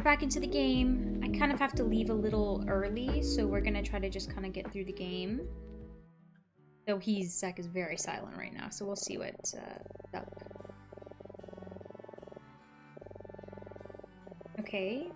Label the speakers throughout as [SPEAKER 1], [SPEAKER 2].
[SPEAKER 1] back into the game. I kind of have to leave a little early, so we're gonna try to just kind of get through the game. Though Zach is very silent right now, so we'll see what's up. Okay.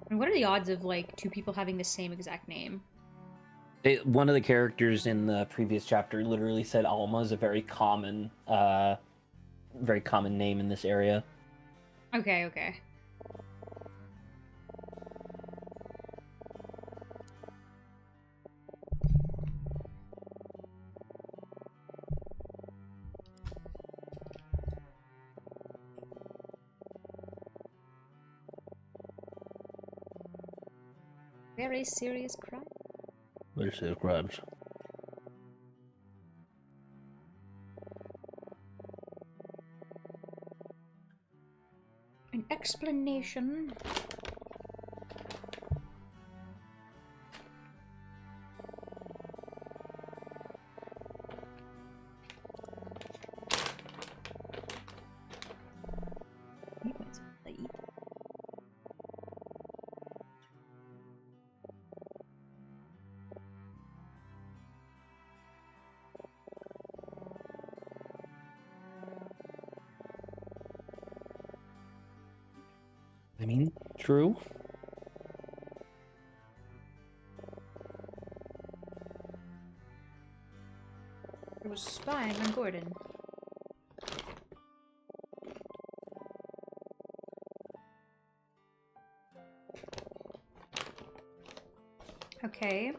[SPEAKER 1] And what are the odds of, like, two people having the same exact name?
[SPEAKER 2] One of the characters in the previous chapter literally said Alma is a very common name in this area.
[SPEAKER 1] Okay, okay. Very serious crime.
[SPEAKER 2] Very serious crimes.
[SPEAKER 1] An explanation.
[SPEAKER 2] I mean, true.
[SPEAKER 1] It was spying on Gordon. Okay.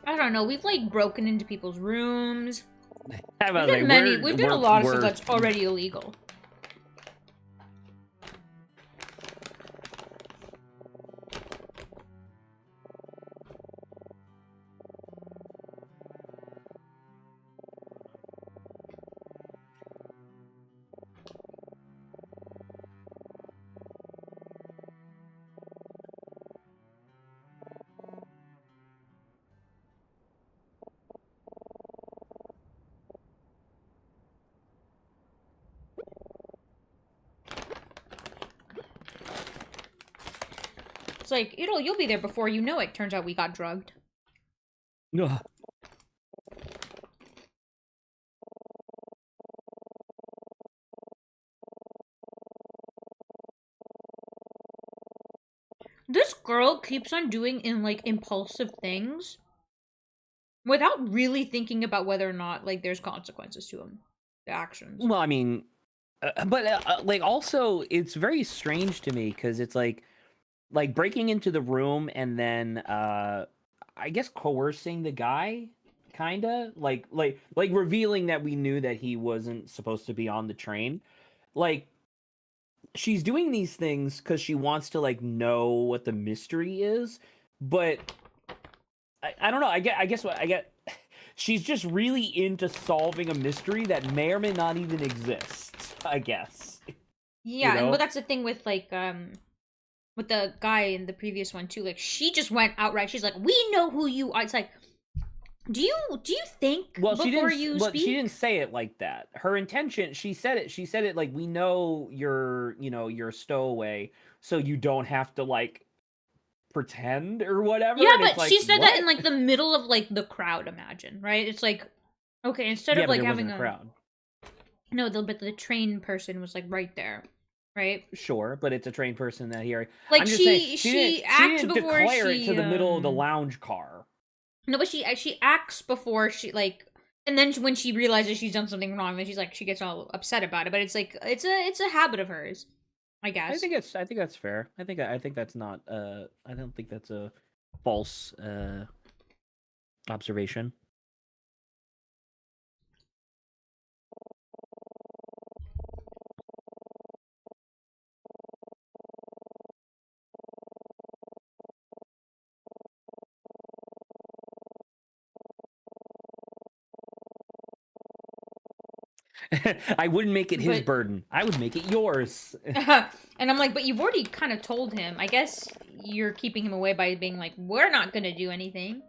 [SPEAKER 1] I don't know. We've like broken into people's rooms. We've done a lot of stuff that's already illegal. It's like, you'll be there before you know it. Turns out we got drugged.
[SPEAKER 2] No.
[SPEAKER 1] This girl keeps on doing like impulsive things without really thinking about whether or not like there's consequences to them, the actions.
[SPEAKER 2] Well, I mean, but like also it's very strange to me because it's like breaking into the room and then I guess coercing the guy, kinda like revealing that we knew that he wasn't supposed to be on the train. Like she's doing these things because she wants to like know what the mystery is, but I don't know. I guess what I get. She's just really into solving a mystery that may or may not even exist. I guess.
[SPEAKER 1] Yeah,
[SPEAKER 2] You know?
[SPEAKER 1] and well, that's the thing with like with the guy in the previous one too. Like she just went outright. She's like, "We know who you are." It's like, do you think before you speak?
[SPEAKER 2] She didn't say it like that. Her intention, she said it like, we know you're a stowaway, so you don't have to like pretend or whatever.
[SPEAKER 1] Yeah,
[SPEAKER 2] And
[SPEAKER 1] but
[SPEAKER 2] it's like,
[SPEAKER 1] she said
[SPEAKER 2] what?
[SPEAKER 1] that in like the middle of like the crowd. Imagine, right? It's like, okay, instead of like having a
[SPEAKER 2] crowd.
[SPEAKER 1] No, but the trained person was like right there, right?
[SPEAKER 2] Sure, but it's a trained person that he already.
[SPEAKER 1] Like
[SPEAKER 2] I'm just saying,
[SPEAKER 1] she
[SPEAKER 2] didn't declare it to the middle of the lounge car.
[SPEAKER 1] No, but she acts before she like, and then when she realizes she's done something wrong, then she's like she gets all upset about it. But it's like it's a habit of hers, I guess.
[SPEAKER 2] I think that's fair. I think that's not. I don't think that's a false observation. I wouldn't make it his
[SPEAKER 1] But-
[SPEAKER 2] burden. I would make it yours.
[SPEAKER 1] And I'm like, but you've already kind of told him. I guess you're keeping him away by being like, we're not gonna do anything.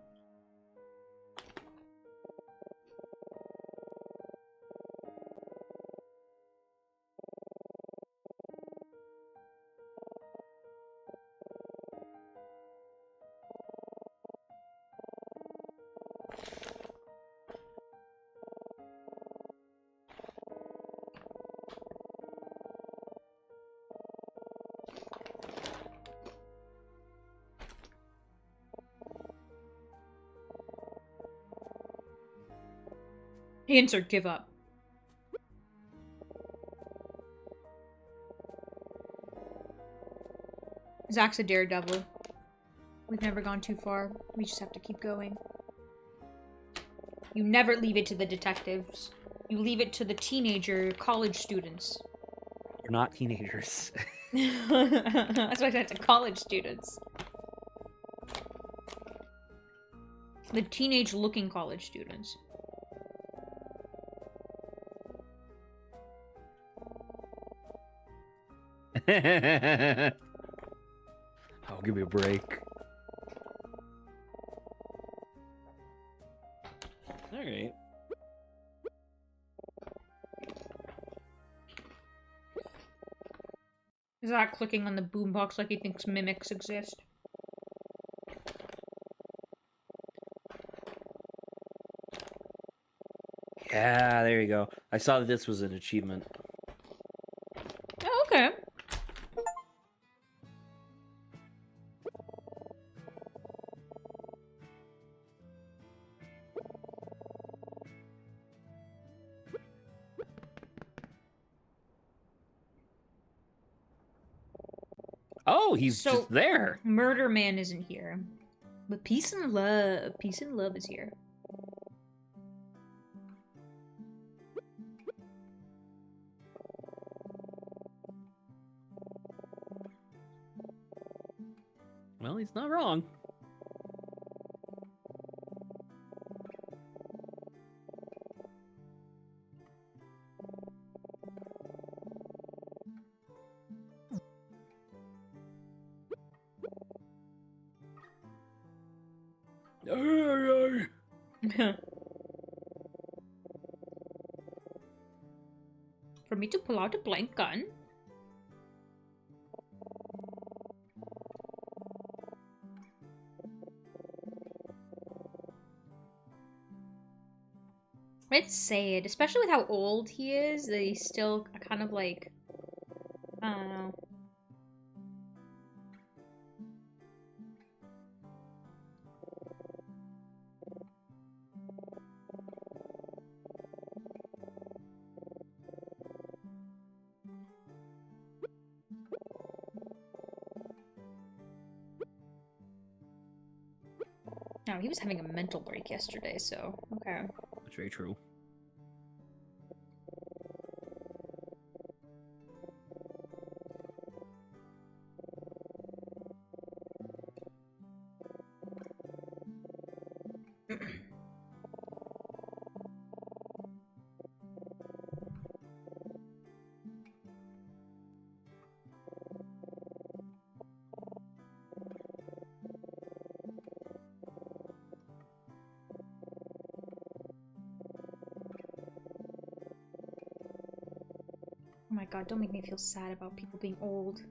[SPEAKER 1] Answer, give up. Zach's a daredevil. We've never gone too far. We just have to keep going. You never leave it to the detectives. You leave it to the teenager college students.
[SPEAKER 2] We're not teenagers.
[SPEAKER 1] That's why I said to college students. The teenage-looking college students.
[SPEAKER 2] Oh, give me a break. Alright.
[SPEAKER 1] Zach clicking on the boombox like he thinks mimics exist.
[SPEAKER 2] Yeah, there you go. I saw that this was an achievement.
[SPEAKER 1] Oh, okay.
[SPEAKER 2] Oh, he's
[SPEAKER 1] So-
[SPEAKER 2] just there.
[SPEAKER 1] Murder Man isn't here. But peace and love is here.
[SPEAKER 2] Well, he's not wrong.
[SPEAKER 1] For me to pull out a blank gun? It's sad, especially with how old he is, that he's still kind of like, I don't know. No, he was having a mental break yesterday, so, okay.
[SPEAKER 2] That's very true.
[SPEAKER 1] Oh my god, don't make me feel sad about people being old.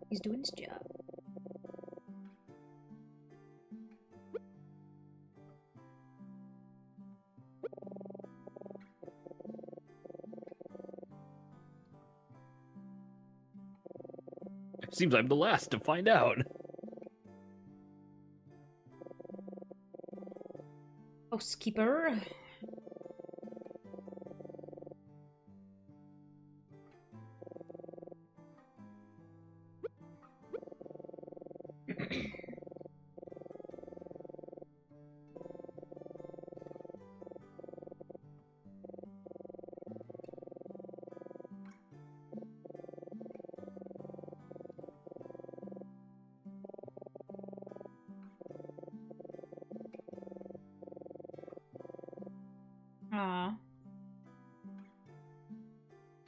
[SPEAKER 1] He's doing his job.
[SPEAKER 2] It seems I'm the last to find out.
[SPEAKER 1] Housekeeper.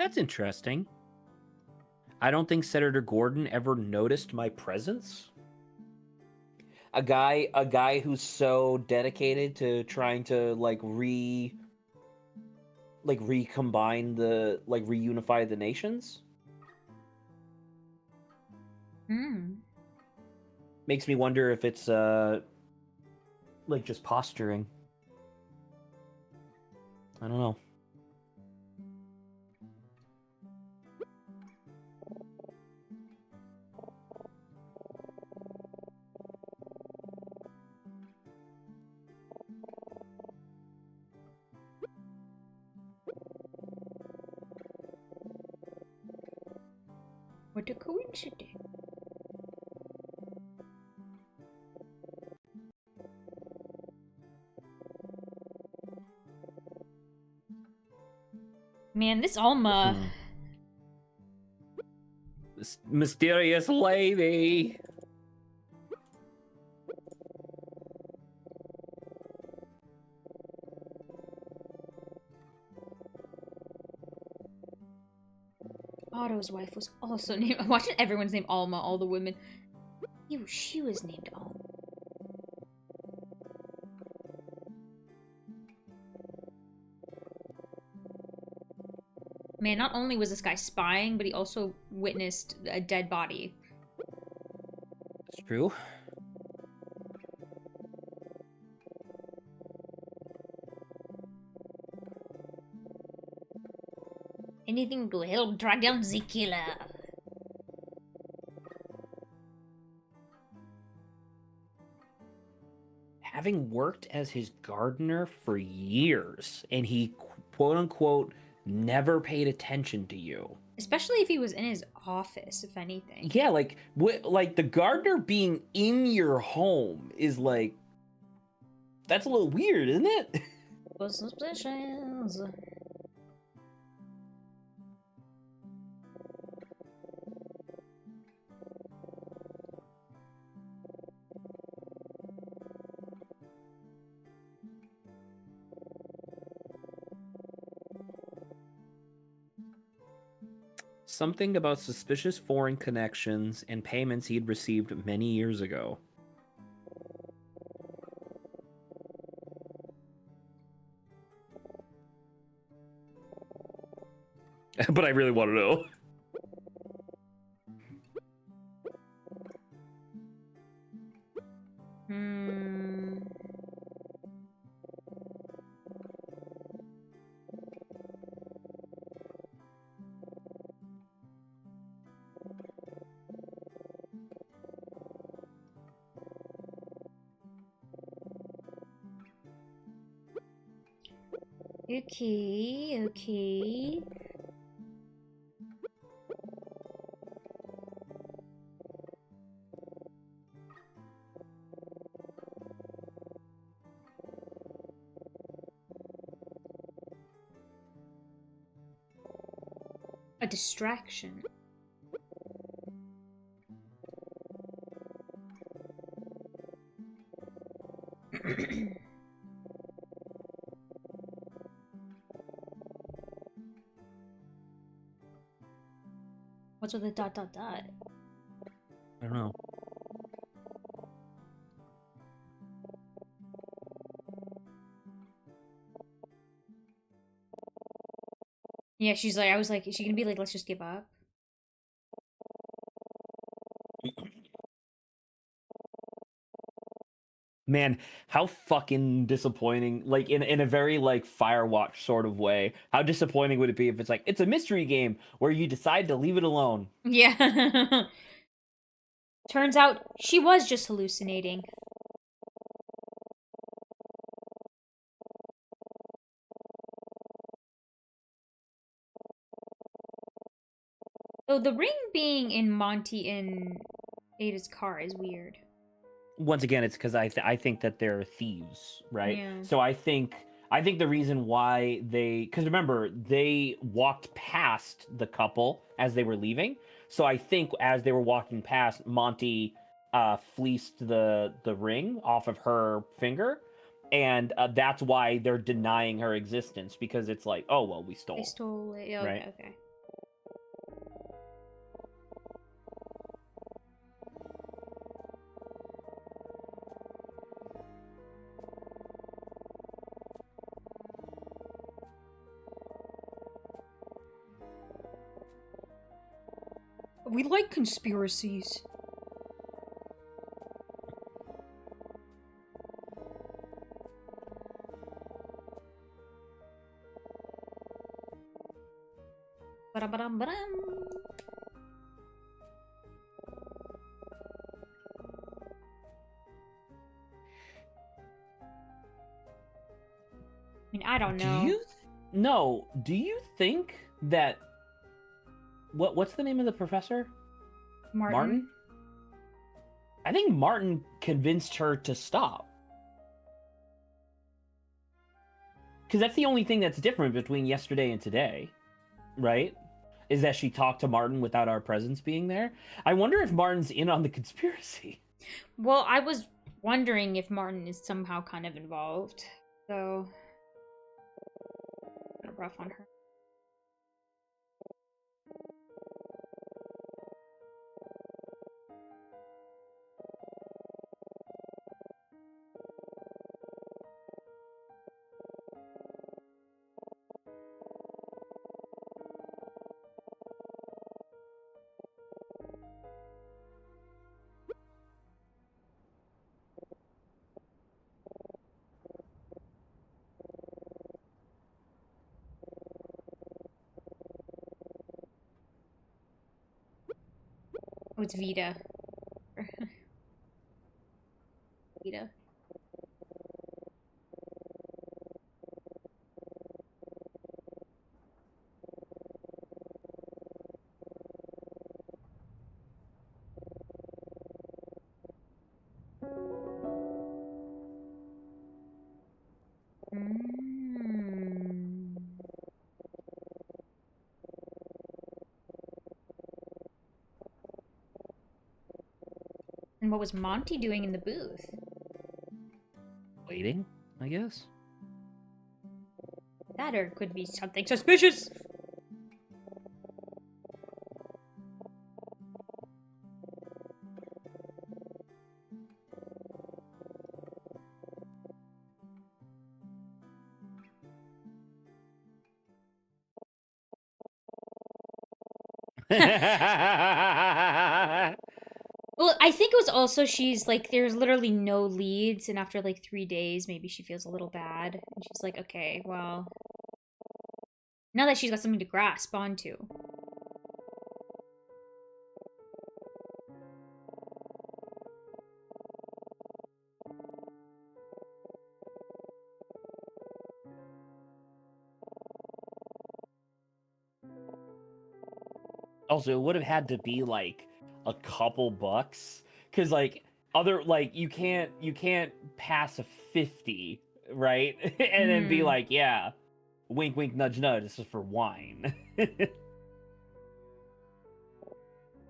[SPEAKER 2] That's interesting. I don't think Senator Gordon ever noticed my presence. A guy who's so dedicated to trying to recombine the reunify the nations. Makes me wonder if it's just posturing. I don't know.
[SPEAKER 1] What a coincidence. Man, this Alma.
[SPEAKER 2] This mysterious lady.
[SPEAKER 1] Otto's wife was also named. I'm watching everyone's name Alma, all the women. Ew, she was named Alma. Man, not only was this guy spying, but he also witnessed a dead body.
[SPEAKER 2] It's true.
[SPEAKER 1] Anything to help drag down the killer.
[SPEAKER 2] Having worked as his gardener for years, and he quote-unquote never paid attention to you.
[SPEAKER 1] Especially if he was in his office, if anything.
[SPEAKER 2] Yeah, like the gardener being in your home is like, that's a little weird, isn't it?
[SPEAKER 1] Suspicions.
[SPEAKER 2] Something about suspicious foreign connections and payments he had received many years ago. But I really want to know.
[SPEAKER 1] Okay. A distraction. What's with the dot dot dot?
[SPEAKER 2] I don't know.
[SPEAKER 1] Yeah, she's like, I was like, is she gonna be like, let's just give up?
[SPEAKER 2] Man, how fucking disappointing, like in a very like Firewatch sort of way. How disappointing would it be if it's like, it's a mystery game where you decide to leave it alone?
[SPEAKER 1] Yeah. Turns out she was just hallucinating. Oh, the ring being in Monty and Ada's car is weird.
[SPEAKER 2] Once again, it's because I think that they're thieves, right?
[SPEAKER 1] Yeah.
[SPEAKER 2] So I think the reason why because remember, they walked past the couple as they were leaving. So I think as they were walking past, Monty fleeced the ring off of her finger, and that's why they're denying her existence, because it's like, oh well, we stole.
[SPEAKER 1] They stole it. Yeah,
[SPEAKER 2] right?
[SPEAKER 1] okay. We like conspiracies. Ba-da-ba-dum-ba-dum. I mean, I don't know.
[SPEAKER 2] Do you think that what's the name of the professor?
[SPEAKER 1] Martin?
[SPEAKER 2] I think Martin convinced her to stop. Because that's the only thing that's different between yesterday and today, right? Is that she talked to Martin without our presence being there. I wonder if Martin's in on the conspiracy.
[SPEAKER 1] Well, I was wondering if Martin is somehow kind of involved. So, kind of rough on her. Oh, it's Vita. Vita. And what was Monty doing in the booth?
[SPEAKER 2] Waiting, I guess.
[SPEAKER 1] That or could be something suspicious. Well, I think it was also she's like, there's literally no leads, and after like 3 days, maybe she feels a little bad. And she's like, okay, well, now that she's got something to grasp onto.
[SPEAKER 2] Also, it would have had to be like a couple bucks, because like you can't pass a 50, right? And then be like, yeah, wink wink nudge nudge, this is for wine.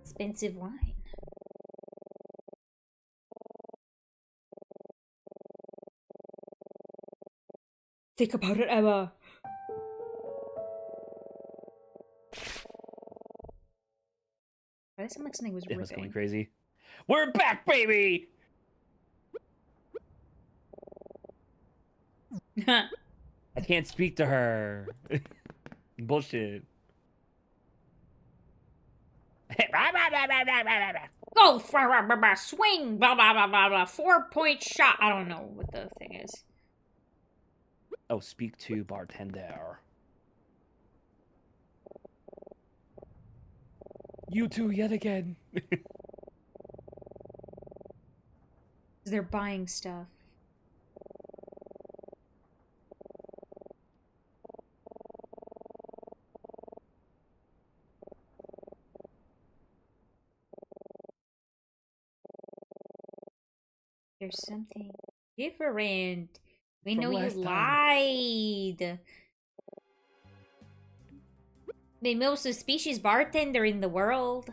[SPEAKER 1] Expensive wine. Think about it, Emma. That sounded like something was ripping.
[SPEAKER 2] Emma's going crazy. We're back, baby! I can't speak to her. Bullshit.
[SPEAKER 1] Go! Swing! Blah, blah, blah, blah, blah. 4-point shot. I don't know what the thing is.
[SPEAKER 2] Oh, speak to bartender. You two yet again.
[SPEAKER 1] They're buying stuff. There's something different. We know you lied. The most suspicious bartender in the world.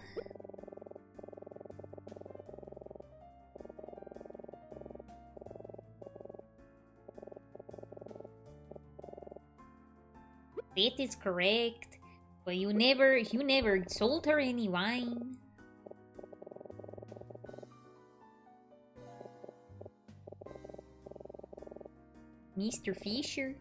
[SPEAKER 1] That is correct. But you never sold her any wine. Mr. Fisher.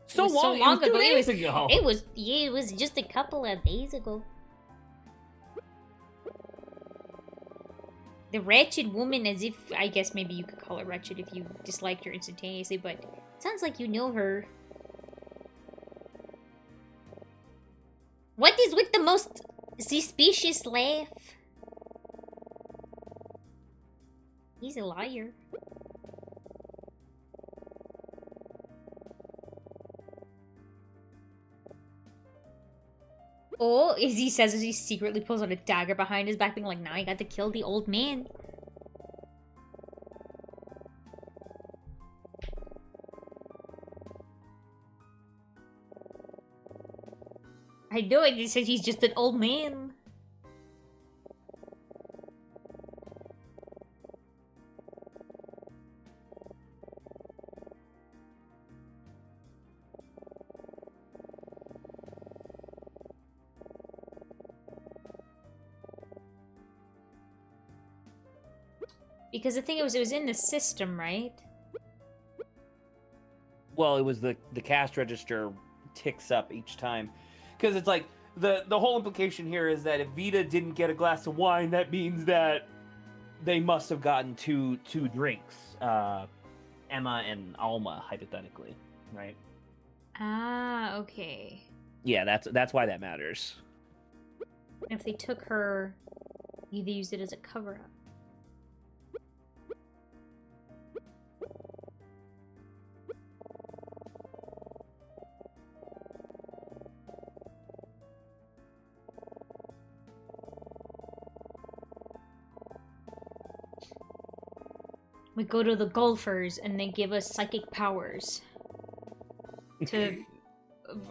[SPEAKER 2] So long, it was 2 days ago.
[SPEAKER 3] It was just a couple of days ago. The wretched woman, as if, I guess maybe you could call her wretched if you disliked her instantaneously, but it sounds like you know her. What is with the most suspicious laugh? He's a liar. Oh, as he says as he secretly pulls out a dagger behind his back, being like, now I got to kill the old man. I know it, he says he's just an old man. Because the thing was, it was in the system, right?
[SPEAKER 2] Well, it was the cash register ticks up each time. Because it's like, the whole implication here is that if Vita didn't get a glass of wine, that means that they must have gotten two drinks. Emma and Alma, hypothetically, right?
[SPEAKER 1] Ah, okay.
[SPEAKER 2] Yeah, that's why that matters.
[SPEAKER 1] And if they took her, they used it as a cover-up. We go to the golfers and they give us psychic powers to,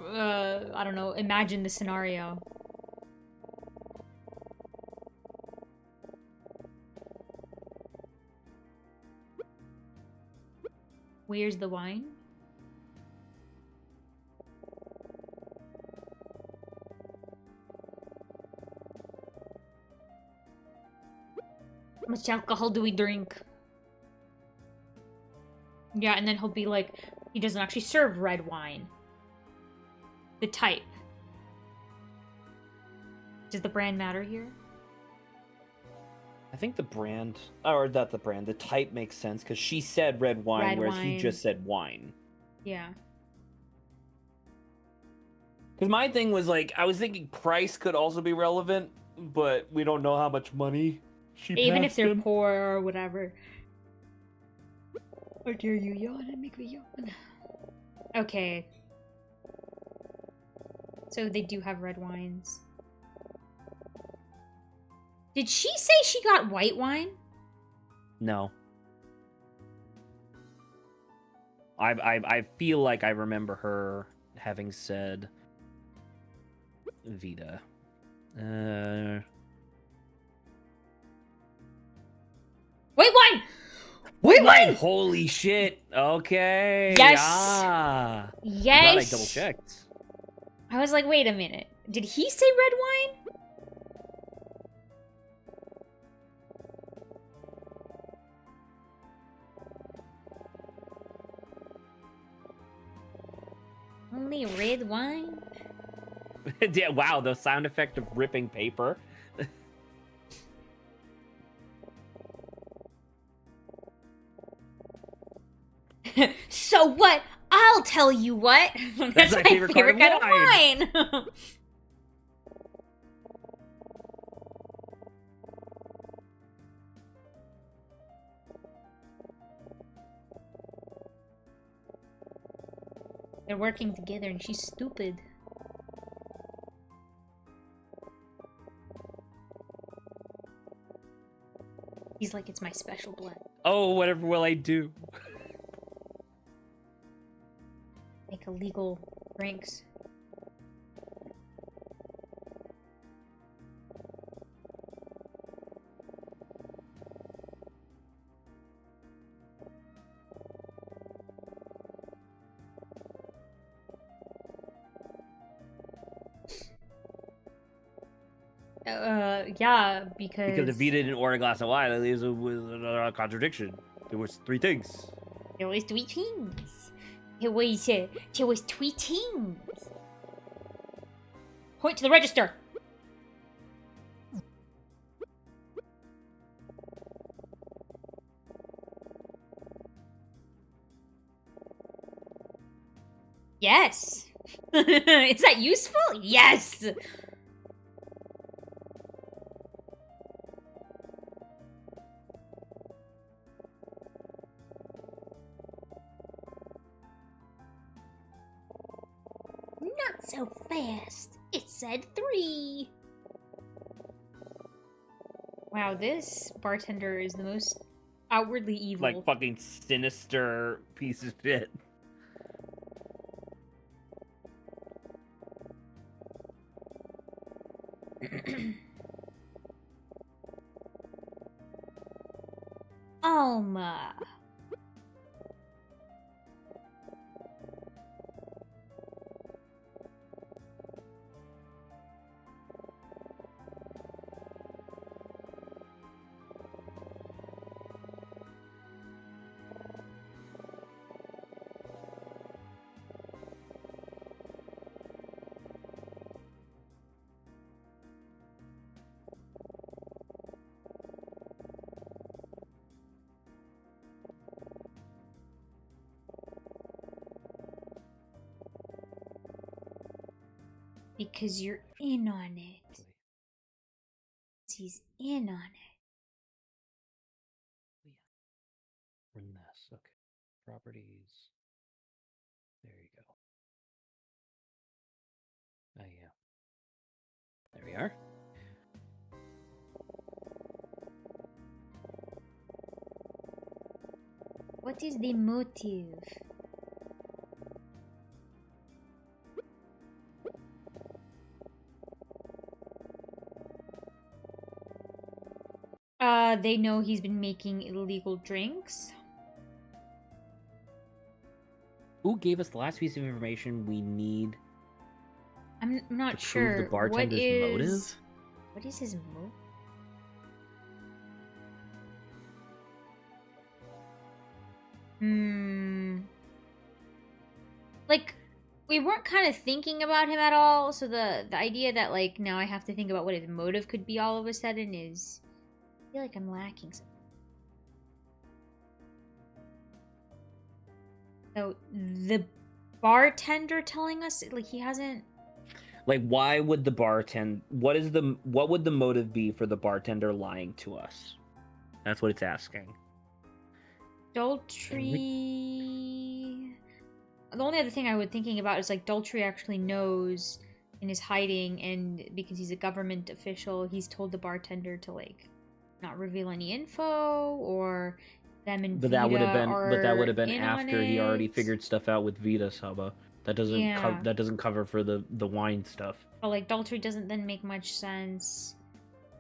[SPEAKER 1] I don't know, imagine the scenario. Where's the wine? How much alcohol do we drink? Yeah, and then he'll be like, he doesn't actually serve red wine. The type. Does the brand matter here?
[SPEAKER 2] I think the brand, or not the brand, the type makes sense, because she said red wine, whereas he just said wine.
[SPEAKER 1] Yeah.
[SPEAKER 2] Because my thing was like, I was thinking price could also be relevant, but we don't know how much money she
[SPEAKER 1] Even if
[SPEAKER 2] passed
[SPEAKER 1] they're
[SPEAKER 2] him.
[SPEAKER 1] poor or whatever. How dare you yawn and make me yawn? Okay. So they do have red wines. Did she say she got white wine?
[SPEAKER 2] No. I feel like I remember her having said Vita.
[SPEAKER 1] White wine!
[SPEAKER 2] White wine! Holy shit. Okay.
[SPEAKER 1] Yes.
[SPEAKER 2] Ah.
[SPEAKER 1] Yes.
[SPEAKER 2] I'm glad I double checked.
[SPEAKER 1] I was like, wait a minute. Did he say red wine? Only red wine?
[SPEAKER 2] Yeah, wow, the sound effect of ripping paper.
[SPEAKER 1] So what? I'll tell you what. That's my favorite kind of wine. They're working together and she's stupid. He's like, it's my special blood.
[SPEAKER 2] Oh, whatever will I do?
[SPEAKER 1] Make illegal drinks. Yeah,
[SPEAKER 2] Because if Vita didn't order a glass of wine, that leaves it with another contradiction. There was 3 things.
[SPEAKER 3] There was 3 things. There was 3 things.
[SPEAKER 1] Point to the register.
[SPEAKER 3] Yes. Is that useful? Yes. Not so fast. It said 3.
[SPEAKER 1] Wow, this bartender is the most outwardly evil.
[SPEAKER 2] Like fucking sinister piece of shit.
[SPEAKER 3] Alma. Because you're in on it. He's in on it.
[SPEAKER 2] Run this. Okay. Properties. There you go. Oh, yeah. There we are.
[SPEAKER 3] What is the motive?
[SPEAKER 1] They know he's been making illegal drinks.
[SPEAKER 2] Who gave us the last piece of information we need
[SPEAKER 1] I'm not
[SPEAKER 2] to
[SPEAKER 1] sure.
[SPEAKER 2] prove the bartender's motive?
[SPEAKER 3] What is his motive?
[SPEAKER 1] Like, we weren't kind of thinking about him at all, so the idea that, like, now I have to think about what his motive could be all of a sudden is...
[SPEAKER 3] I feel like I'm lacking something.
[SPEAKER 1] So, the bartender telling us, like, he hasn't...
[SPEAKER 2] Like, why would the what would the motive be for the bartender lying to us? That's what it's asking.
[SPEAKER 1] Daltrey... The only other thing I was thinking about is, like, Daltrey actually knows and is hiding, and because he's a government official, he's told the bartender to, like, not reveal any info, or them and
[SPEAKER 2] But that would have been
[SPEAKER 1] in
[SPEAKER 2] after
[SPEAKER 1] on
[SPEAKER 2] he already
[SPEAKER 1] it.
[SPEAKER 2] figured stuff out with Vita Saba. That doesn't
[SPEAKER 1] Yeah.
[SPEAKER 2] that doesn't cover for the wine stuff.
[SPEAKER 1] But, like, Daltrey doesn't then make much sense.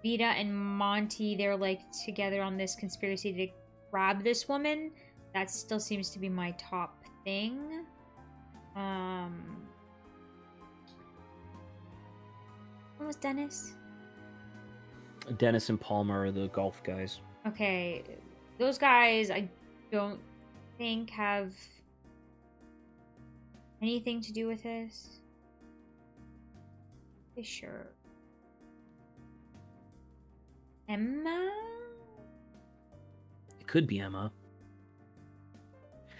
[SPEAKER 1] Vita and Monty, they're, like, together on this conspiracy to grab this woman. That still seems to be my top thing.
[SPEAKER 3] What was Dennis?
[SPEAKER 2] Dennis and Palmer are the golf guys.
[SPEAKER 1] Okay, those guys I don't think have anything to do with this. Sure. Emma?
[SPEAKER 2] It could be Emma.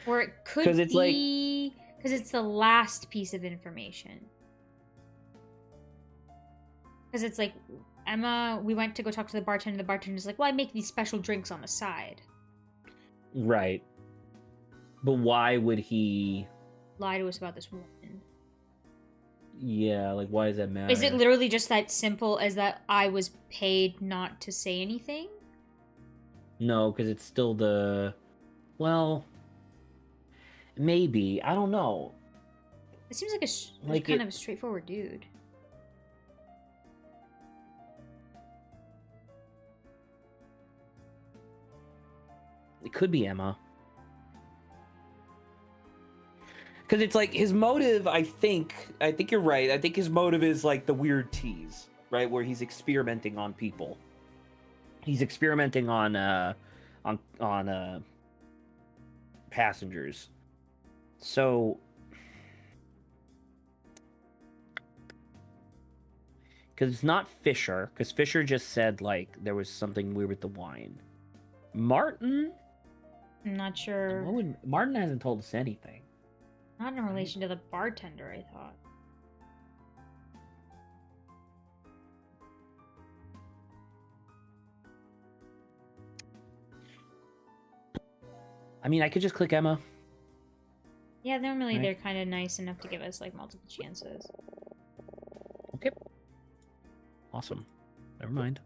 [SPEAKER 1] Or it could
[SPEAKER 2] 'Cause it's
[SPEAKER 1] be... Because it's the last piece of information. Because it's like, Emma, we went to go talk to the bartender. The bartender's like, well, I make these special drinks on the side.
[SPEAKER 2] Right. But why would he...
[SPEAKER 1] Lie to us about this woman.
[SPEAKER 2] Yeah, like, why does that matter?
[SPEAKER 1] Is it literally just that simple as that I was paid not to say anything?
[SPEAKER 2] No, because it's still the... Well... Maybe. I don't know.
[SPEAKER 1] It seems like
[SPEAKER 2] Like
[SPEAKER 1] kind of a straightforward dude.
[SPEAKER 2] It could be Emma. Because it's like his motive, I think you're right. I think his motive is like the weird tease. right? Where he's experimenting on people. He's experimenting on passengers. So, because it's not Fisher, because Fisher just said like there was something weird with the wine. Martin,
[SPEAKER 1] I'm not sure.
[SPEAKER 2] Martin hasn't told us anything.
[SPEAKER 1] Not in relation to the bartender, I thought.
[SPEAKER 2] I mean, I could just click Emma.
[SPEAKER 1] Yeah, normally
[SPEAKER 2] Right.
[SPEAKER 1] they're kind of nice enough to give us like multiple chances.
[SPEAKER 2] Okay. Awesome. Never mind.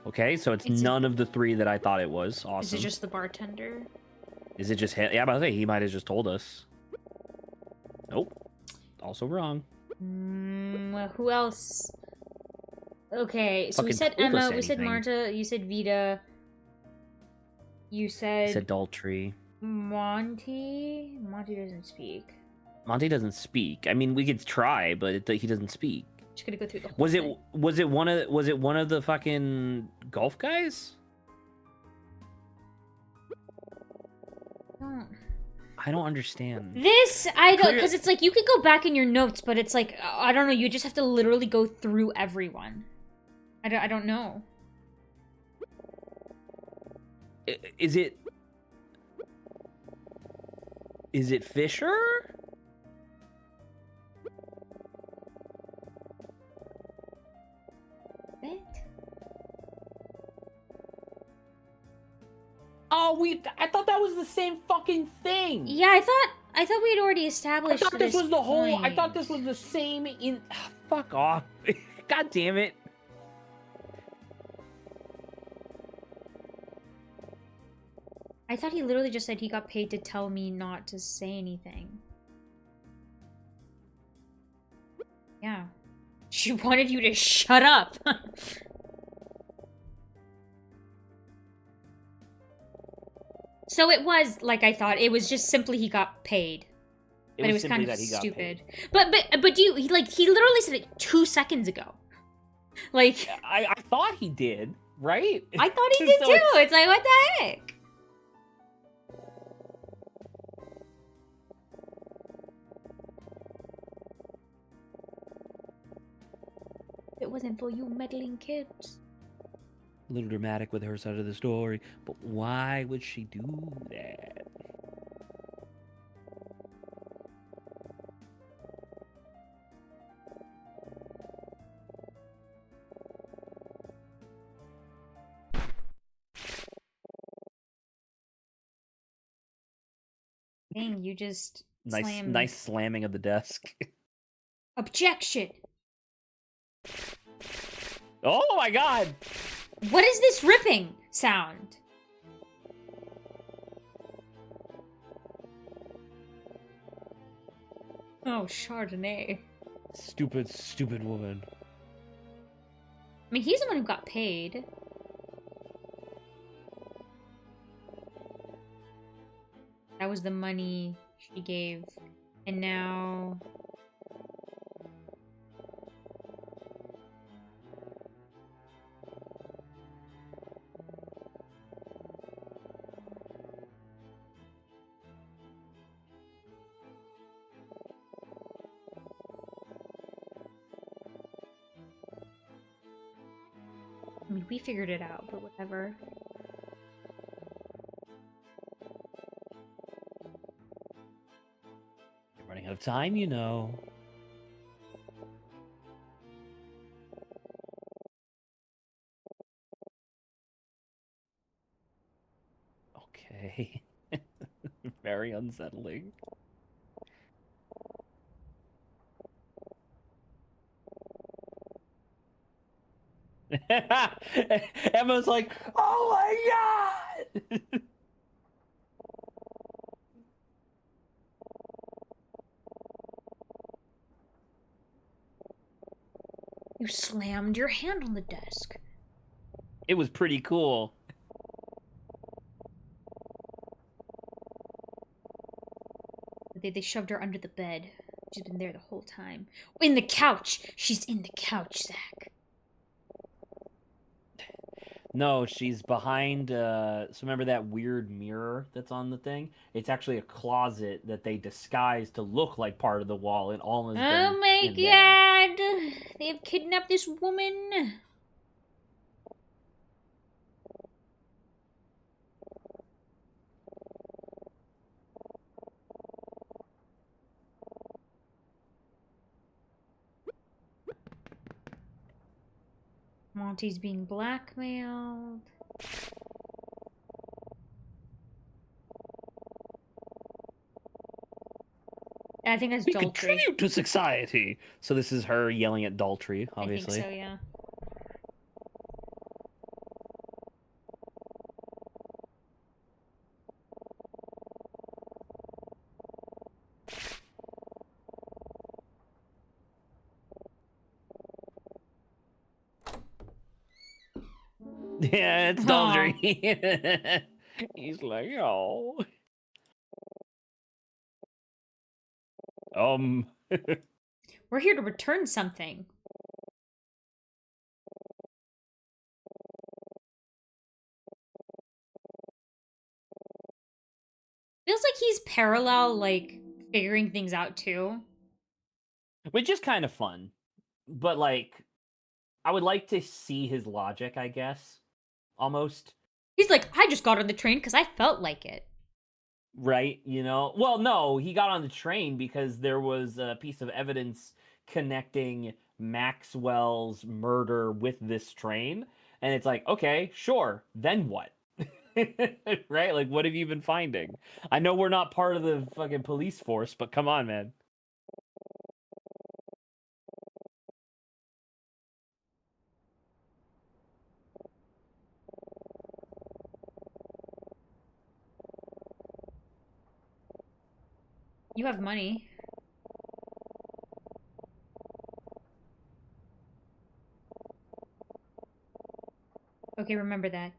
[SPEAKER 2] Okay, so it's none of the three that I thought it was. Awesome.
[SPEAKER 1] Is it just the bartender?
[SPEAKER 2] Is it just him? Yeah, but I was like, he might have just told us. Nope. Also wrong.
[SPEAKER 1] Who else? Okay, so we
[SPEAKER 2] Fucking
[SPEAKER 1] said
[SPEAKER 2] told us
[SPEAKER 1] Emma, we said
[SPEAKER 2] anything.
[SPEAKER 1] Marta, you said Vita, you
[SPEAKER 2] I
[SPEAKER 1] said
[SPEAKER 2] said Daltrey.
[SPEAKER 1] Monty. Monty doesn't speak.
[SPEAKER 2] Monty doesn't speak. I mean, we could try, but he doesn't speak.
[SPEAKER 1] Just gonna go through the whole
[SPEAKER 2] Was
[SPEAKER 1] thing.
[SPEAKER 2] it one of the fucking golf guys? I don't understand.
[SPEAKER 1] This, I don't,
[SPEAKER 2] Clear-
[SPEAKER 1] because it's like, you could go back in your notes, but it's like, I don't know, you just have to literally go through everyone. I don't know.
[SPEAKER 2] Is it Fisher?
[SPEAKER 1] What?
[SPEAKER 2] Oh, I thought that was the same fucking thing.
[SPEAKER 1] Yeah, I thought we had already
[SPEAKER 2] I
[SPEAKER 1] established
[SPEAKER 2] thought this was the whole. I
[SPEAKER 1] point.
[SPEAKER 2] thought this was the same in. Fuck off. God damn it.
[SPEAKER 1] I thought he literally just said he got paid to tell me not to say anything. Yeah. She wanted you to shut up. So it was like I thought. It was just simply he got paid. But it was kind of stupid. But he literally said it 2 seconds ago. Like
[SPEAKER 2] I thought he did, right?
[SPEAKER 1] I thought he did
[SPEAKER 2] So
[SPEAKER 1] too. It's like, what the heck? If it wasn't for you meddling kids.
[SPEAKER 2] A little dramatic with her side of the story, but why would she do that?
[SPEAKER 1] Dang, you just
[SPEAKER 2] Nice slamming of the desk.
[SPEAKER 1] Objection!
[SPEAKER 2] Oh my god!
[SPEAKER 1] What is this ripping sound? Oh, Chardonnay.
[SPEAKER 2] Stupid woman.
[SPEAKER 1] I mean, he's the one who got paid. That was the money she gave. And now... I mean, we figured it out, but whatever.
[SPEAKER 2] You're running out of time, you know. Okay. Very unsettling. Emma's like, oh my god!
[SPEAKER 1] You slammed your hand on the desk.
[SPEAKER 2] It was pretty cool.
[SPEAKER 1] They shoved her under the bed. She's been there the whole time. In the couch! She's in the couch, Zach.
[SPEAKER 2] No, she's behind, so remember that weird mirror that's on the thing? It's actually a closet that they disguise to look like part of the wall, and all has been
[SPEAKER 1] Oh my
[SPEAKER 2] in there.
[SPEAKER 1] god! They have kidnapped this woman! Monty's being blackmailed. I think that's
[SPEAKER 2] We
[SPEAKER 1] Daltrey.
[SPEAKER 2] contribute to society! So this is her yelling at Daltrey, obviously.
[SPEAKER 1] I think so, yeah.
[SPEAKER 2] Yeah, it's Daltrey. He's like, oh.
[SPEAKER 1] We're here to return something. Feels like he's parallel, like, figuring things out too.
[SPEAKER 2] Which is kind of fun. But, like, I would like to see his logic, I guess. Almost.
[SPEAKER 1] He's like, I just got on the train because I felt like it.
[SPEAKER 2] Right, you know? Well, no, he got on the train because there was a piece of evidence connecting Maxwell's murder with this train. And it's like, okay, sure, then what? Right? Like, what have you been finding? I know we're not part of the fucking police force, but come on, man.
[SPEAKER 1] You have money. Okay, remember that.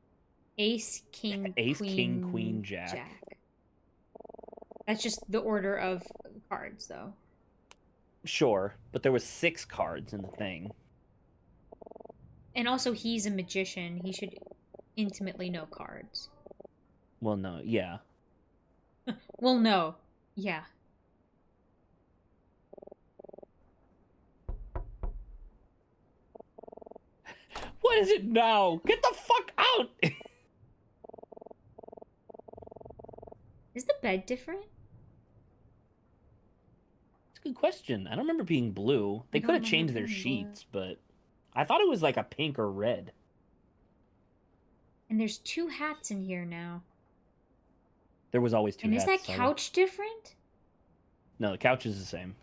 [SPEAKER 1] Ace, king,
[SPEAKER 2] Ace,
[SPEAKER 1] queen,
[SPEAKER 2] king, queen, jack.
[SPEAKER 1] That's just the order of cards, though.
[SPEAKER 2] Sure, but there was 6 cards in the thing.
[SPEAKER 1] And also, he's a magician. He should intimately know cards.
[SPEAKER 2] Well, no, yeah.
[SPEAKER 1] Well, no. Yeah.
[SPEAKER 2] What is it now? Get the fuck out!
[SPEAKER 1] Is the bed different?
[SPEAKER 2] It's a good question. I don't remember being blue. They
[SPEAKER 1] I
[SPEAKER 2] could
[SPEAKER 1] don't
[SPEAKER 2] have changed
[SPEAKER 1] remember
[SPEAKER 2] their
[SPEAKER 1] being blue.
[SPEAKER 2] sheets, but I thought it was like a pink or red.
[SPEAKER 1] And there's 2 hats in here now.
[SPEAKER 2] There was always 2
[SPEAKER 1] And
[SPEAKER 2] hats.
[SPEAKER 1] is that
[SPEAKER 2] Saga.
[SPEAKER 1] couch different?
[SPEAKER 2] No, the couch is the same.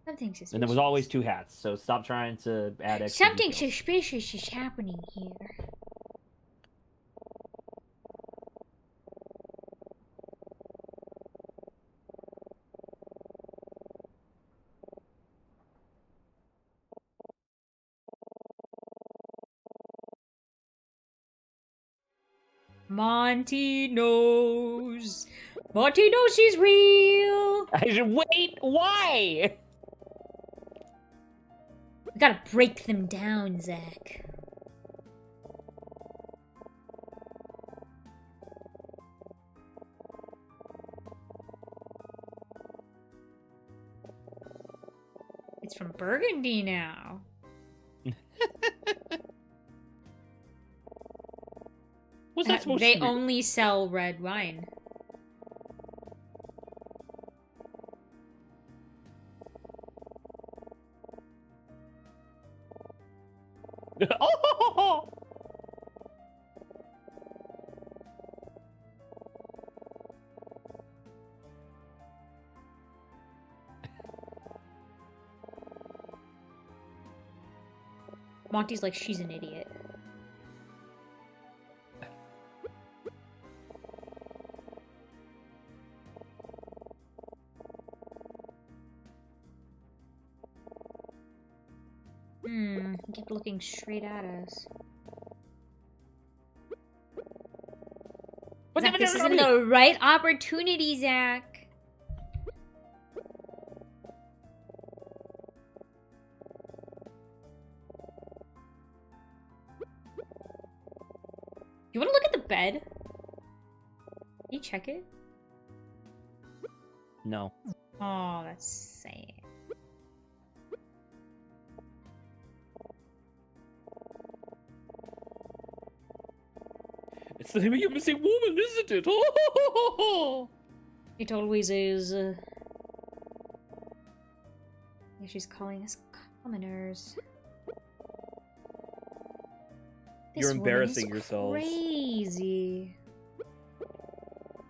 [SPEAKER 1] Something suspicious.
[SPEAKER 2] And there was always 2 hats, so stop trying to add extra
[SPEAKER 1] Something
[SPEAKER 2] details.
[SPEAKER 1] suspicious is happening here. Monty knows. Monty knows she's real.
[SPEAKER 2] I should wait. Why?
[SPEAKER 1] We gotta break them down, Zach. It's from Burgundy now.
[SPEAKER 2] What's that supposed
[SPEAKER 1] They
[SPEAKER 2] to be?
[SPEAKER 1] only sell red wine.
[SPEAKER 2] Oh!
[SPEAKER 1] Monty's like, she's an idiot.
[SPEAKER 3] He kept looking straight at us. Zach, this isn't the right opportunity, Zach. You want to look at the bed? Can you check it?
[SPEAKER 2] No.
[SPEAKER 3] Oh, that's sad.
[SPEAKER 2] It's the name of your missing woman, isn't it?
[SPEAKER 3] It always is. Yeah, she's calling us commoners.
[SPEAKER 2] You're
[SPEAKER 3] This woman
[SPEAKER 2] embarrassing
[SPEAKER 3] is
[SPEAKER 2] yourselves.
[SPEAKER 3] Crazy.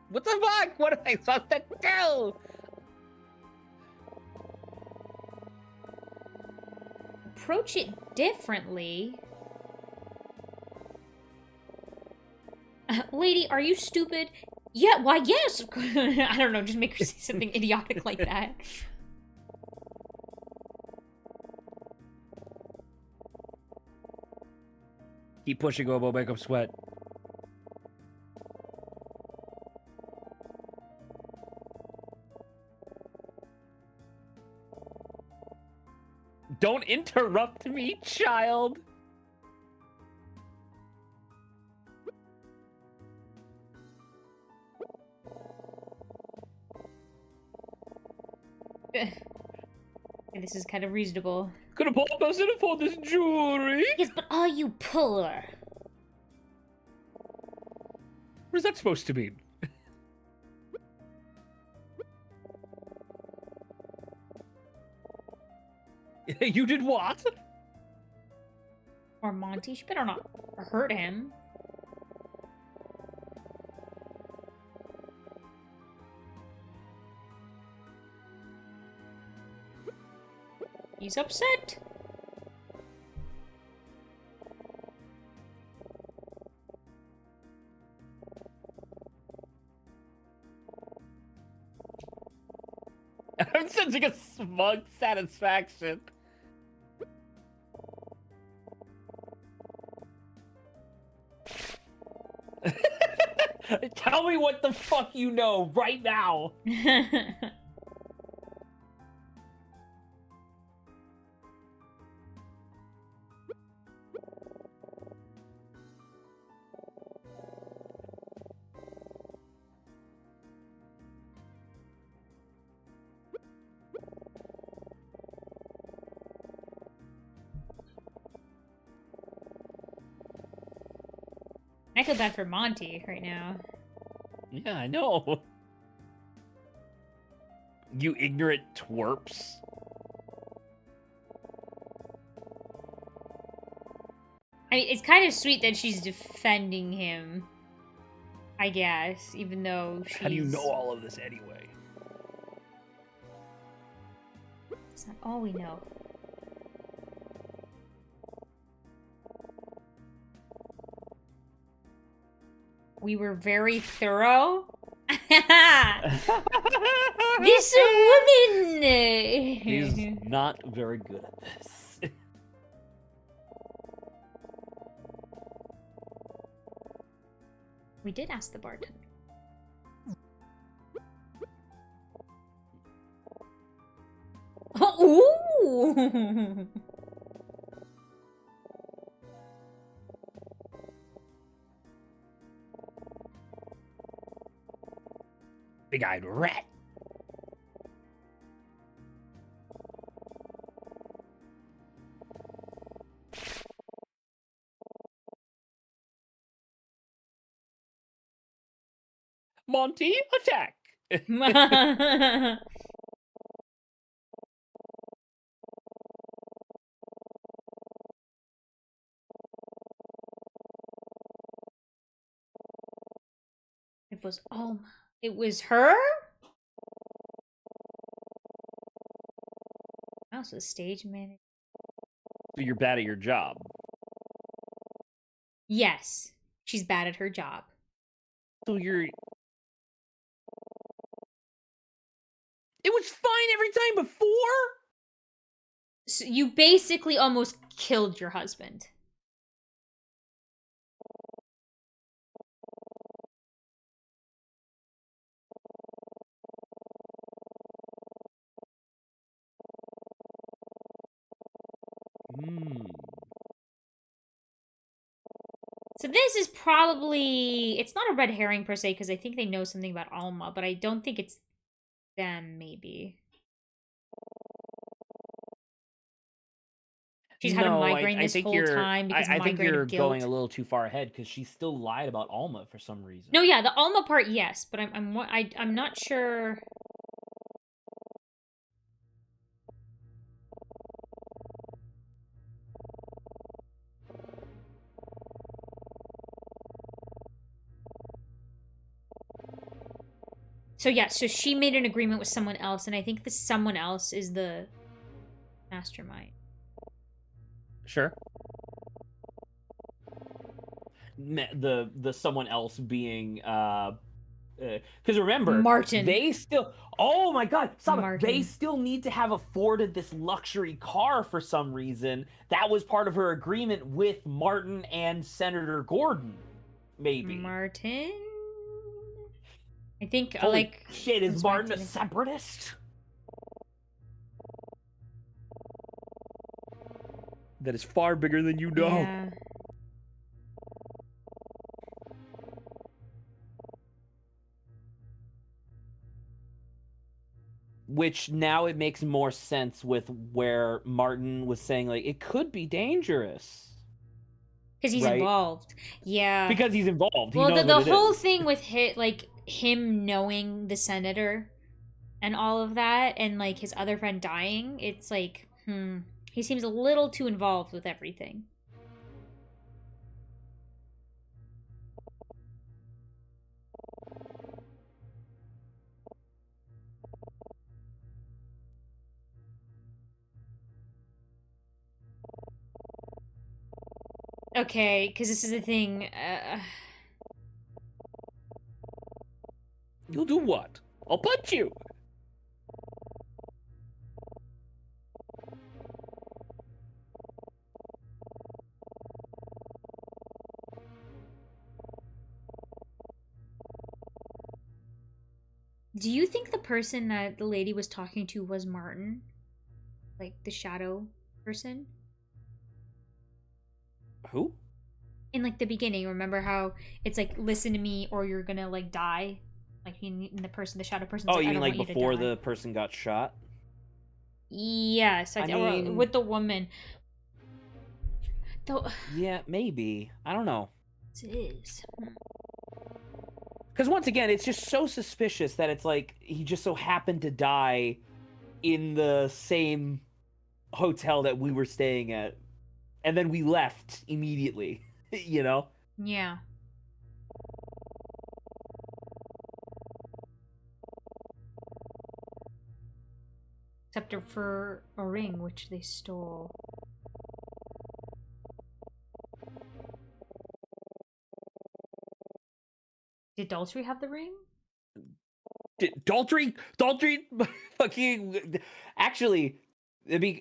[SPEAKER 2] What the fuck? What am I supposed to do?
[SPEAKER 3] Approach it differently. Lady, are you stupid? Yeah, why, yes! I don't know, just make her say something idiotic like that.
[SPEAKER 2] Keep pushing, Obo, make him sweat. Don't interrupt me, child!
[SPEAKER 3] This is kind of reasonable.
[SPEAKER 2] Could a poor person afford this jewelry?
[SPEAKER 3] Yes, but are you poor?
[SPEAKER 2] What is that supposed to mean? You did what?
[SPEAKER 3] Or Monty? She better not hurt him. He's upset.
[SPEAKER 2] I'm sensing a smug satisfaction. Tell me what the fuck you know right now.
[SPEAKER 3] I feel bad for Monty right now.
[SPEAKER 2] Yeah, I know. You ignorant twerps.
[SPEAKER 3] I mean, it's kind of sweet that she's defending him. I guess, even though she's...
[SPEAKER 2] How do you know all of this anyway?
[SPEAKER 3] That's not all we know. We were very thorough. This woman!
[SPEAKER 2] He's not very good at this.
[SPEAKER 3] We did ask the bartender. Ooh!
[SPEAKER 2] Big-eyed rat. Monty, attack!
[SPEAKER 3] It was Alma. It was her? I was a stage manager.
[SPEAKER 2] So you're bad at your job.
[SPEAKER 3] Yes, she's bad at her job.
[SPEAKER 2] So you're... It was fine every time before?
[SPEAKER 3] So you basically almost
[SPEAKER 1] killed your husband.
[SPEAKER 2] Hmm.
[SPEAKER 1] So this is probably... It's not a red herring per se, because I think they know something about Alma, but I don't think it's them, maybe. She's had a
[SPEAKER 2] No,
[SPEAKER 1] migraine
[SPEAKER 2] I
[SPEAKER 1] this
[SPEAKER 2] think
[SPEAKER 1] whole time because
[SPEAKER 2] I think
[SPEAKER 1] migraine
[SPEAKER 2] you're
[SPEAKER 1] of guilt.
[SPEAKER 2] going a little too far ahead because she still lied about Alma for some reason.
[SPEAKER 1] No, yeah, the Alma part, yes, but I'm not sure. So yeah, so she made an agreement with someone else, and I think the someone else is the mastermind.
[SPEAKER 2] Sure. The someone else being because remember
[SPEAKER 1] Martin.
[SPEAKER 2] they still, oh my god, Saba,
[SPEAKER 1] Martin.
[SPEAKER 2] they still need to have afforded this luxury car for some reason. That was part of her agreement with Martin and Senator Gordon, maybe.
[SPEAKER 1] Martin? I think
[SPEAKER 2] Holy
[SPEAKER 1] like
[SPEAKER 2] shit, is
[SPEAKER 1] comes back
[SPEAKER 2] Martin
[SPEAKER 1] to
[SPEAKER 2] a
[SPEAKER 1] the-
[SPEAKER 2] separatist? That is far bigger than you know.
[SPEAKER 1] Yeah.
[SPEAKER 2] Which now it makes more sense with where Martin was saying like it could be dangerous.
[SPEAKER 1] Because he's
[SPEAKER 2] Right?
[SPEAKER 1] involved. Yeah.
[SPEAKER 2] Because he's involved. He
[SPEAKER 1] Well,
[SPEAKER 2] knows
[SPEAKER 1] the
[SPEAKER 2] what it
[SPEAKER 1] whole
[SPEAKER 2] is.
[SPEAKER 1] thing with him knowing the senator and all of that, and like his other friend dying, it's like, he seems a little too involved with everything. Okay, because this is the thing.
[SPEAKER 2] You'll do what? I'll punch you.
[SPEAKER 1] Do you think the person that the lady was talking to was Martin? Like the shadow person?
[SPEAKER 2] Who?
[SPEAKER 1] In like the beginning, remember how it's like, listen to me or you're gonna like die? Like the shadow person's
[SPEAKER 2] Oh,
[SPEAKER 1] like,
[SPEAKER 2] you
[SPEAKER 1] I
[SPEAKER 2] mean
[SPEAKER 1] don't
[SPEAKER 2] like
[SPEAKER 1] want you to
[SPEAKER 2] before
[SPEAKER 1] die.
[SPEAKER 2] the person got shot?
[SPEAKER 1] Yes,
[SPEAKER 2] I
[SPEAKER 1] or
[SPEAKER 2] mean,
[SPEAKER 1] with the woman. Though
[SPEAKER 2] yeah, maybe. I don't know.
[SPEAKER 1] it is.
[SPEAKER 2] Because once again, it's just so suspicious that it's like he just so happened to die in the same hotel that we were staying at, and then we left immediately. You know?
[SPEAKER 1] Yeah. Except for a ring, which they stole. Did Daltrey have the ring?
[SPEAKER 2] Daltrey, fucking. Actually,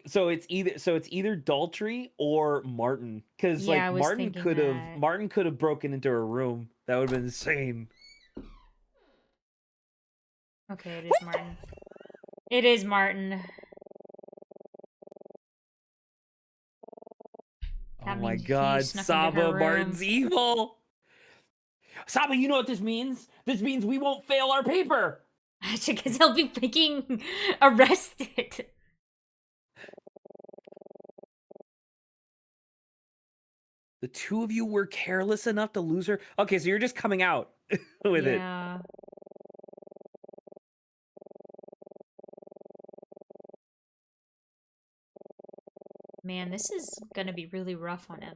[SPEAKER 2] so it's either Daltrey or Martin, because
[SPEAKER 1] Yeah, I
[SPEAKER 2] like
[SPEAKER 1] was thinking that.
[SPEAKER 2] Martin could have broken into her room. That would have been insane.
[SPEAKER 1] Okay, it is Martin. It is Martin.
[SPEAKER 2] Oh
[SPEAKER 1] That
[SPEAKER 2] my
[SPEAKER 1] means he
[SPEAKER 2] god,
[SPEAKER 1] snuck into her
[SPEAKER 2] Saba,
[SPEAKER 1] room.
[SPEAKER 2] Martin's evil. Saba, you know what this means? This means we won't fail our paper.
[SPEAKER 1] Because he'll be freaking arrested.
[SPEAKER 2] The two of you were careless enough to lose her. Okay, so you're just coming out with it.
[SPEAKER 1] Yeah. Man, this is gonna be really rough on him.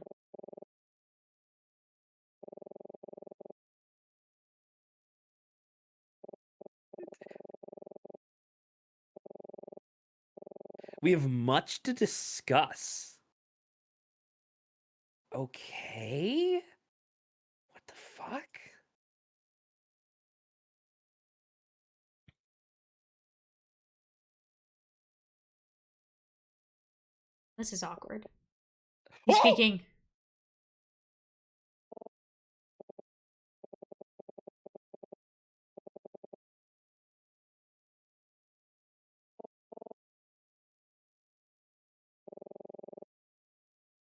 [SPEAKER 2] We have much to discuss. Okay. What the fuck?
[SPEAKER 1] This is awkward. He's
[SPEAKER 2] Oh!
[SPEAKER 1] speaking.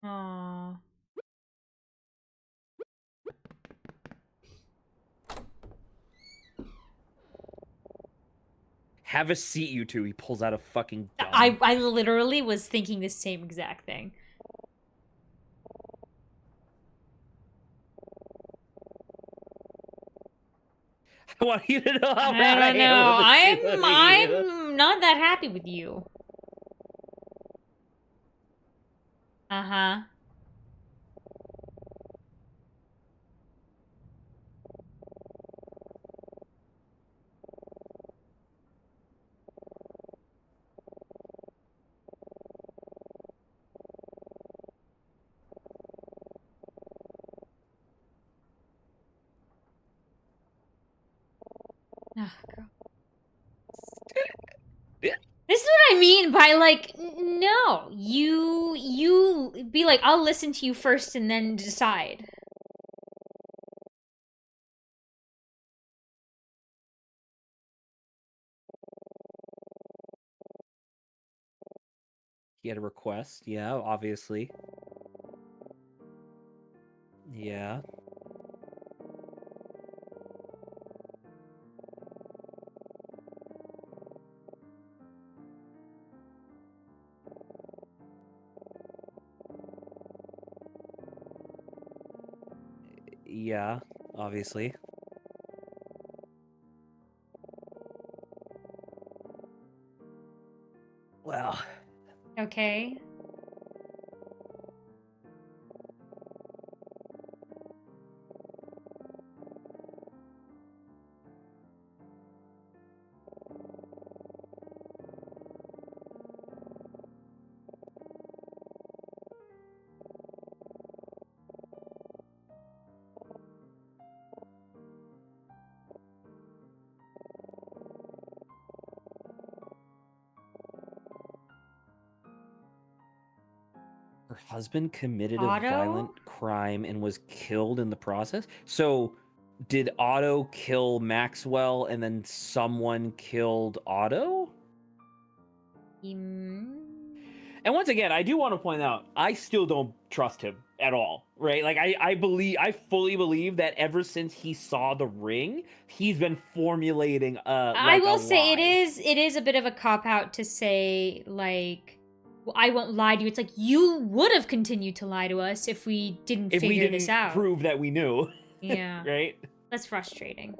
[SPEAKER 1] Aww.
[SPEAKER 2] Have a seat, you two. He pulls out a fucking gun.
[SPEAKER 1] I literally was thinking the same exact thing.
[SPEAKER 2] I want you to know how
[SPEAKER 1] I
[SPEAKER 2] proud I
[SPEAKER 1] don't
[SPEAKER 2] am
[SPEAKER 1] know.
[SPEAKER 2] of the two of you.
[SPEAKER 1] I'm not that happy with you. Uh-huh. Oh, girl. This is what I mean by, like, no. You be like, I'll listen to you first and then decide.
[SPEAKER 2] He had a request. Yeah, obviously. Yeah. Yeah, obviously. Well,
[SPEAKER 1] Okay.
[SPEAKER 2] her husband committed a
[SPEAKER 1] Otto?
[SPEAKER 2] violent crime and was killed in the process. So, did Otto kill Maxwell and then someone killed Otto? And once again, I do want to point out, I still don't trust him at all, right? Like, I fully believe that ever since he saw the ring, he's been formulating
[SPEAKER 1] I will
[SPEAKER 2] a
[SPEAKER 1] say
[SPEAKER 2] lie.
[SPEAKER 1] it is a bit of a cop out to say, like, well, I won't lie to you. It's like, you would have continued to lie to us if we didn't
[SPEAKER 2] If we
[SPEAKER 1] figure
[SPEAKER 2] didn't
[SPEAKER 1] this out.
[SPEAKER 2] prove that we knew,
[SPEAKER 1] Yeah.
[SPEAKER 2] right?
[SPEAKER 1] That's frustrating.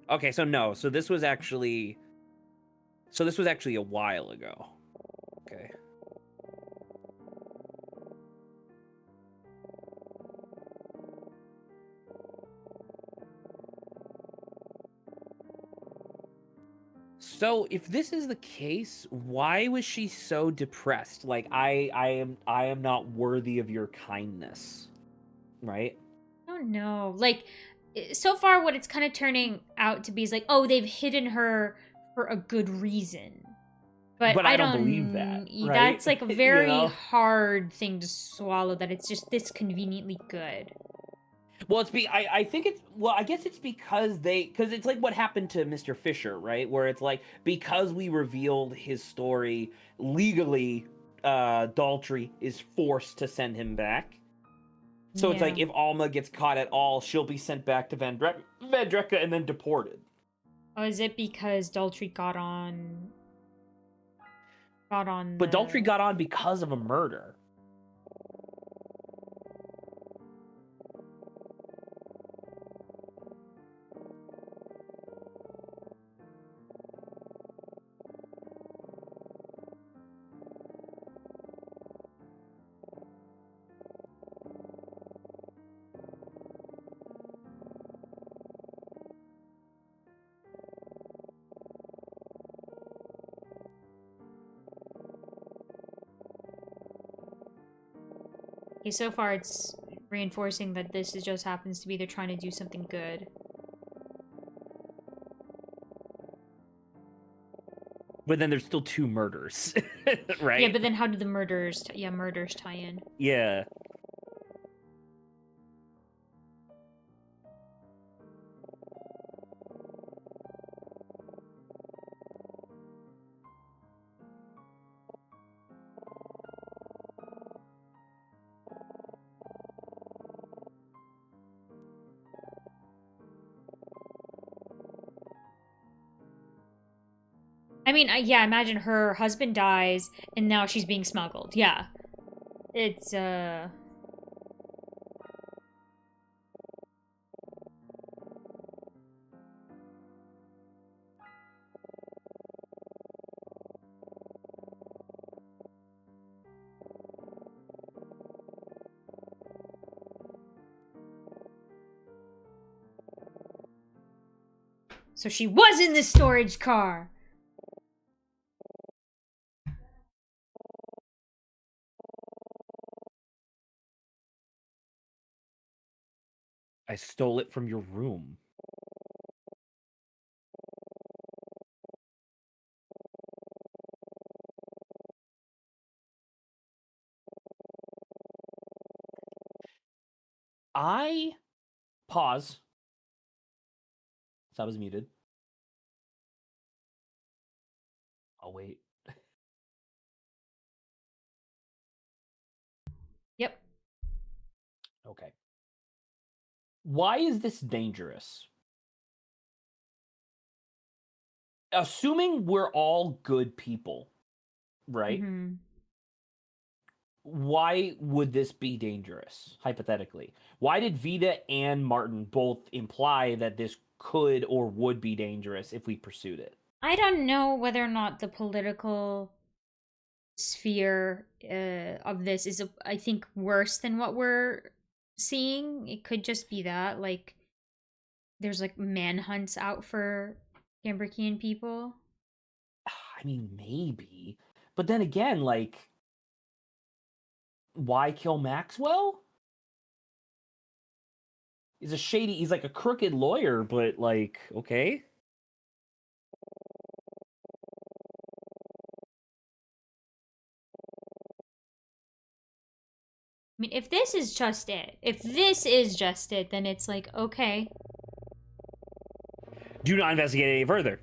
[SPEAKER 2] Okay, so no, so this was actually a while ago. Okay. So if this is the case, why was she so depressed? Like I am not worthy of your kindness. Right?
[SPEAKER 1] I don't know. Like, so far, what it's kind of turning out to be is like, oh, they've hidden her for a good reason. But
[SPEAKER 2] I don't believe that, right?
[SPEAKER 1] That's like a very
[SPEAKER 2] You know?
[SPEAKER 1] hard thing to swallow. That it's just this conveniently good.
[SPEAKER 2] Well, I think it's well, I guess it's because it's like what happened to Mr. Fisher, right? Where it's like because we revealed his story legally, Daltrey is forced to send him back. So it's like if Alma gets caught at all, she'll be sent back to Vendreka and then deported.
[SPEAKER 1] Oh, is it because Daltrey got on?
[SPEAKER 2] But Daltrey got on because of a murder.
[SPEAKER 1] Okay, so far it's reinforcing that this just happens to be they're trying to do something good.
[SPEAKER 2] But then there's still 2 murders, right?
[SPEAKER 1] Yeah, but then how do the murders tie in?
[SPEAKER 2] Yeah.
[SPEAKER 1] I mean, yeah, imagine her husband dies, and now she's being smuggled. Yeah. It's, So she was in the storage car!
[SPEAKER 2] I stole it from your room. I pause. So I was muted. I'll wait.
[SPEAKER 1] Yep.
[SPEAKER 2] Okay. Why is this dangerous? Assuming we're all good people, right?
[SPEAKER 1] Mm-hmm.
[SPEAKER 2] Why would this be dangerous, hypothetically? Why did Vita and Martin both imply that this could or would be dangerous if we pursued it?
[SPEAKER 1] I don't know whether or not the political sphere of this is, I think, worse than what we're seeing. It could just be that, like, there's, like, manhunts out for Cambrican people.
[SPEAKER 2] I mean, maybe. But then again, like, why kill Maxwell? He's like a crooked lawyer, but like, okay.
[SPEAKER 1] I mean, if this is just it, then it's like, okay.
[SPEAKER 2] Do not investigate any further.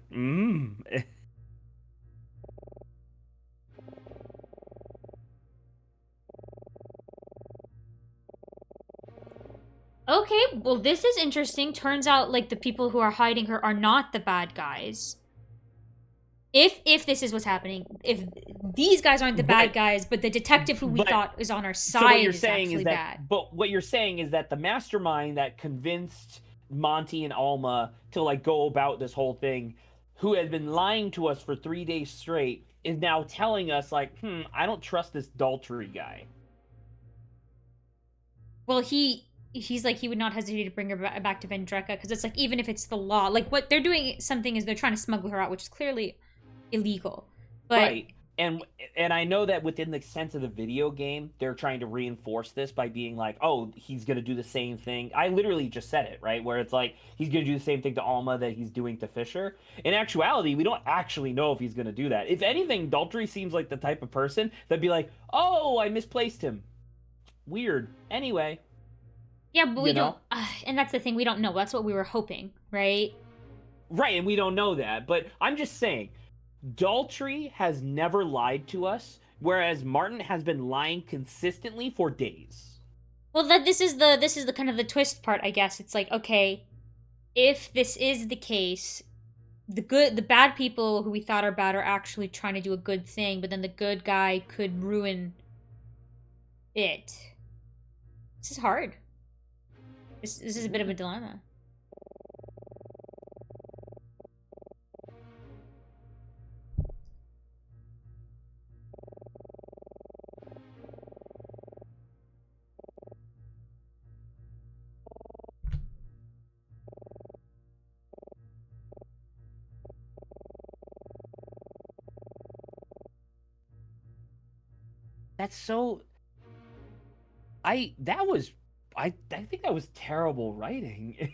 [SPEAKER 1] Okay, well, this is interesting. Turns out, like, the people who are hiding her are not the bad guys. If this is what's happening, if these guys aren't the bad guys, but the detective who we thought is on our side is actually bad.
[SPEAKER 2] But what you're saying is that the mastermind that convinced Monty and Alma to like go about this whole thing, who had been lying to us for 3 days straight, is now telling us like, I don't trust this Daltrey guy.
[SPEAKER 1] Well, he's like, he would not hesitate to bring her back to Vendreka, because it's like, even if it's the law, like, what they're doing something is they're trying to smuggle her out, which is clearly illegal. But
[SPEAKER 2] right. And I know that within the sense of the video game, they're trying to reinforce this by being like, oh, he's going to do the same thing. I literally just said it, right? Where it's like, he's going to do the same thing to Alma that he's doing to Fisher. In actuality, we don't actually know if he's going to do that. If anything, Daltrey seems like the type of person that'd be like, oh, I misplaced him. Weird. Anyway.
[SPEAKER 1] Yeah, but we don't... and that's the thing, we don't know. That's what we were hoping, right?
[SPEAKER 2] Right, and we don't know that. But I'm just saying, Daltrey has never lied to us, whereas Martin has been lying consistently for days.
[SPEAKER 1] Well, this is the kind of the twist part, I guess. It's like, okay, if this is the case, the bad people who we thought are bad are actually trying to do a good thing, but then the good guy could ruin it. This is hard. This is a bit of a dilemma.
[SPEAKER 2] That's so... I think that was terrible writing.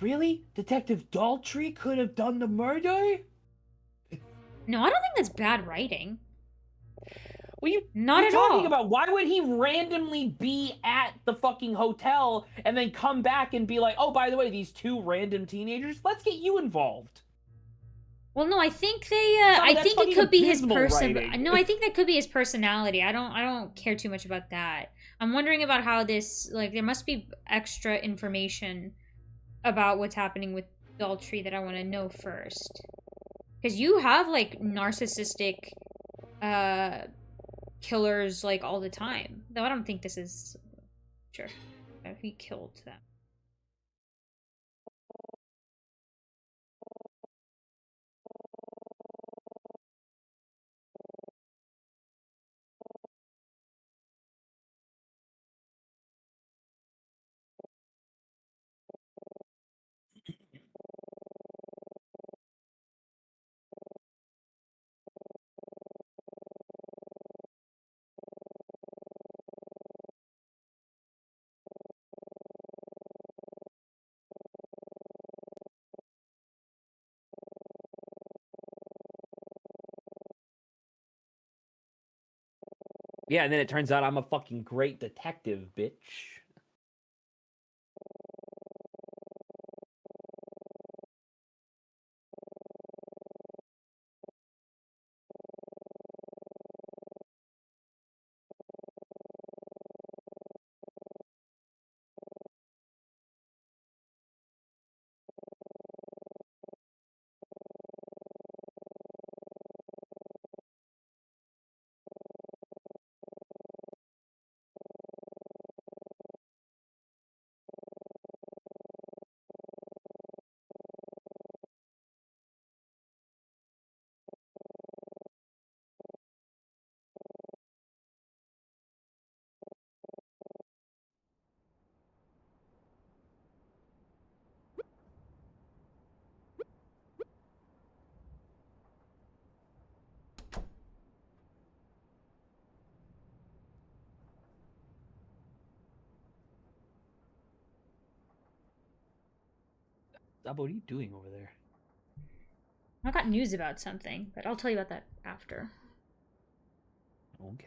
[SPEAKER 2] Really? Detective Daltrey could have done the murder?
[SPEAKER 3] No, I don't think that's bad writing.
[SPEAKER 2] Well,
[SPEAKER 3] Not
[SPEAKER 2] you're
[SPEAKER 3] at
[SPEAKER 2] talking
[SPEAKER 3] all.
[SPEAKER 2] about why would he randomly be at the fucking hotel and then come back and be like, oh, by the way, these two random teenagers, let's get you involved.
[SPEAKER 3] Well, no, I think they.
[SPEAKER 2] Some
[SPEAKER 3] I
[SPEAKER 2] of that's
[SPEAKER 3] think it
[SPEAKER 2] fucking
[SPEAKER 3] could be his
[SPEAKER 2] abysmal
[SPEAKER 3] person.
[SPEAKER 2] writing.
[SPEAKER 3] No, I think that could be his personality. I don't care too much about that. I'm wondering about how this. Like, there must be extra information about what's happening with Daltrey that I want to know first. Because you have like narcissistic, killers like all the time. Though I don't think this is. Sure, he killed them.
[SPEAKER 2] Yeah, and then it turns out I'm a fucking great detective, bitch. Dabo, what are you doing over there?
[SPEAKER 3] I got news about something, but I'll tell you about that after.
[SPEAKER 2] Okay.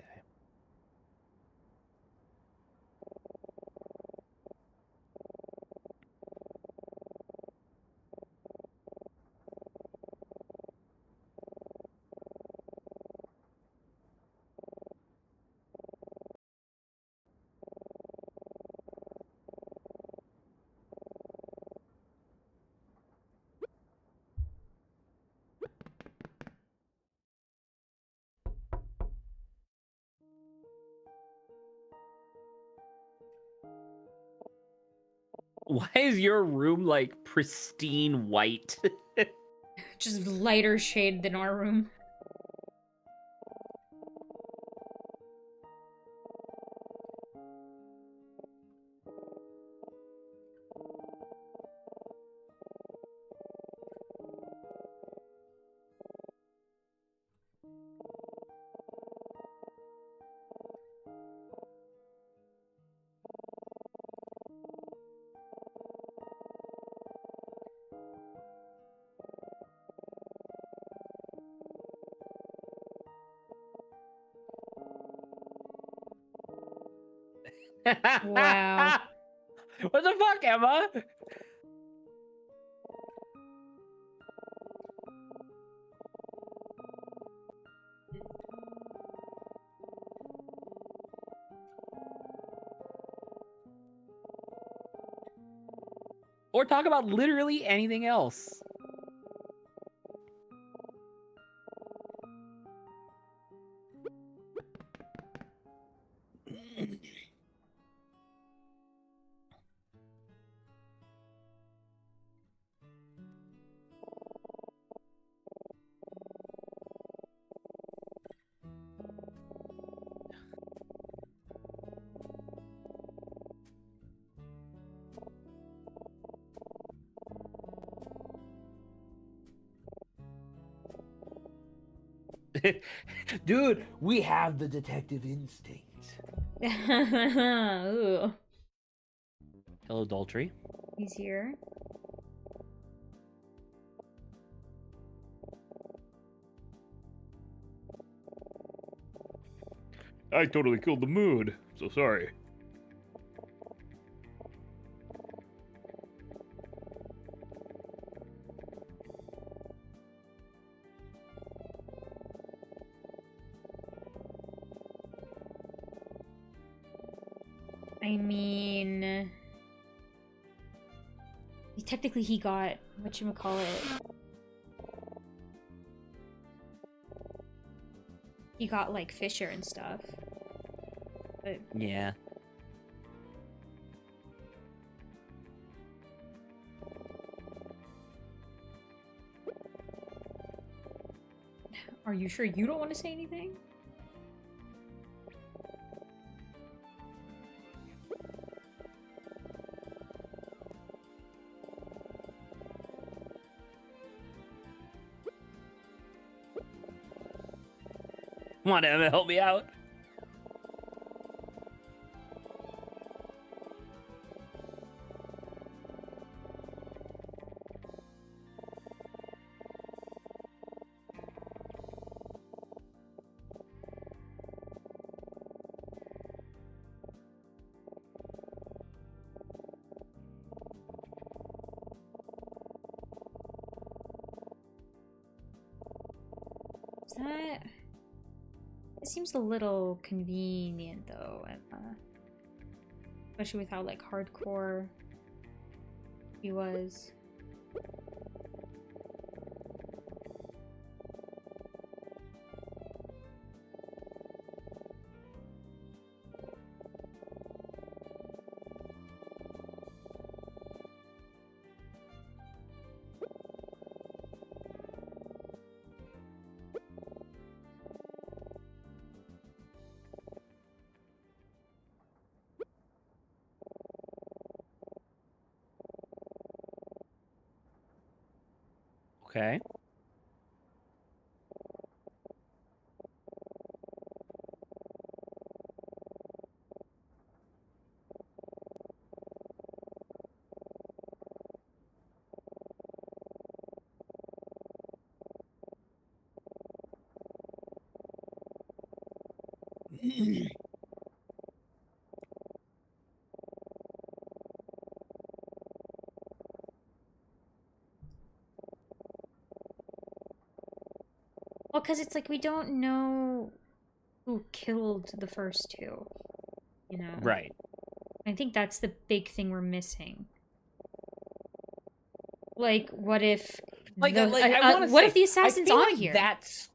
[SPEAKER 2] Why is your room like pristine white?
[SPEAKER 3] Just lighter shade than our room. Wow.
[SPEAKER 2] What the fuck, Emma? Or talk about literally anything else. Dude, we have the detective instinct.
[SPEAKER 3] Ooh.
[SPEAKER 2] Hello, Daltrey.
[SPEAKER 3] He's here.
[SPEAKER 4] I totally killed the mood. So sorry.
[SPEAKER 3] I mean, technically he got whatchamacallit. He got like Fisher and stuff. But
[SPEAKER 2] Yeah.
[SPEAKER 3] are you sure you don't want to say anything?
[SPEAKER 2] Come on, Emma, help me out.
[SPEAKER 3] Is that... It seems a little convenient though, especially with how like hardcore he was.
[SPEAKER 2] Okay.
[SPEAKER 3] Well, because it's like we don't know who killed the first two, you know?
[SPEAKER 2] Right.
[SPEAKER 3] I think that's the big thing we're missing. Like, what if...
[SPEAKER 2] Like,
[SPEAKER 3] the,
[SPEAKER 2] I want to
[SPEAKER 3] what
[SPEAKER 2] say,
[SPEAKER 3] if the
[SPEAKER 2] I
[SPEAKER 3] assassin's
[SPEAKER 2] feel
[SPEAKER 3] on
[SPEAKER 2] like
[SPEAKER 3] here?
[SPEAKER 2] that's,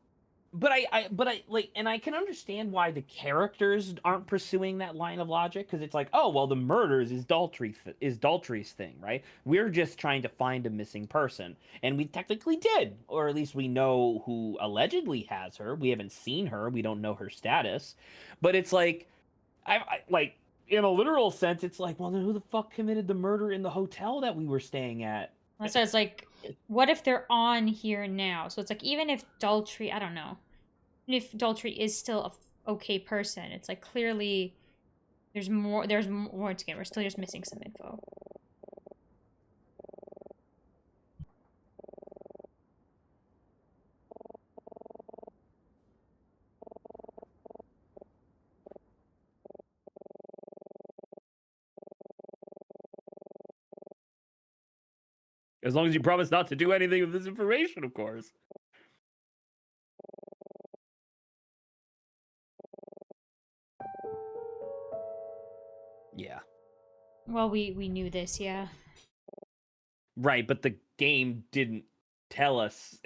[SPEAKER 2] but I like, and I can understand why the characters aren't pursuing that line of logic because it's like, oh, well, the murders is Daltrey's thing, right? We're just trying to find a missing person, and we technically did, or at least we know who allegedly has her. We haven't seen her. We don't know her status, but it's like, I like in a literal sense, it's like, well, then who the fuck committed the murder in the hotel that we were staying at?
[SPEAKER 3] So it's like, what if they're on here now? So it's like, even if Daltrey, I don't know, even if Daltrey is still a okay person, it's like clearly there's more to get. We're still just missing some info.
[SPEAKER 2] As long as you promise not to do anything with this information, of course. Yeah.
[SPEAKER 3] Well, we knew this, yeah.
[SPEAKER 2] Right, but the game didn't tell us.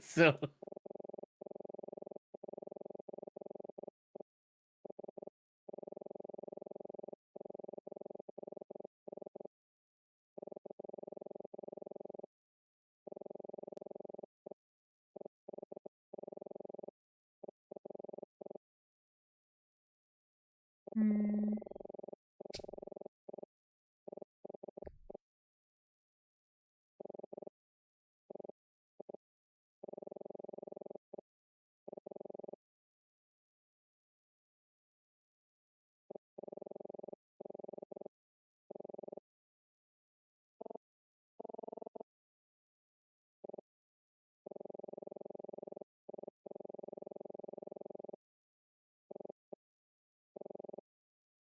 [SPEAKER 2] So
[SPEAKER 3] Hmm.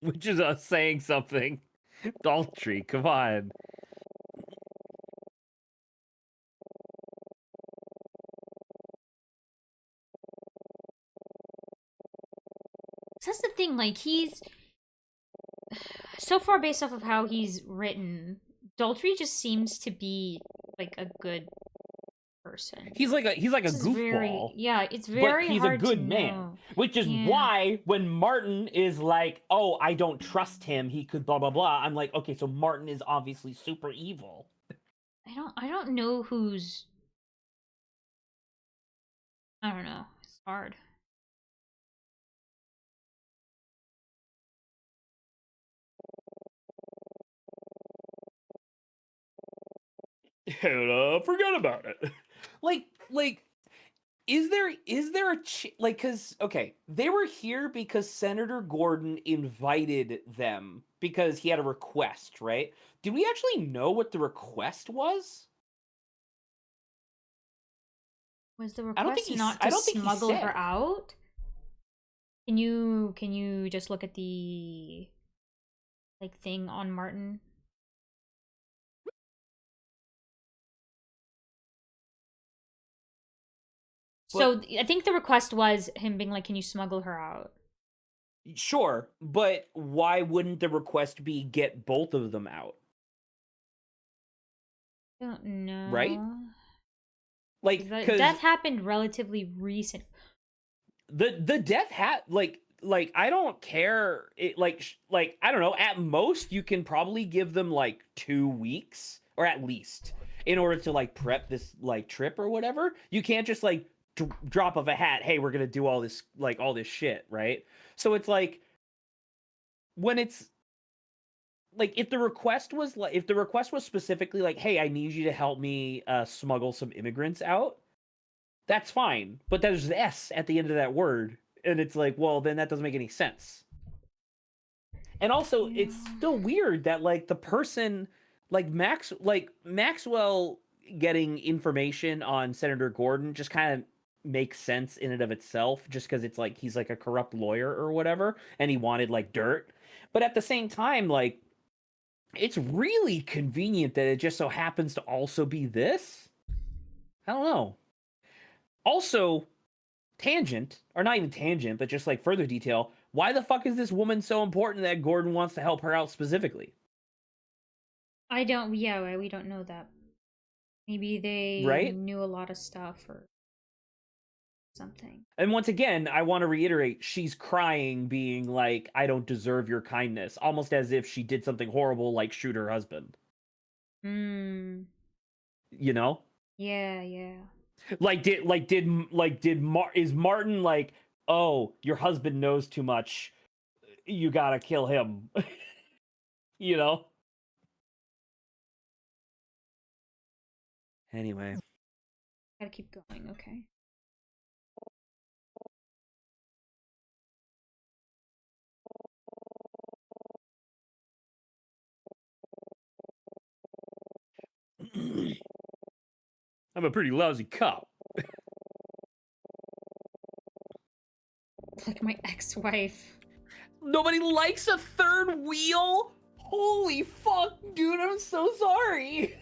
[SPEAKER 2] which is us saying something. Adultery, come on.
[SPEAKER 3] That's the thing, like, he's... So far, based off of how he's written, Daltrey just seems to be, like, a good person.
[SPEAKER 2] He's like a
[SPEAKER 3] This is very...
[SPEAKER 2] goofball.
[SPEAKER 3] Yeah, it's very
[SPEAKER 2] but he's
[SPEAKER 3] hard
[SPEAKER 2] a good
[SPEAKER 3] to
[SPEAKER 2] man.
[SPEAKER 3] know.
[SPEAKER 2] Which is
[SPEAKER 3] Yeah.
[SPEAKER 2] why when Martin is like, oh, I don't trust him, he could blah blah blah, I'm like, okay, so Martin is obviously super evil.
[SPEAKER 3] I don't know who's... I don't know. It's hard.
[SPEAKER 4] And forget about it.
[SPEAKER 2] Like is there like, because okay, they were here because Senator Gordon invited them because he had a request, right? Did we actually know what the request was?
[SPEAKER 3] Was the
[SPEAKER 2] I don't think
[SPEAKER 3] request
[SPEAKER 2] he
[SPEAKER 3] not
[SPEAKER 2] I
[SPEAKER 3] to
[SPEAKER 2] don't think he
[SPEAKER 3] smuggle
[SPEAKER 2] said.
[SPEAKER 3] her out? Can you just look at the like thing on Martin? So I think the request was him being like, "Can you smuggle her out?"
[SPEAKER 2] Sure, but why wouldn't the request be get both of them out?
[SPEAKER 3] I don't know.
[SPEAKER 2] Right? Like,
[SPEAKER 3] The
[SPEAKER 2] because
[SPEAKER 3] death happened relatively recent.
[SPEAKER 2] the death like I don't care. It like I don't know. At most, you can probably give them like 2 weeks, or at least, in order to like prep this like trip or whatever. You can't just like drop of a hat. Hey, we're gonna do all this shit, right? So it's like when it's like if the request was specifically like, hey, I need you to help me smuggle some immigrants out, that's fine. But there's an S at the end of that word, and it's like, well, then that doesn't make any sense. And also, it's still weird that like the person like Maxwell getting information on Senator Gordon just kind of makes sense in and of itself, just because it's like he's like a corrupt lawyer or whatever, and he wanted like dirt. But at the same time, like, it's really convenient that it just so happens to also be this. I don't know. Also, tangent, or not even tangent, but just like further detail, why the fuck is this woman so important that Gordon wants to help her out specifically?
[SPEAKER 3] We don't know that. Maybe they
[SPEAKER 2] Right?
[SPEAKER 3] knew a lot of stuff or something.
[SPEAKER 2] And once again, I want to reiterate, she's crying, being like, I don't deserve your kindness, almost as if she did something horrible like shoot her husband.
[SPEAKER 3] Hmm.
[SPEAKER 2] You know?
[SPEAKER 3] Yeah.
[SPEAKER 2] Is Martin like, oh, your husband knows too much, you gotta kill him? You know? Anyway.
[SPEAKER 3] Gotta keep going, okay.
[SPEAKER 4] I'm a pretty lousy cop.
[SPEAKER 3] Like my ex-wife.
[SPEAKER 2] Nobody likes a third wheel? Holy fuck, dude, I'm so sorry.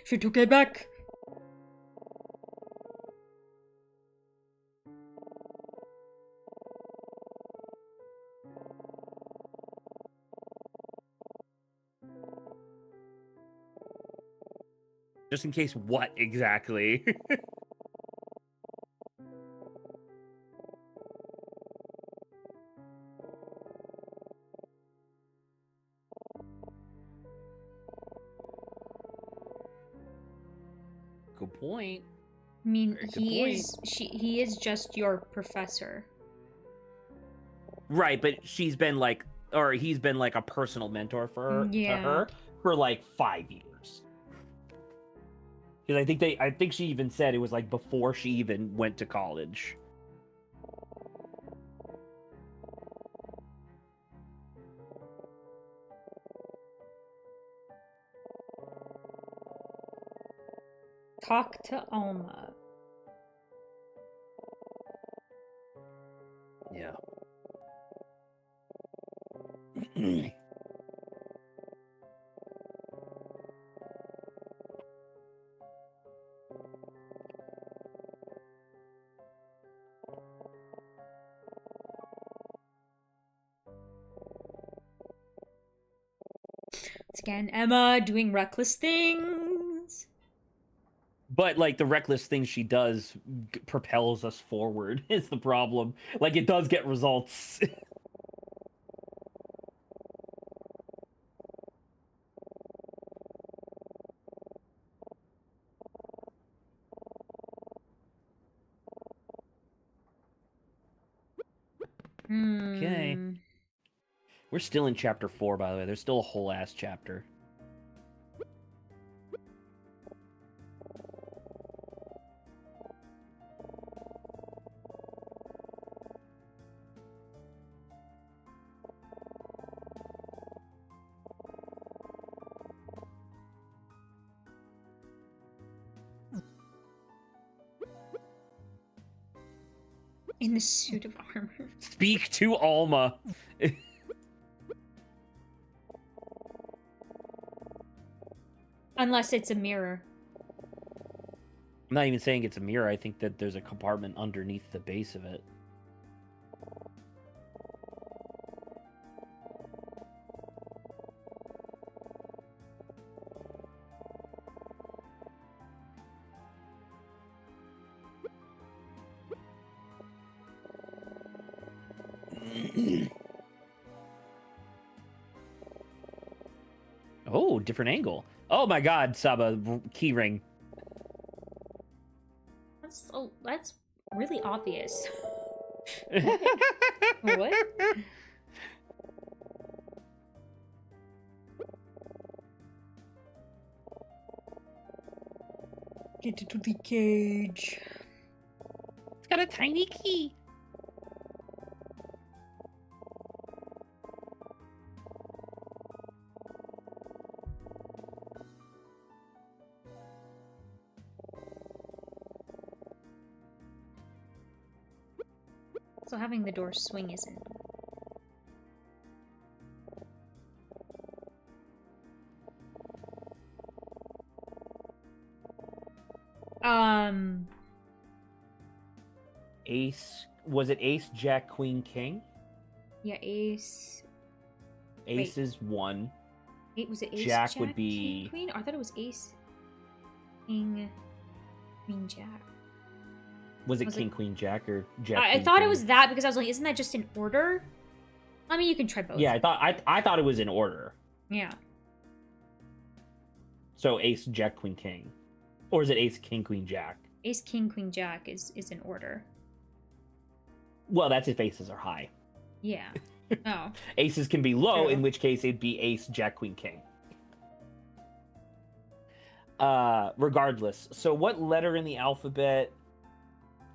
[SPEAKER 3] She took it back.
[SPEAKER 2] Just in case, what exactly? Good point.
[SPEAKER 3] I mean,
[SPEAKER 2] Very good point.
[SPEAKER 3] he is just your professor.
[SPEAKER 2] Right, but she's been like or he's been like a personal mentor for her, to
[SPEAKER 3] Yeah.
[SPEAKER 2] her for like 5 years. Because I think she even said it was like before she even went to college.
[SPEAKER 3] Talk to Alma.
[SPEAKER 2] Yeah.
[SPEAKER 3] Once again, Emma doing reckless things.
[SPEAKER 2] But like the reckless things she does propels us forward is the problem. Like it does get results. Okay. We're still in chapter 4, by the way. There's still a whole ass chapter.
[SPEAKER 3] In the suit of armor.
[SPEAKER 2] Speak to Alma.
[SPEAKER 3] Unless it's a mirror.
[SPEAKER 2] I'm not even saying it's a mirror. I think that there's a compartment underneath the base of it. Oh, different angle. Oh my god, Saba, keyring.
[SPEAKER 3] That's really obvious. What? Get into the cage.
[SPEAKER 2] It's got a tiny key.
[SPEAKER 3] So having the door swing isn't.
[SPEAKER 2] Ace. Was it Ace, Jack, Queen, King?
[SPEAKER 3] Yeah, ace.
[SPEAKER 2] Ace is 1.
[SPEAKER 3] Was it ace?
[SPEAKER 2] Jack would be-
[SPEAKER 3] King, queen? I thought it was ace. King. Queen, Jack.
[SPEAKER 2] Was it
[SPEAKER 3] Was
[SPEAKER 2] King,
[SPEAKER 3] it-
[SPEAKER 2] Queen, Jack, or Jack?
[SPEAKER 3] I
[SPEAKER 2] Queen,
[SPEAKER 3] thought
[SPEAKER 2] King?
[SPEAKER 3] it was that because I was like, isn't that just in order? I mean, you can try both.
[SPEAKER 2] Yeah, I thought it was in order.
[SPEAKER 3] Yeah.
[SPEAKER 2] So Ace, Jack, Queen, King, or is it Ace, King, Queen, Jack?
[SPEAKER 3] Ace, King, Queen, Jack is in order.
[SPEAKER 2] Well, that's if aces are high.
[SPEAKER 3] Yeah. Oh.
[SPEAKER 2] Aces can be low,
[SPEAKER 3] True.
[SPEAKER 2] in which case it'd be Ace, Jack, Queen, King. Regardless. So what letter in the alphabet?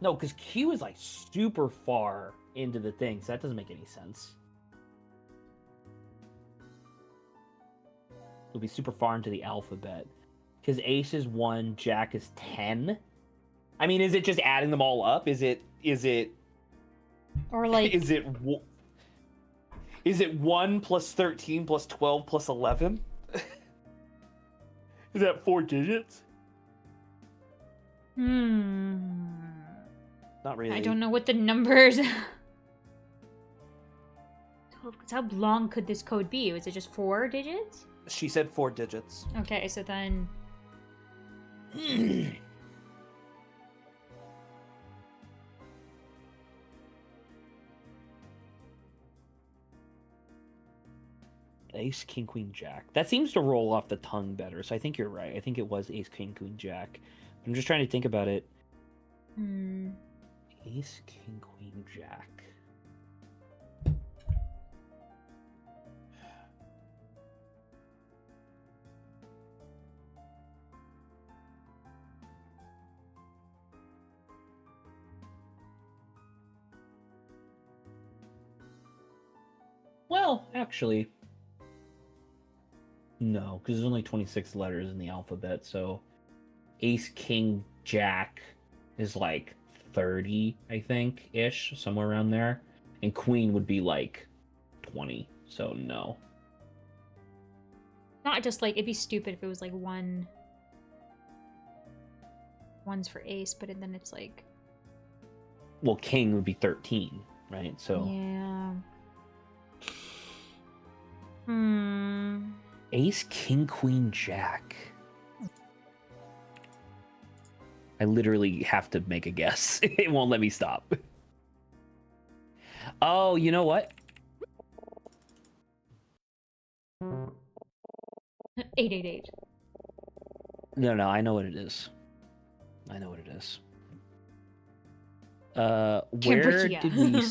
[SPEAKER 2] No, because Q is like super far into the thing, so that doesn't make any sense. It'll be super far into the alphabet. Because Ace is 1, Jack is 10. I mean, is it just adding them all up? Is it
[SPEAKER 3] Or like
[SPEAKER 2] is it 1 plus 13 plus 12 plus 11? Is that 4 digits? Not really.
[SPEAKER 3] I don't know what the numbers. 12, 'cause how long could this code be? Was it just 4 digits?
[SPEAKER 2] She said 4 digits.
[SPEAKER 3] Okay, so then
[SPEAKER 2] Ace, King, Queen, Jack. That seems to roll off the tongue better, so I think you're right. I think it was Ace, King, Queen, Jack. I'm just trying to think about it. Ace, King, Queen, Jack. Well, actually, no, because there's only 26 letters in the alphabet. So Ace, King, Jack is like 30, I think, ish, somewhere around there. And Queen would be like 20. So no.
[SPEAKER 1] Not just like, it'd be stupid if it was like one's for ace, but then it's like...
[SPEAKER 2] Well, King would be 13, right? So
[SPEAKER 1] Yeah.
[SPEAKER 2] Ace, King, Queen, Jack. I literally have to make a guess. It won't let me stop. Oh, you know what?
[SPEAKER 1] 888.
[SPEAKER 2] No, I know what it is. I know what it is. Where
[SPEAKER 1] Cambridgea.
[SPEAKER 2] did we...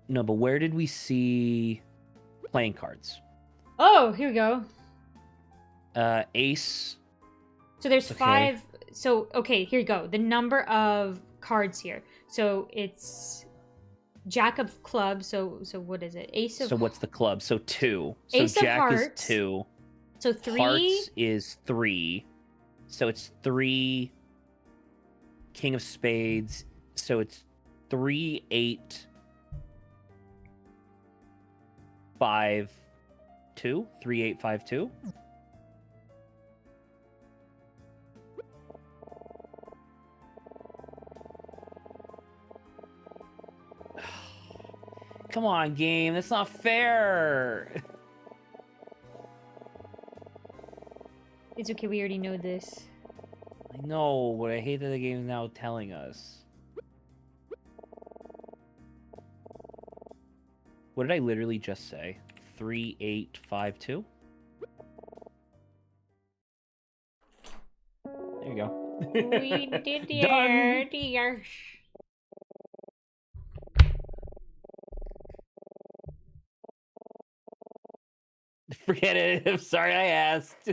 [SPEAKER 2] No, but where did we see playing cards?
[SPEAKER 1] Oh, here we go.
[SPEAKER 2] Ace.
[SPEAKER 1] So there's
[SPEAKER 2] Okay.
[SPEAKER 1] 5. So, okay, here you go. The number of cards here. So it's Jack of clubs. So what is it? Ace of...
[SPEAKER 2] So what's the club? So 2. So
[SPEAKER 1] Ace of
[SPEAKER 2] Jack
[SPEAKER 1] hearts.
[SPEAKER 2] is 2.
[SPEAKER 1] So 3.
[SPEAKER 2] Hearts is 3. So it's 3. King of spades. So it's 3, 8, 5, 2. 3, 8, 5, 2. Come on, game. That's not fair.
[SPEAKER 1] It's okay, we already know this.
[SPEAKER 2] I know, but I hate that the game is now telling us. What did I literally just say? 3, 8, 5, 2? There you go.
[SPEAKER 1] We did
[SPEAKER 2] Done.
[SPEAKER 1] dear.
[SPEAKER 2] Forget it. I'm sorry I asked.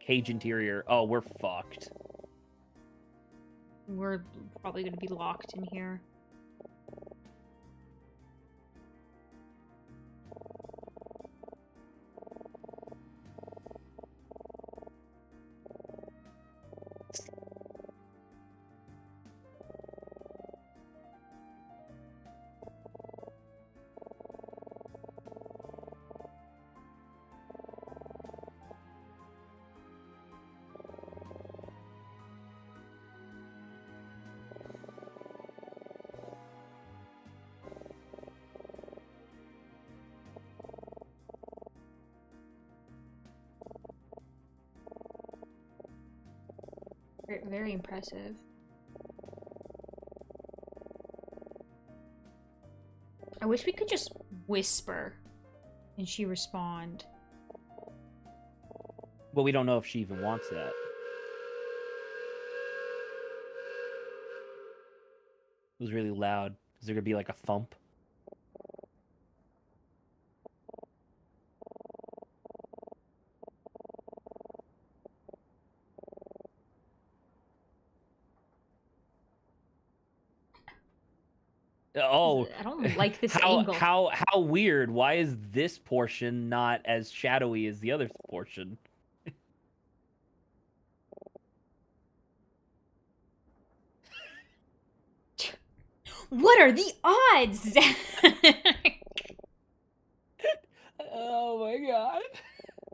[SPEAKER 2] Cage interior. Oh, we're fucked.
[SPEAKER 1] We're probably going to be locked in here. Very impressive. I wish we could just whisper and she respond.
[SPEAKER 2] But we don't know if she even wants that. It was really loud. Is there gonna be like a thump? Oh,
[SPEAKER 1] I don't like this
[SPEAKER 2] how
[SPEAKER 1] angle.
[SPEAKER 2] how weird. Why is this portion not as shadowy as the other portion?
[SPEAKER 1] What are the odds?
[SPEAKER 2] Oh my god.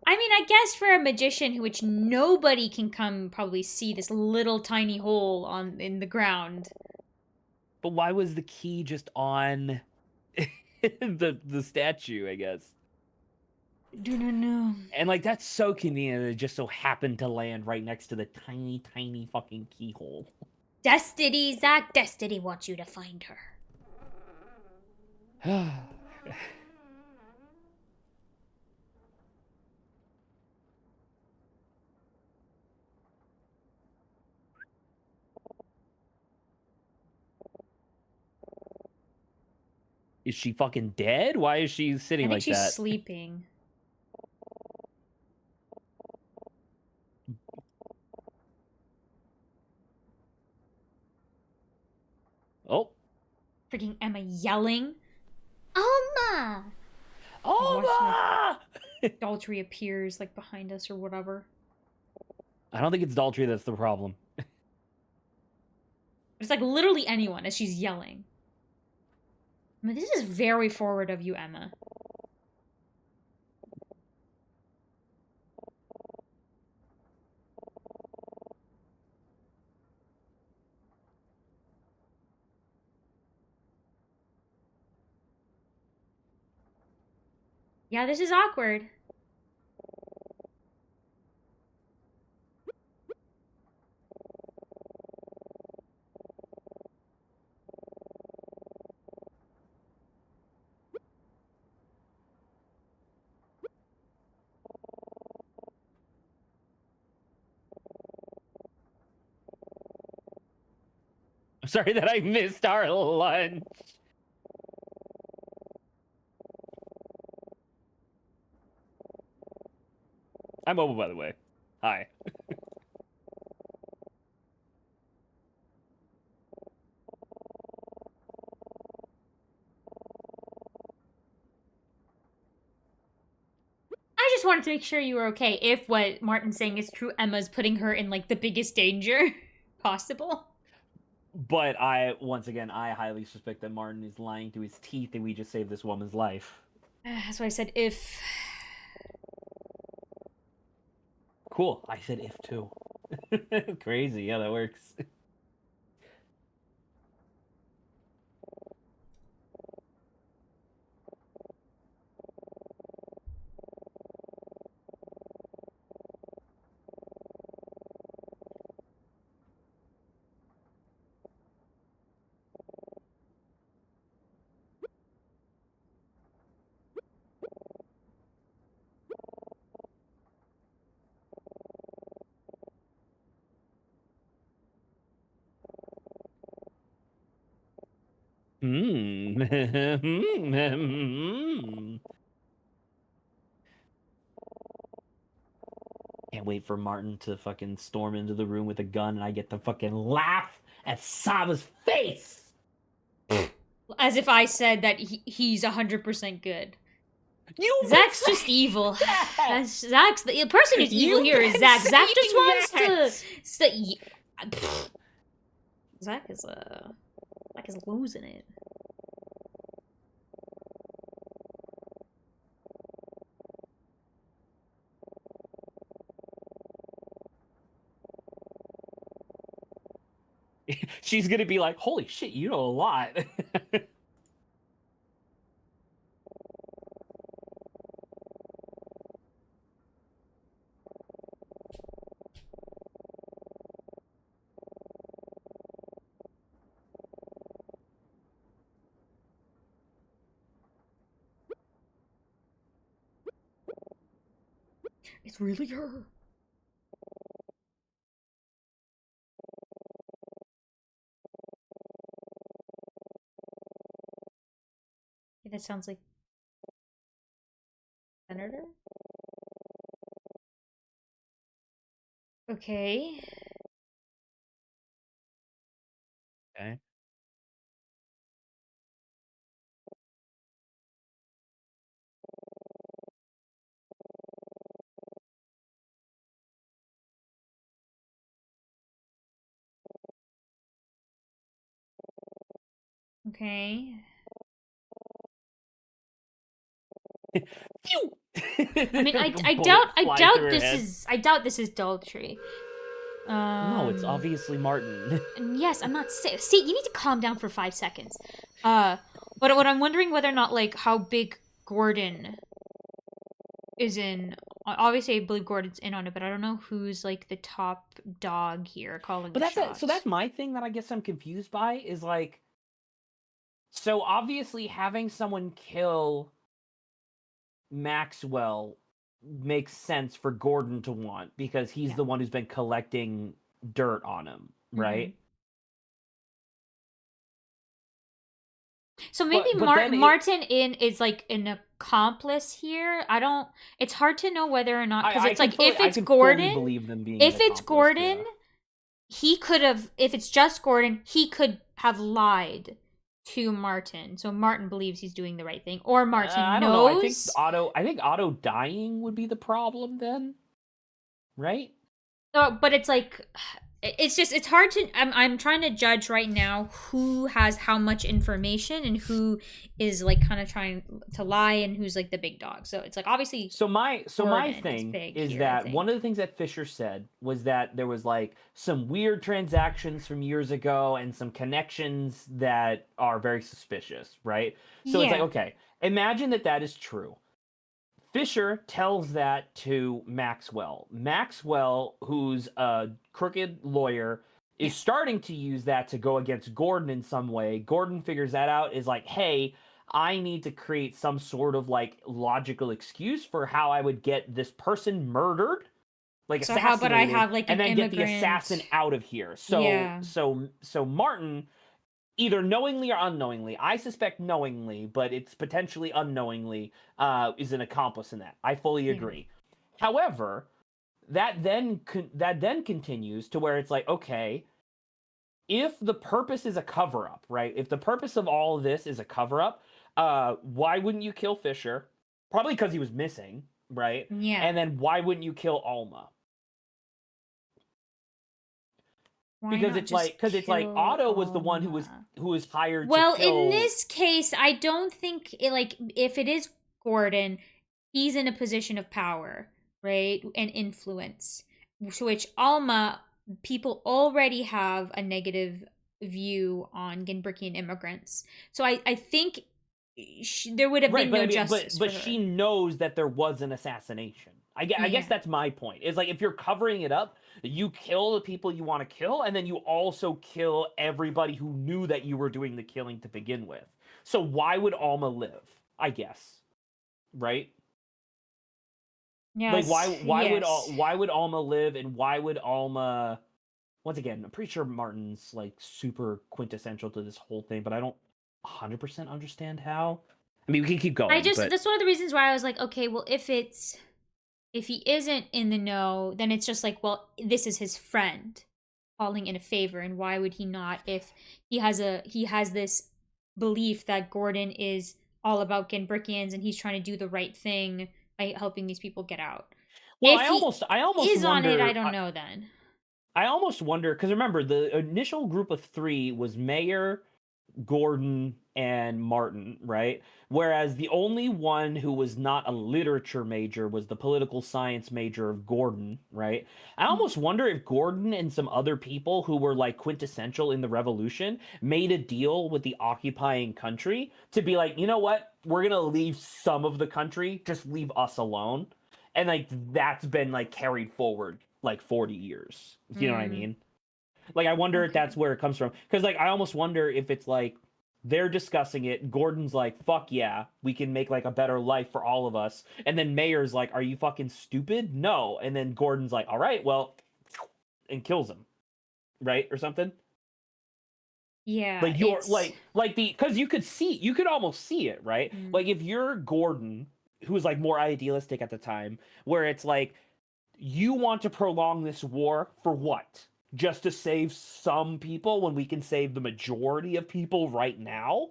[SPEAKER 1] I mean, I guess for a magician, which nobody can come probably see this little tiny hole in the ground.
[SPEAKER 2] But why was the key just on the statue, I guess?
[SPEAKER 1] Do not know.
[SPEAKER 2] And like that's so convenient that it just so happened to land right next to the tiny, tiny fucking keyhole.
[SPEAKER 1] Destiny, Zach. Destiny wants you to find her.
[SPEAKER 2] Is she fucking dead? Why is she
[SPEAKER 1] I
[SPEAKER 2] sitting
[SPEAKER 1] think
[SPEAKER 2] like
[SPEAKER 1] she's
[SPEAKER 2] that?
[SPEAKER 1] sleeping.
[SPEAKER 2] Oh,
[SPEAKER 3] Freaking Emma yelling. Oma!
[SPEAKER 2] Oh,
[SPEAKER 3] Daltrey appears like behind us or whatever.
[SPEAKER 2] I don't think it's Daltrey that's the problem.
[SPEAKER 3] It's like literally anyone as she's yelling. I mean, this is very forward of you, Emma. Yeah, this is awkward.
[SPEAKER 2] I'm sorry that I missed our lunch. I'm mobile, by the way. Hi.
[SPEAKER 3] I just wanted to make sure you were okay. If what Martin's saying is true, Emma's putting her in like the biggest danger possible.
[SPEAKER 2] But once again, I highly suspect that Martin is lying to his teeth and we just saved this woman's life.
[SPEAKER 3] That's why I said if.
[SPEAKER 2] Cool. I said if too. Crazy. Yeah, that works. Can't wait for Martin to fucking storm into the room with a gun and I get to fucking laugh at Saba's face!
[SPEAKER 3] As if I said that he's 100% good.
[SPEAKER 2] You
[SPEAKER 3] Zach's just evil. Zach's the person who's evil here is Zach. Zach just wants to. Zach is losing it.
[SPEAKER 2] She's gonna be like, holy shit, you know a lot.
[SPEAKER 3] It's really her. Yeah, that sounds like Senator. Okay.
[SPEAKER 2] Okay.
[SPEAKER 3] Okay.
[SPEAKER 2] Phew!
[SPEAKER 3] I mean, I
[SPEAKER 2] Bullet fly through her head.
[SPEAKER 3] I doubt this is Daltrey.
[SPEAKER 2] No, it's obviously Martin.
[SPEAKER 3] Yes, I'm not saying. See, you need to calm down for 5 seconds. But what I'm wondering whether or not like how big Gordon is in. Obviously, I believe Gordon's in on it, but I don't know who's like the top dog here calling
[SPEAKER 2] But
[SPEAKER 3] the
[SPEAKER 2] that's it.
[SPEAKER 3] shots.
[SPEAKER 2] So that's my thing that I guess I'm confused by is like, so obviously having someone kill Maxwell makes sense for Gordon to want because he's
[SPEAKER 3] Yeah.
[SPEAKER 2] the one who's been collecting dirt on him, right?
[SPEAKER 3] So maybe
[SPEAKER 2] But then
[SPEAKER 3] Martin is like an accomplice here. I don't. It's hard to know whether or not because it's like if it's Gordon,
[SPEAKER 2] believe them being
[SPEAKER 3] if
[SPEAKER 2] an
[SPEAKER 3] it's
[SPEAKER 2] accomplice,
[SPEAKER 3] Gordon,
[SPEAKER 2] yeah.
[SPEAKER 3] he could have. If it's just Gordon, he could have lied to Martin. So Martin believes he's doing the right thing, or Martin
[SPEAKER 2] I don't
[SPEAKER 3] knows.
[SPEAKER 2] know. I think Otto dying would be the problem then, right?
[SPEAKER 3] But it's like, it's hard to. I'm trying to judge right now who has how much information and who is like kind of trying to lie and who's like the big dog. So it's like obviously.
[SPEAKER 2] So my
[SPEAKER 3] Gordon
[SPEAKER 2] thing
[SPEAKER 3] big
[SPEAKER 2] is
[SPEAKER 3] here, I
[SPEAKER 2] that
[SPEAKER 3] think.
[SPEAKER 2] one of the things that Fisher said was that there was like some weird transactions from years ago and some connections that are very suspicious, right? So it's like,
[SPEAKER 3] Yeah.
[SPEAKER 2] okay, imagine that is true. Fisher tells that to Maxwell. Maxwell, who's a crooked lawyer, is starting to use that to go against Gordon in some way. Gordon figures that out, is like, hey, I need to create some sort of like logical excuse for how I would get this person murdered, like
[SPEAKER 3] So how about I
[SPEAKER 2] assassinated,
[SPEAKER 3] have like
[SPEAKER 2] and
[SPEAKER 3] an
[SPEAKER 2] then get the
[SPEAKER 3] immigrant?
[SPEAKER 2] assassin out of here. So
[SPEAKER 3] Yeah.
[SPEAKER 2] so Martin, either knowingly or unknowingly, I suspect knowingly, but it's potentially unknowingly, is an accomplice in that. I fully agree. However, that then continues to where it's like, okay, if the purpose is a cover-up, right? If the purpose of all of this is a cover-up, why wouldn't you kill Fisher? Probably because he was missing, right?
[SPEAKER 3] Yeah.
[SPEAKER 2] And then why wouldn't you kill Alma? Because it's like Otto was the one who was hired
[SPEAKER 3] well,
[SPEAKER 2] to kill.
[SPEAKER 3] in this case, I don't think if it is Gordon, he's in a position of power, right? And influence. To which Alma, people already have a negative view on Ginbrickian immigrants. So I think there would have been no justice
[SPEAKER 2] but
[SPEAKER 3] for her.
[SPEAKER 2] she knows that there was an assassination. I guess that's my point. Is like if you're covering it up, you kill the people you want to kill, and then you also kill everybody who knew that you were doing the killing to begin with. So why would Alma live? I guess, right?
[SPEAKER 3] Yes.
[SPEAKER 2] Like why would Alma live, and why would Alma? Once again, I'm pretty sure Martin's like super quintessential to this whole thing, but I don't 100% understand how. I mean, we can keep going.
[SPEAKER 3] That's one of the reasons why I was like, okay, well, if he isn't in the know, then it's just like, well, this is his friend calling in a favor, and why would he not if he has this belief that Gordon is all about Ginbrickians and he's trying to do the right thing by helping these people get out.
[SPEAKER 2] Well,
[SPEAKER 3] If
[SPEAKER 2] I almost
[SPEAKER 3] is
[SPEAKER 2] wonder,
[SPEAKER 3] on it, I don't know then.
[SPEAKER 2] I almost wonder, because remember, the initial group of 3 was Mayor, Gordon, and Martin, right? Whereas the only one who was not a literature major was the political science major of Gordon, right? I almost wonder if Gordon and some other people who were like quintessential in the revolution made a deal with the occupying country to be like, you know what? We're going to leave some of the country, just leave us alone. And like that's been like carried forward like 40 years. You know what I mean? Like, I wonder if that's where it comes from. Because, like, I almost wonder if it's, like, they're discussing it. Gordon's like, fuck yeah, we can make, like, a better life for all of us. And then Mayor's like, are you fucking stupid? No. And then Gordon's like, all right, well, and kills him. Right? Or something?
[SPEAKER 3] Yeah.
[SPEAKER 2] Like, you're, because you could almost see it, right? Like, if you're Gordon, who was, like, more idealistic at the time, where it's like, you want to prolong this war for what? Just to save some people when we can save the majority of people right now?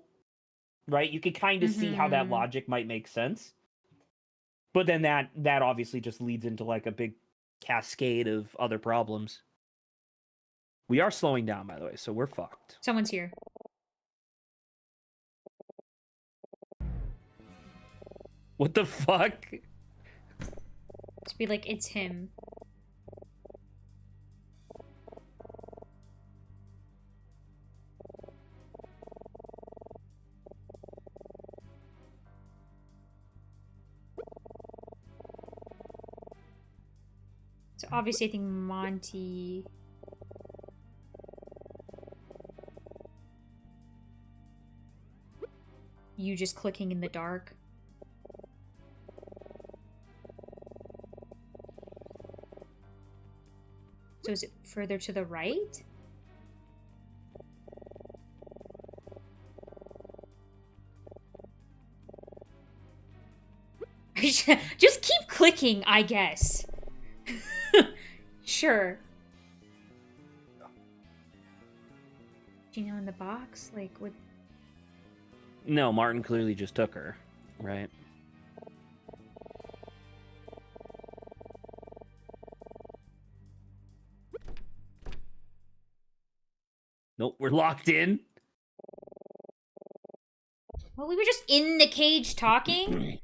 [SPEAKER 2] Right? You can kind of see how that logic might make sense. But then that obviously just leads into like a big cascade of other problems. We are slowing down, by the way, so we're fucked.
[SPEAKER 3] Someone's here.
[SPEAKER 2] What the fuck?
[SPEAKER 3] To be like, it's him. So obviously I think Monty... You just clicking in the dark. So is it further to the right? Just keep clicking, I guess. Sure. Do you know in the box? Like, what...
[SPEAKER 2] No, Martin clearly just took her, right? Nope, we're locked in.
[SPEAKER 3] Well, we were just in the cage talking.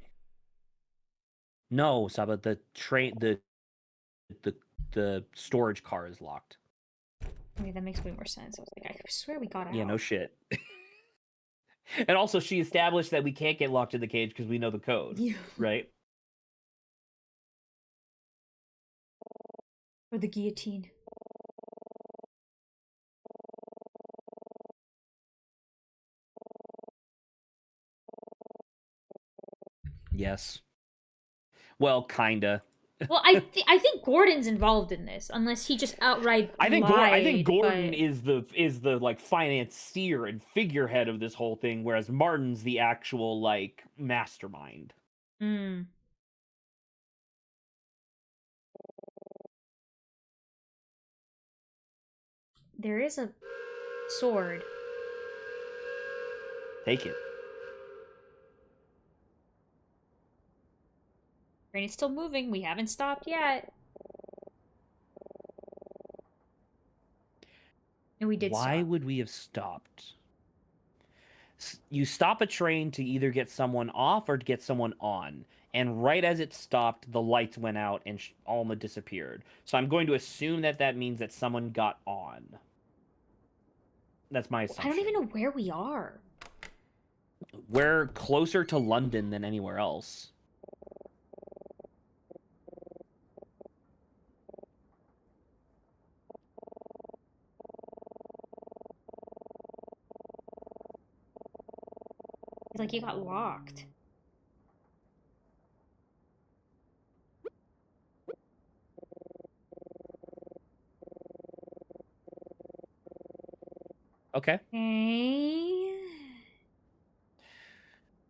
[SPEAKER 2] No, Saba, the train, the storage car is locked.
[SPEAKER 3] Okay, that makes way more sense. I was like, I swear we got out.
[SPEAKER 2] Yeah, no shit. And also, she established that we can't get locked in the cage because we know the code,
[SPEAKER 3] Yeah.
[SPEAKER 2] right?
[SPEAKER 3] Or the guillotine.
[SPEAKER 2] Yes. Well, kinda.
[SPEAKER 3] Well, I think Gordon's involved in this, unless he just outright
[SPEAKER 2] I think
[SPEAKER 3] lied,
[SPEAKER 2] Gordon
[SPEAKER 3] but...
[SPEAKER 2] is the like financier and figurehead of this whole thing, whereas Martin's the actual like mastermind.
[SPEAKER 3] Hmm. There is a sword.
[SPEAKER 2] Take it.
[SPEAKER 3] Train is still moving. We haven't stopped yet. No, we did
[SPEAKER 2] Why
[SPEAKER 3] stop.
[SPEAKER 2] would we have stopped? You stop a train to either get someone off or to get someone on. And right as it stopped, the lights went out and Alma disappeared. So I'm going to assume that that means that someone got on. That's my assumption.
[SPEAKER 3] I don't even know where we are.
[SPEAKER 2] We're closer to London than anywhere else.
[SPEAKER 3] It's like you got locked.
[SPEAKER 2] Okay.
[SPEAKER 3] Okay.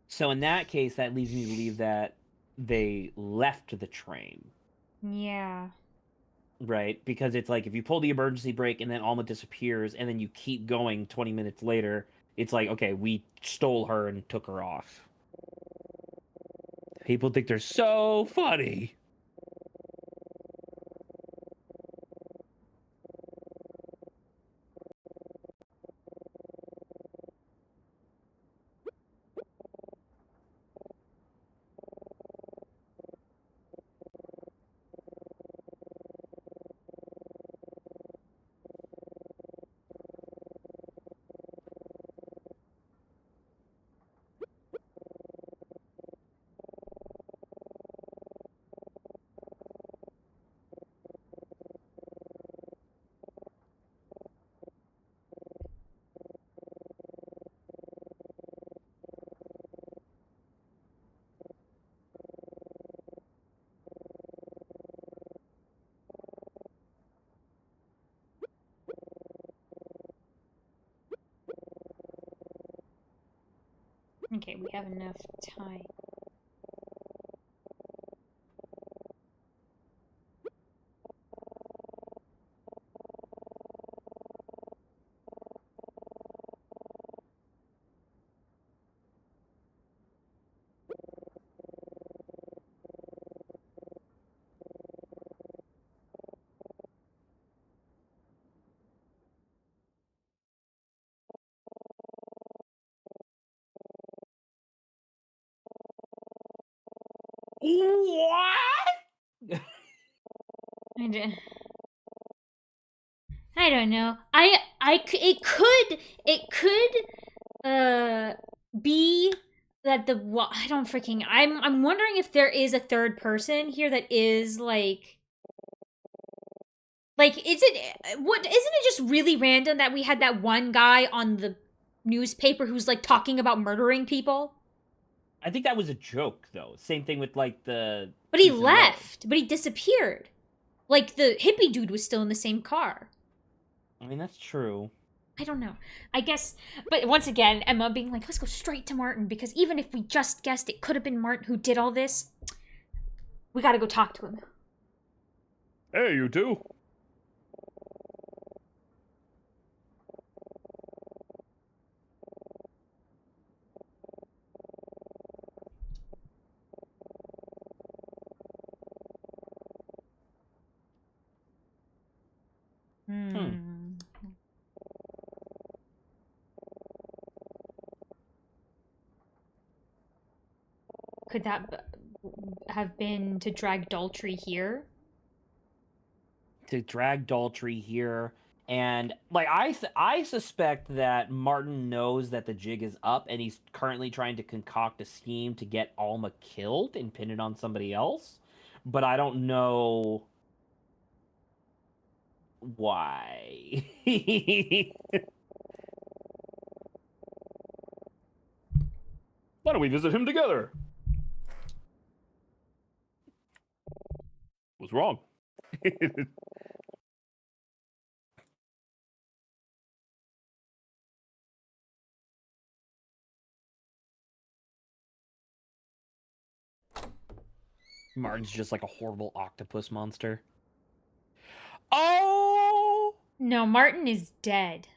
[SPEAKER 2] So in that case, that leads me to believe that they left the train.
[SPEAKER 3] Yeah.
[SPEAKER 2] Right? Because it's like if you pull the emergency brake and then Alma disappears and then you keep going 20 minutes later, it's like, okay, we stole her and took her off. People think they're so funny.
[SPEAKER 3] Okay, we have enough time.
[SPEAKER 2] What?
[SPEAKER 3] I don't know. It could be that I don't freaking I'm wondering if there is a third person here that is like isn't it just really random that we had that one guy on the newspaper who's like talking about murdering people?
[SPEAKER 2] I think that was a joke, though. Same thing with like the.
[SPEAKER 3] But he
[SPEAKER 2] piece in the road.
[SPEAKER 3] left. But he disappeared. Like the hippie dude was still in the same car.
[SPEAKER 2] I mean, that's true.
[SPEAKER 3] I don't know. I guess, but once again, Emma being like, let's go straight to Martin, because even if we just guessed it could have been Martin who did all this, we gotta go talk to him.
[SPEAKER 4] Hey, you two.
[SPEAKER 3] Could that have been to drag Daltrey here?
[SPEAKER 2] To drag Daltrey here, and like I suspect that Martin knows that the jig is up, and he's currently trying to concoct a scheme to get Alma killed and pin it on somebody else. But I don't know why.
[SPEAKER 4] Why don't we visit him together? What's wrong?
[SPEAKER 2] Martin's just like a horrible octopus monster. Oh!
[SPEAKER 3] No, Martin is dead.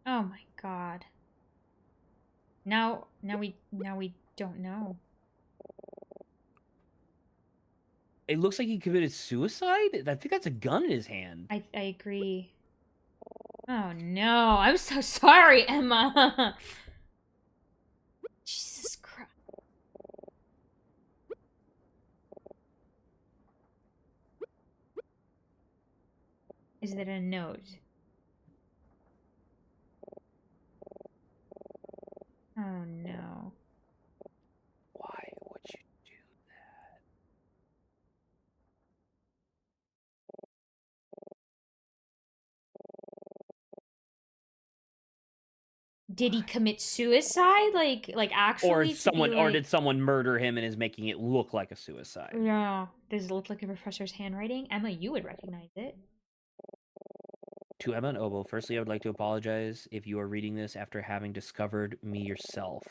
[SPEAKER 3] Oh my god. Now we don't know.
[SPEAKER 2] It looks like he committed suicide? I think that's a gun in his hand.
[SPEAKER 3] I agree. Oh no, I'm so sorry, Emma. Jesus Christ. Is it a note? Oh no.
[SPEAKER 2] Why would you do
[SPEAKER 3] Did he commit suicide? Like actually?
[SPEAKER 2] or
[SPEAKER 3] to be
[SPEAKER 2] someone or
[SPEAKER 3] like-
[SPEAKER 2] did someone murder him and is making it look like a suicide?
[SPEAKER 3] No. Does it look like a professor's handwriting? Emma, you would recognize it.
[SPEAKER 2] To Emma and Obo, firstly, I would like to apologize if you are reading this after having discovered me yourself.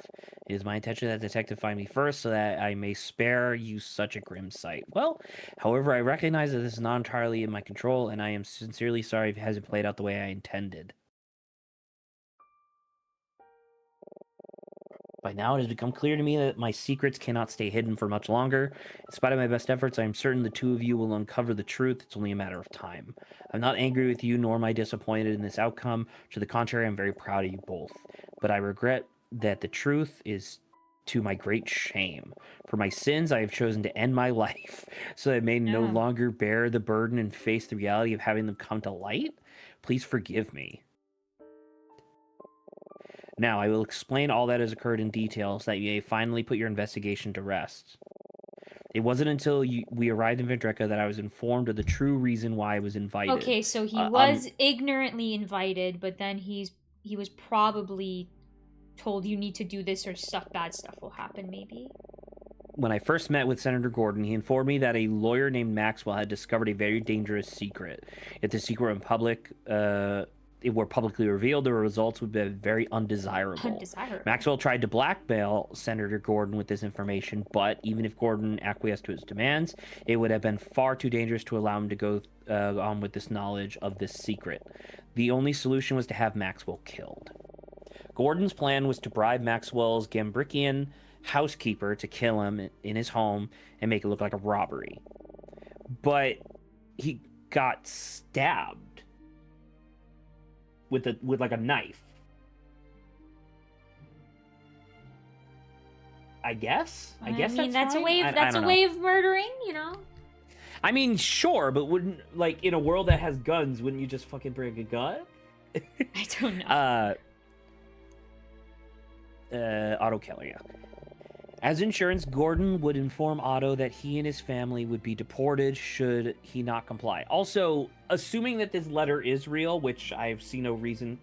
[SPEAKER 2] It is my intention that the detective find me first so that I may spare you such a grim sight. Well, however, I recognize that this is not entirely in my control, and I am sincerely sorry if it hasn't played out the way I intended. By now, it has become clear to me that my secrets cannot stay hidden for much longer. In spite of my best efforts, I am certain the two of you will uncover the truth. It's only a matter of time. I'm not angry with you, nor am I disappointed in this outcome. To the contrary, I'm very proud of you both. But I regret that the truth is to my great shame. For my sins, I have chosen to end my life, so that I may no
[SPEAKER 3] Yeah.
[SPEAKER 2] longer bear the burden and face the reality of having them come to light. Please forgive me. Now, I will explain all that has occurred in detail so that you may finally put your investigation to rest. It wasn't until we arrived in Vendreka that I was informed of the true reason why I was invited.
[SPEAKER 3] Okay, so he was ignorantly invited, but then he was probably told you need to do this or bad stuff will happen, maybe.
[SPEAKER 2] When I first met with Senator Gordon, he informed me that a lawyer named Maxwell had discovered a very dangerous secret. If the secret were publicly revealed, the results would be very undesirable.
[SPEAKER 3] Undesirable.
[SPEAKER 2] Maxwell tried to blackmail Senator Gordon with this information, but even if Gordon acquiesced to his demands, it would have been far too dangerous to allow him to go on with this knowledge of this secret. The only solution was to have Maxwell killed. Gordon's plan was to bribe Maxwell's Gambrickian housekeeper to kill him in his home and make it look like a robbery. But he got stabbed with like a knife. I guess
[SPEAKER 3] that's a
[SPEAKER 2] fine.
[SPEAKER 3] way of
[SPEAKER 2] I don't know.
[SPEAKER 3] way of murdering, you know.
[SPEAKER 2] I mean, sure, but wouldn't, like, in a world that has guns, wouldn't you just fucking bring a gun?
[SPEAKER 3] I don't know.
[SPEAKER 2] Otto Keller, yeah. As insurance, Gordon would inform Otto that he and his family would be deported should he not comply. Also, assuming that this letter is real, which I've seen no reason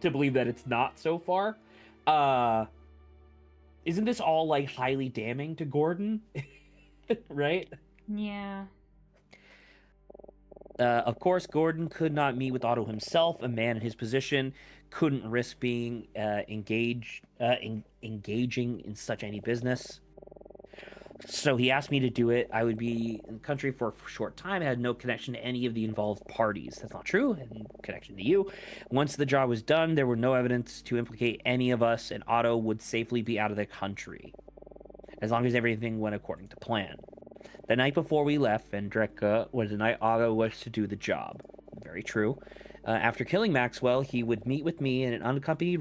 [SPEAKER 2] to believe that it's not so far, isn't this all, like, highly damning to Gordon? Right?
[SPEAKER 3] Yeah.
[SPEAKER 2] Of course, Gordon could not meet with Otto himself. A man in his position couldn't risk being engaging in such any business. So he asked me to do it. I would be in the country for a short time. I had no connection to any of the involved parties. That's not true. I had no connection to you. Once the job was done, there were no evidence to implicate any of us, and Otto would safely be out of the country, as long as everything went according to plan. The night before we left Vendreka was the night Otto was to do the job. Very true. After killing Maxwell, he would meet with me in an unoccupied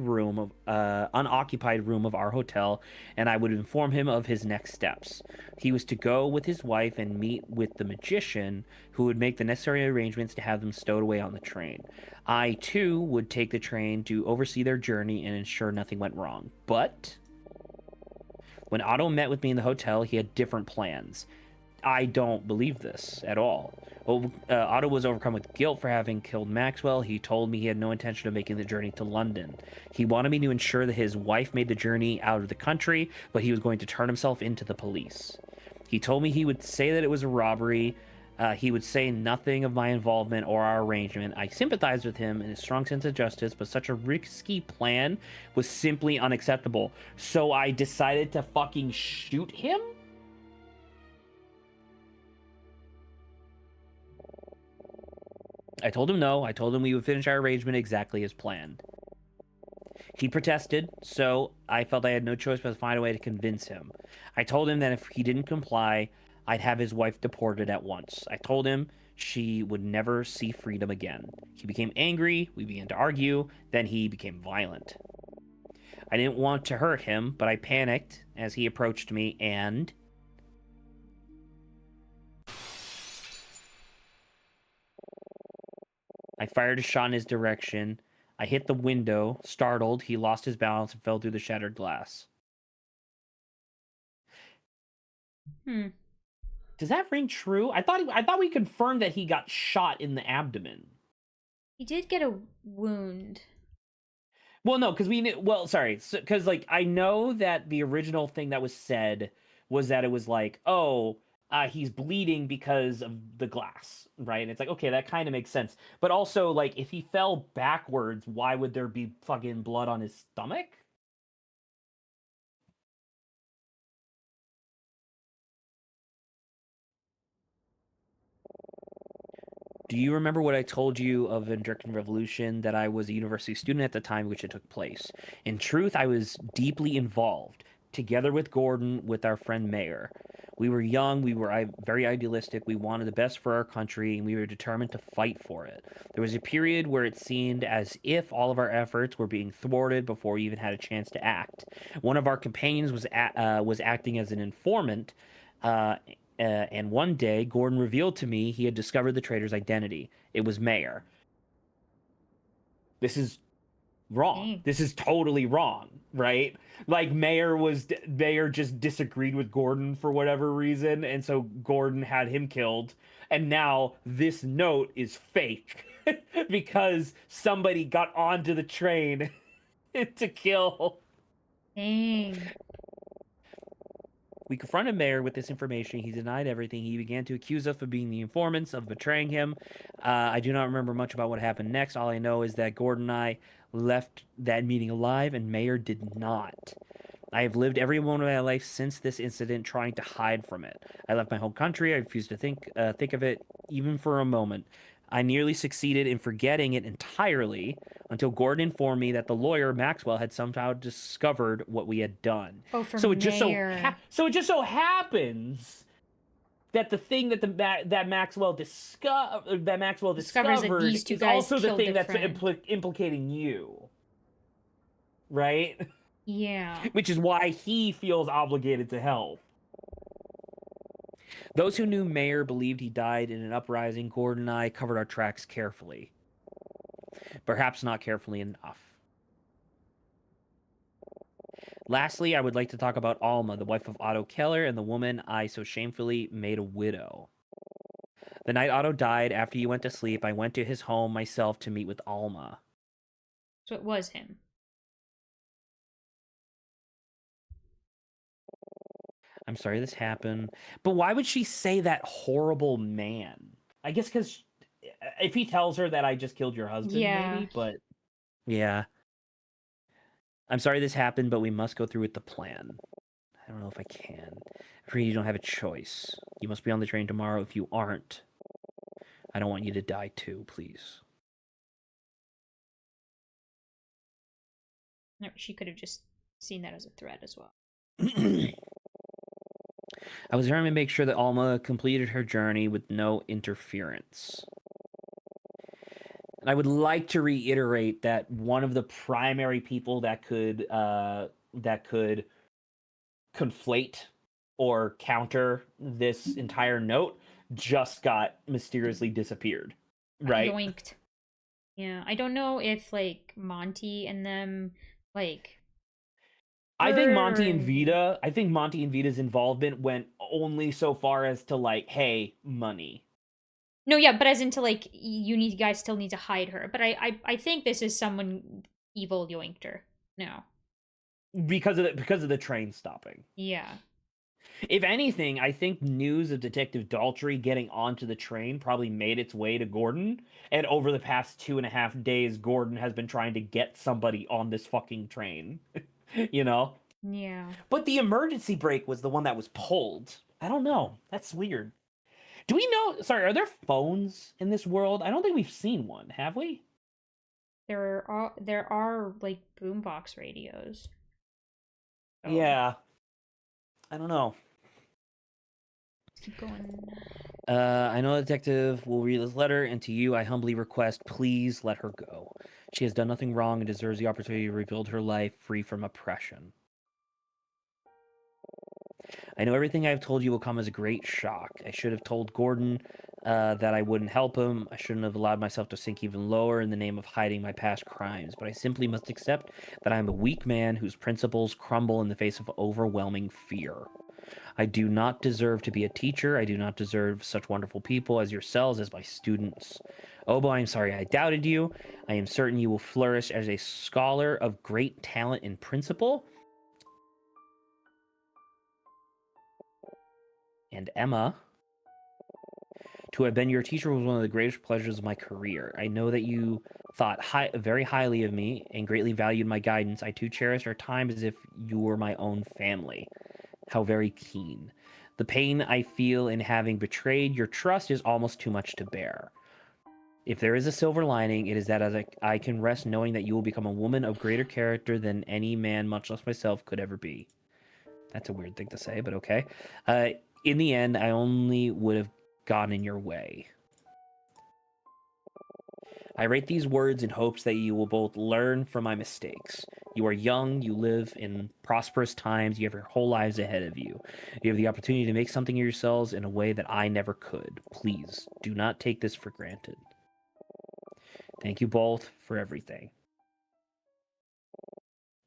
[SPEAKER 2] room of our hotel, and I would inform him of his next steps. He was to go with his wife and meet with the magician, who would make the necessary arrangements to have them stowed away on the train. I, too, would take the train to oversee their journey and ensure nothing went wrong. But when Otto met with me in the hotel, he had different plans. I don't believe this at all. Well, Otto was overcome with guilt for having killed Maxwell. He told me he had no intention of making the journey to London. He wanted me to ensure that his wife made the journey out of the country, but he was going to turn himself into the police. He told me he would say that it was a robbery. He would say nothing of my involvement or our arrangement. I sympathized with him and his strong sense of justice, but such a risky plan was simply unacceptable. So I decided to fucking shoot him? I told him no. I told him we would finish our arrangement exactly as planned. He protested, so I felt I had no choice but to find a way to convince him. I told him that if he didn't comply, I'd have his wife deported at once. I told him she would never see freedom again. He became angry, we began to argue, then he became violent. I didn't want to hurt him, but I panicked as he approached me and... I fired a shot in his direction. I hit the window. Startled, he lost his balance and fell through the shattered glass. Does that ring true? I thought we confirmed that he got shot in the abdomen.
[SPEAKER 3] He did get a wound.
[SPEAKER 2] Well, no, because because like I know that the original thing that was said was that it was like, oh, he's bleeding because of the glass, right? And it's like, okay, that kind of makes sense. But also, like, if he fell backwards, why would there be fucking blood on his stomach? Do you remember what I told you of American Revolution, that I was a university student at the time which it took place? In truth, I was deeply involved, together with Gordon, with our friend Mayer. We were young, we were very idealistic, we wanted the best for our country, and we were determined to fight for it. There was a period where it seemed as if all of our efforts were being thwarted before we even had a chance to act. One of our companions was acting as an informant, and one day, Gordon revealed to me he had discovered the traitor's identity. It was Mayer. This is wrong. This is totally wrong, right? Like, Mayer just disagreed with Gordon for whatever reason, and so Gordon had him killed. And now this note is fake because somebody got onto the train to kill.
[SPEAKER 3] Dang.
[SPEAKER 2] We confronted Mayer with this information. He denied everything. He began to accuse us of being the informants, of betraying him. I do not remember much about what happened next. All I know is that Gordon and I left that meeting alive, and Mayer did not. I have lived every moment of my life since this incident trying to hide from it. I left my home country. I refused to think of it even for a moment. I nearly succeeded in forgetting it entirely until Gordon informed me that the lawyer, Maxwell, had somehow discovered what we had done.
[SPEAKER 3] Oh, for
[SPEAKER 2] so it
[SPEAKER 3] Mayer.
[SPEAKER 2] so it just so happens that the thing that Maxwell discovered
[SPEAKER 3] that these two
[SPEAKER 2] is
[SPEAKER 3] guys
[SPEAKER 2] also the
[SPEAKER 3] killed
[SPEAKER 2] thing
[SPEAKER 3] their
[SPEAKER 2] that's
[SPEAKER 3] friend.
[SPEAKER 2] implicating you, right?
[SPEAKER 3] Yeah.
[SPEAKER 2] Which is why he feels obligated to help. Those who knew Mayer believed he died in an uprising. Gordon and I covered our tracks carefully. Perhaps not carefully enough. Lastly, I would like to talk about Alma, the wife of Otto Keller, and the woman I so shamefully made a widow. The night Otto died, after he went to sleep, I went to his home myself to meet with Alma.
[SPEAKER 3] So it was him.
[SPEAKER 2] I'm sorry this happened. But why would she say that horrible man? I guess because if he tells her that I just killed your husband, maybe, but yeah. I'm sorry this happened, but we must go through with the plan. I don't know if I can. I'm afraid you don't have a choice. You must be on the train tomorrow. If you aren't, I don't want you to die too, please.
[SPEAKER 3] No, she could have just seen that as a threat as well.
[SPEAKER 2] I was determined to make sure that Alma completed her journey with no interference. And I would like to reiterate that one of the primary people that could conflate or counter this entire note just got mysteriously disappeared. Right?
[SPEAKER 3] Yoinked. Yeah, I don't know if like Monty and them like.
[SPEAKER 2] I think Monty and
[SPEAKER 3] anything.
[SPEAKER 2] Vita. I think Monty and Vita's involvement went only so far as to like, hey, money.
[SPEAKER 3] No, yeah, but as into like you guys still need to hide her. But I think this is someone evil yoinked her. No.
[SPEAKER 2] Because of the train stopping.
[SPEAKER 3] Yeah.
[SPEAKER 2] If anything, I think news of Detective Daltrey getting onto the train probably made its way to Gordon. And over the past 2.5 days, Gordon has been trying to get somebody on this fucking train. You know?
[SPEAKER 3] Yeah.
[SPEAKER 2] But the emergency brake was the one that was pulled. I don't know. That's weird. Do we know? Sorry, are there phones in this world? I don't think we've seen one, have we?
[SPEAKER 3] There are like boombox radios. So,
[SPEAKER 2] Yeah. I don't know.
[SPEAKER 3] let's keep going.
[SPEAKER 2] I know the detective will read this letter, and to you I humbly request, please let her go. She has done nothing wrong and deserves the opportunity to rebuild her life free from oppression. I know everything I've told you will come as a great shock. I should have told Gordon that I wouldn't help him. I shouldn't have allowed myself to sink even lower in the name of hiding my past crimes. But I simply must accept that I am a weak man whose principles crumble in the face of overwhelming fear. I do not deserve to be a teacher. I do not deserve such wonderful people as yourselves as my students. Obo, I am sorry I doubted you. I am certain you will flourish as a scholar of great talent and principle. And Emma, to have been your teacher was one of the greatest pleasures of my career. I know that you thought very highly of me and greatly valued my guidance. I too cherished our time as if you were my own family. How very keen. The pain I feel in having betrayed your trust is almost too much to bear. If there is a silver lining, it is that as I can rest knowing that you will become a woman of greater character than any man, much less myself, could ever be. That's a weird thing to say, but okay. In the end, I only would have gotten in your way. I write these words in hopes that you will both learn from my mistakes. You are young, you live in prosperous times, you have your whole lives ahead of you. You have the opportunity to make something of yourselves in a way that I never could. Please, do not take this for granted. Thank you both for everything.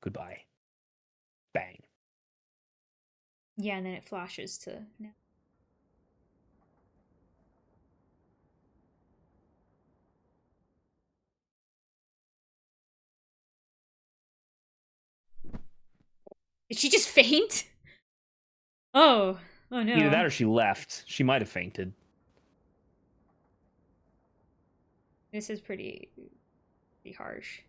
[SPEAKER 2] Goodbye. Bang.
[SPEAKER 3] Yeah, and then it flashes to now. Did she just faint? Oh no.
[SPEAKER 2] Either that or she left. She might have fainted.
[SPEAKER 3] This is pretty harsh.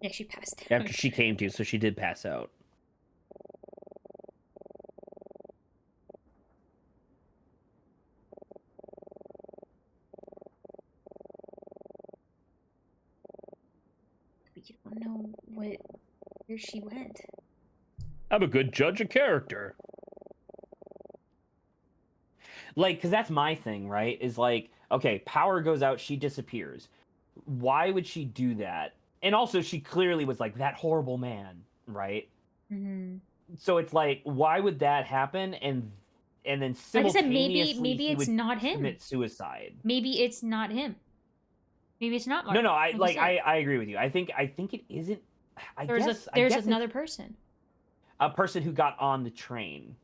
[SPEAKER 3] Yeah, she passed out.
[SPEAKER 2] After she came to, so she did pass out.
[SPEAKER 3] We don't know where she went.
[SPEAKER 4] I'm a good judge of character.
[SPEAKER 2] Like, because that's my thing, right? Is like, okay, power goes out, she disappears. Why would she do that? And also, she clearly was like that horrible man, right?
[SPEAKER 3] Mm-hmm.
[SPEAKER 2] So it's like, why would that happen? And then
[SPEAKER 3] Like I said,
[SPEAKER 2] simultaneously,
[SPEAKER 3] maybe
[SPEAKER 2] he
[SPEAKER 3] it's
[SPEAKER 2] would
[SPEAKER 3] not him.
[SPEAKER 2] commit suicide.
[SPEAKER 3] Maybe it's not him. Maybe it's not Mark.
[SPEAKER 2] No, I
[SPEAKER 3] like you said.
[SPEAKER 2] I agree with you. I think it isn't.
[SPEAKER 3] There's
[SPEAKER 2] guess
[SPEAKER 3] another person.
[SPEAKER 2] a person who got on the train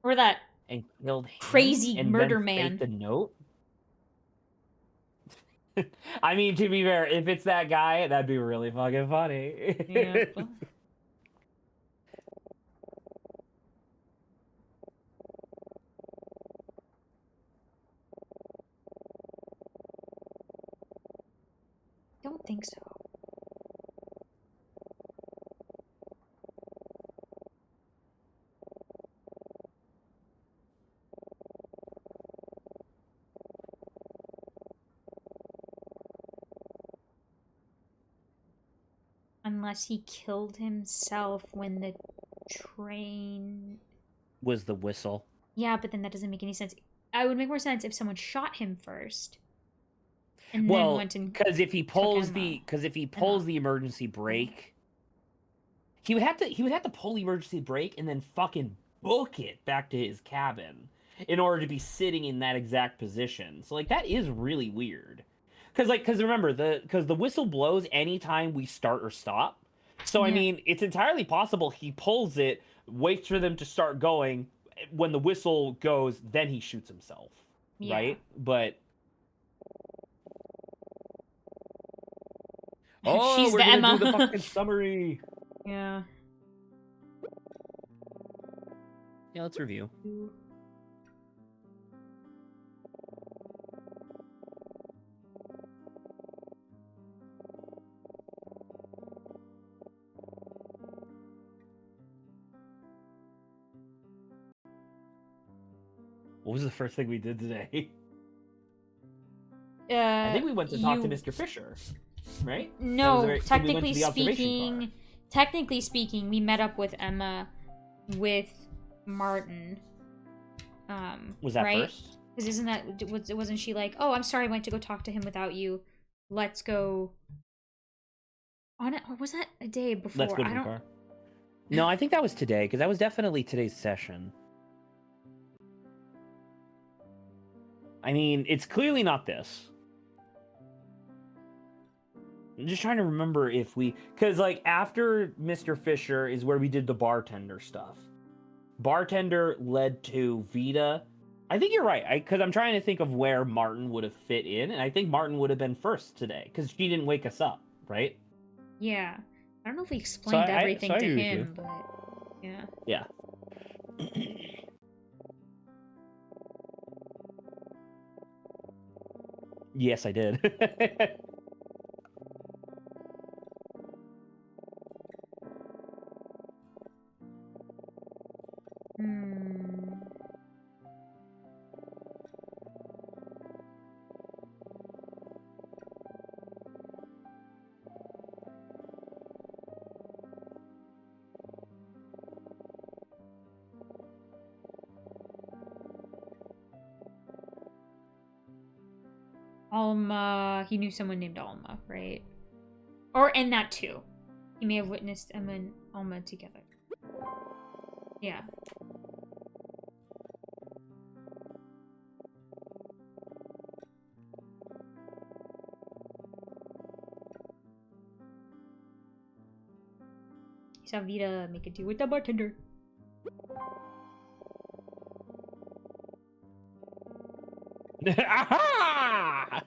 [SPEAKER 3] Or that
[SPEAKER 2] and killed him
[SPEAKER 3] crazy
[SPEAKER 2] and
[SPEAKER 3] murder
[SPEAKER 2] then
[SPEAKER 3] man.
[SPEAKER 2] faked the note. I mean, to be fair, if it's that guy, that'd be really fucking funny.
[SPEAKER 3] Yeah. Don't think so. Unless he killed himself when the train...
[SPEAKER 2] Was the whistle.
[SPEAKER 3] Yeah, but then that doesn't make any sense. It would make more sense if someone shot him first. And then
[SPEAKER 2] Well,
[SPEAKER 3] went and
[SPEAKER 2] because if he pulls the
[SPEAKER 3] Emma.
[SPEAKER 2] emergency brake, he would have to pull the emergency brake and then fucking book it back to his cabin in order to be sitting in that exact position. So like that is really weird. Because remember the whistle blows anytime we start or stop. So I
[SPEAKER 3] Yeah.
[SPEAKER 2] mean, it's entirely possible he pulls it, waits for them to start going. When the whistle goes, then he shoots himself.
[SPEAKER 3] Yeah.
[SPEAKER 2] Right? But oh,
[SPEAKER 3] She's
[SPEAKER 2] we're
[SPEAKER 3] the
[SPEAKER 2] gonna
[SPEAKER 3] Emma.
[SPEAKER 2] do the fucking summary.
[SPEAKER 3] Yeah.
[SPEAKER 2] Yeah, let's review. What was the first thing we did today? I think we went to talk to Mr. Fisher, right?
[SPEAKER 3] No,
[SPEAKER 2] we went to
[SPEAKER 3] technically
[SPEAKER 2] the observation
[SPEAKER 3] speaking, we met up with Emma with Martin.
[SPEAKER 2] Was that
[SPEAKER 3] right?
[SPEAKER 2] first?
[SPEAKER 3] Because wasn't she like, oh, I'm sorry, I went to go talk to him without you. Let's go on it. Or was that a day before?
[SPEAKER 2] Let's go to the car. No, I think that was today, because that was definitely today's session. I mean, it's clearly not this. I'm just trying to remember if we... Because, like, after Mr. Fisher is where we did the bartender stuff. Bartender led to Vita. I think you're right, because I'm trying to think of where Martin would have fit in, and I think Martin would have been first today, because she didn't wake us up, right?
[SPEAKER 3] Yeah. I don't know if we explained everything to
[SPEAKER 2] agree with
[SPEAKER 3] him,
[SPEAKER 2] you.
[SPEAKER 3] but yeah.
[SPEAKER 2] Yeah. Yes, I did.
[SPEAKER 3] Alma, he knew someone named Alma, right? And that too. He may have witnessed Emma and Alma together. Yeah. He saw Vita make a deal with the bartender.
[SPEAKER 2] Aha!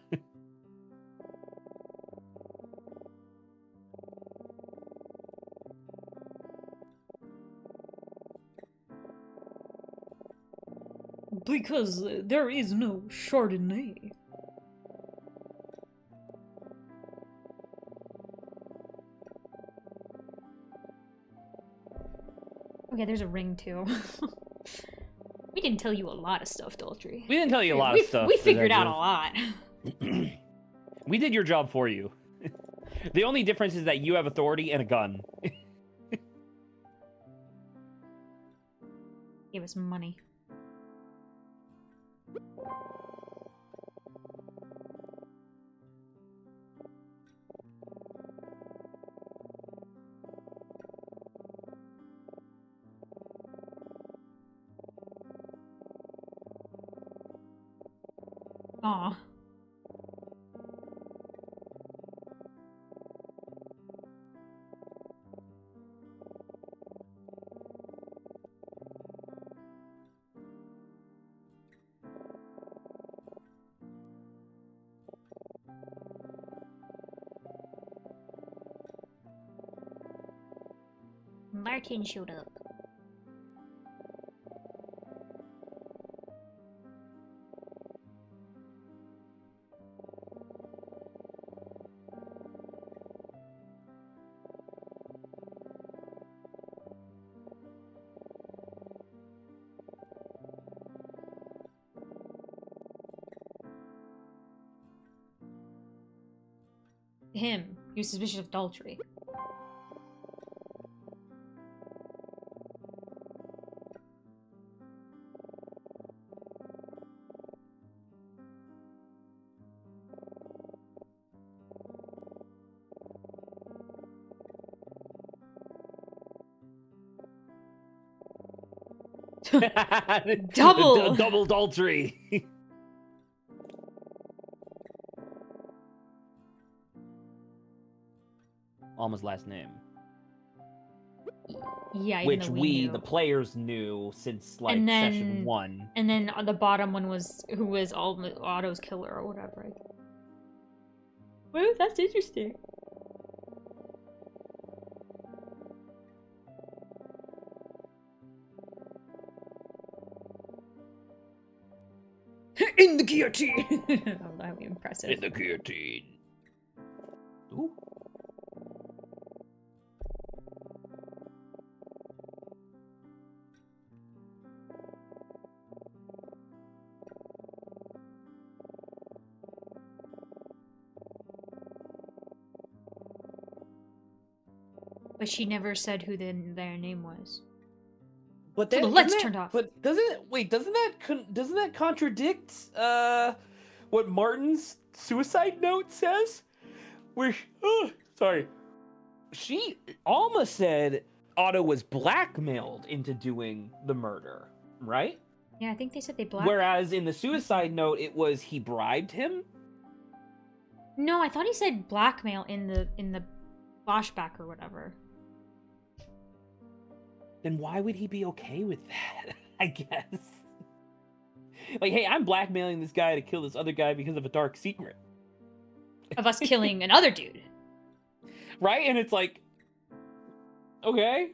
[SPEAKER 3] Because there is no Chardonnay. Okay, there's a ring too. We didn't tell you a lot of stuff, Daltrey.
[SPEAKER 2] We didn't tell you a lot of stuff.
[SPEAKER 3] We figured out a lot.
[SPEAKER 2] We did your job for you. The only difference is that you have authority and a gun.
[SPEAKER 3] Gave us money. Aw. Martin showed up. Him. He was suspicious of Daltrey. Double!
[SPEAKER 2] Double adultery. Alma's last name.
[SPEAKER 3] Yeah, even
[SPEAKER 2] Which
[SPEAKER 3] though
[SPEAKER 2] we,
[SPEAKER 3] knew.
[SPEAKER 2] the players, knew since, like,
[SPEAKER 3] And then-
[SPEAKER 2] session 1.
[SPEAKER 3] And then the bottom one was who was Otto's killer or whatever. Well, that's interesting. In the guillotine! Oh, that would be impressive.
[SPEAKER 4] In the guillotine.
[SPEAKER 2] Ooh.
[SPEAKER 3] But she never said who their name was.
[SPEAKER 2] But
[SPEAKER 3] So
[SPEAKER 2] then,
[SPEAKER 3] the lights
[SPEAKER 2] isn't that-
[SPEAKER 3] turned off.
[SPEAKER 2] But doesn't that contradict what Martin's suicide note says? Where Alma said Otto was blackmailed into doing the murder, right?
[SPEAKER 3] Yeah, I think they said they
[SPEAKER 2] Whereas in the suicide note, it was he bribed him.
[SPEAKER 3] No, I thought he said blackmail in the flashback or whatever.
[SPEAKER 2] Then why would he be okay with that? I guess. Like, hey, I'm blackmailing this guy to kill this other guy because of a dark secret.
[SPEAKER 3] Of us killing another dude.
[SPEAKER 2] Right? And it's like, okay.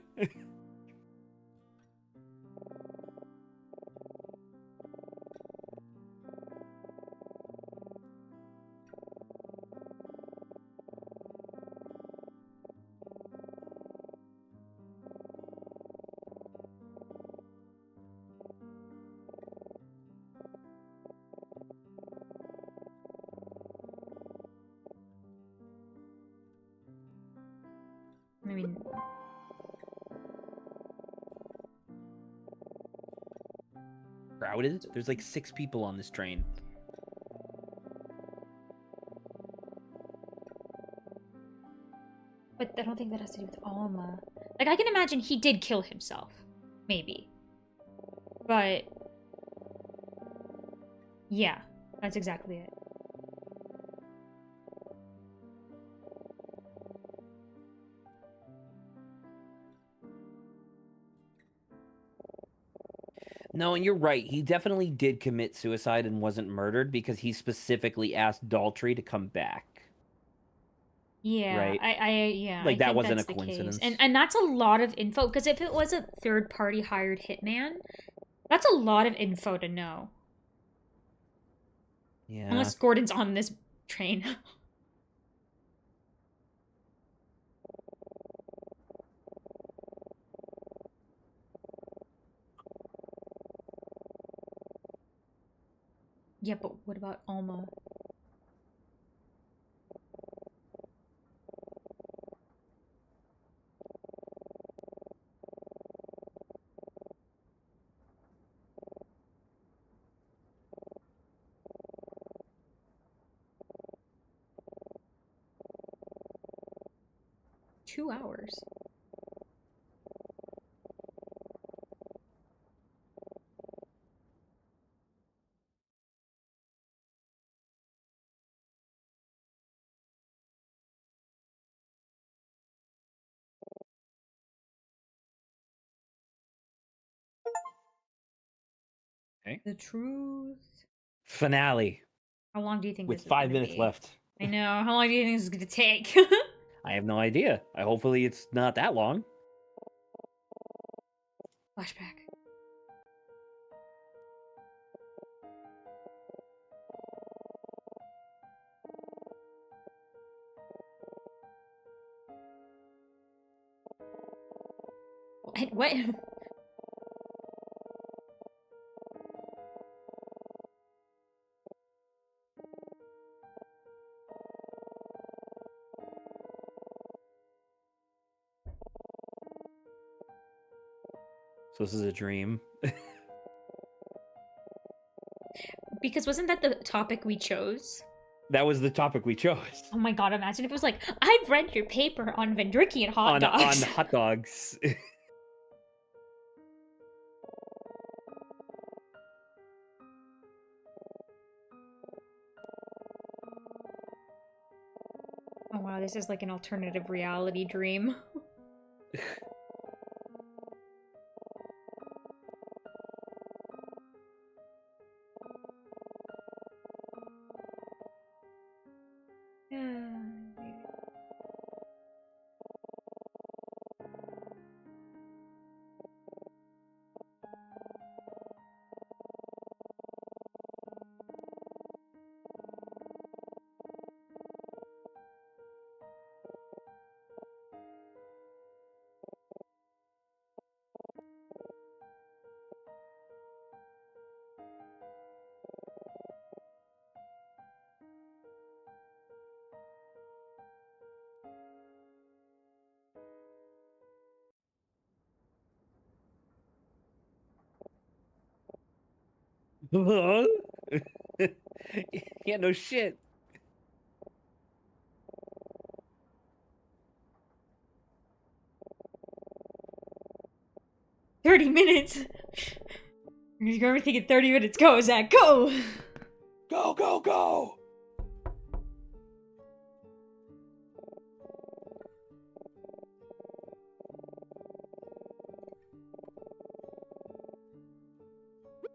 [SPEAKER 3] I mean,
[SPEAKER 2] Crowded? There's like 6 people on this train.
[SPEAKER 3] but I don't think that has to do with Alma. Like, I can imagine he did kill himself. Maybe. But... yeah, that's exactly it.
[SPEAKER 2] No, and you're right. He definitely did commit suicide and wasn't murdered because he specifically asked Daltrey to come back.
[SPEAKER 3] Yeah,
[SPEAKER 2] Right.
[SPEAKER 3] yeah.
[SPEAKER 2] Like,
[SPEAKER 3] I
[SPEAKER 2] that
[SPEAKER 3] think
[SPEAKER 2] wasn't
[SPEAKER 3] that's
[SPEAKER 2] a
[SPEAKER 3] the case.
[SPEAKER 2] coincidence.
[SPEAKER 3] And that's a lot of info, because if it was a third-party hired hitman, that's a lot of info to know.
[SPEAKER 2] Yeah.
[SPEAKER 3] Unless Gordon's on this train. Yeah, but what about Alma? Two hours.
[SPEAKER 2] Okay.
[SPEAKER 3] The truth.
[SPEAKER 2] Finale
[SPEAKER 3] How long do you think
[SPEAKER 2] with
[SPEAKER 3] this is
[SPEAKER 2] 5
[SPEAKER 3] gonna
[SPEAKER 2] minutes
[SPEAKER 3] be?
[SPEAKER 2] left.
[SPEAKER 3] I know. How long do you think this is gonna take?
[SPEAKER 2] I have no idea. Hopefully it's not that long.
[SPEAKER 3] Flashback. What?
[SPEAKER 2] So this is a dream.
[SPEAKER 3] Because wasn't that the topic we chose?
[SPEAKER 2] That was the topic we chose.
[SPEAKER 3] Oh my god, imagine if it was like, I've read your paper on Vendrickey and hot
[SPEAKER 2] on
[SPEAKER 3] dogs.
[SPEAKER 2] hot dogs.
[SPEAKER 3] this is like an alternative reality dream.
[SPEAKER 2] Yeah, no shit.
[SPEAKER 3] $30 minutes. You're gonna think in 30 minutes. Go, Zach, go.
[SPEAKER 2] Go, go, go.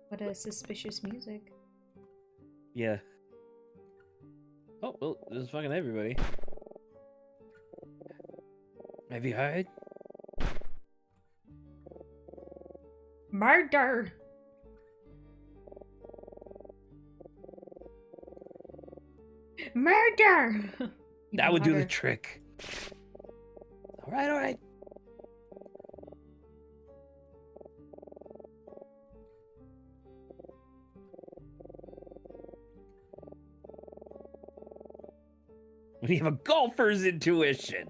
[SPEAKER 3] What a suspicious music.
[SPEAKER 2] Yeah. Oh, well, this is fucking everybody. Have you heard?
[SPEAKER 3] Murder. Murder.
[SPEAKER 2] That would do the
[SPEAKER 3] louder.
[SPEAKER 2] trick. All right, all right. We have a golfer's intuition.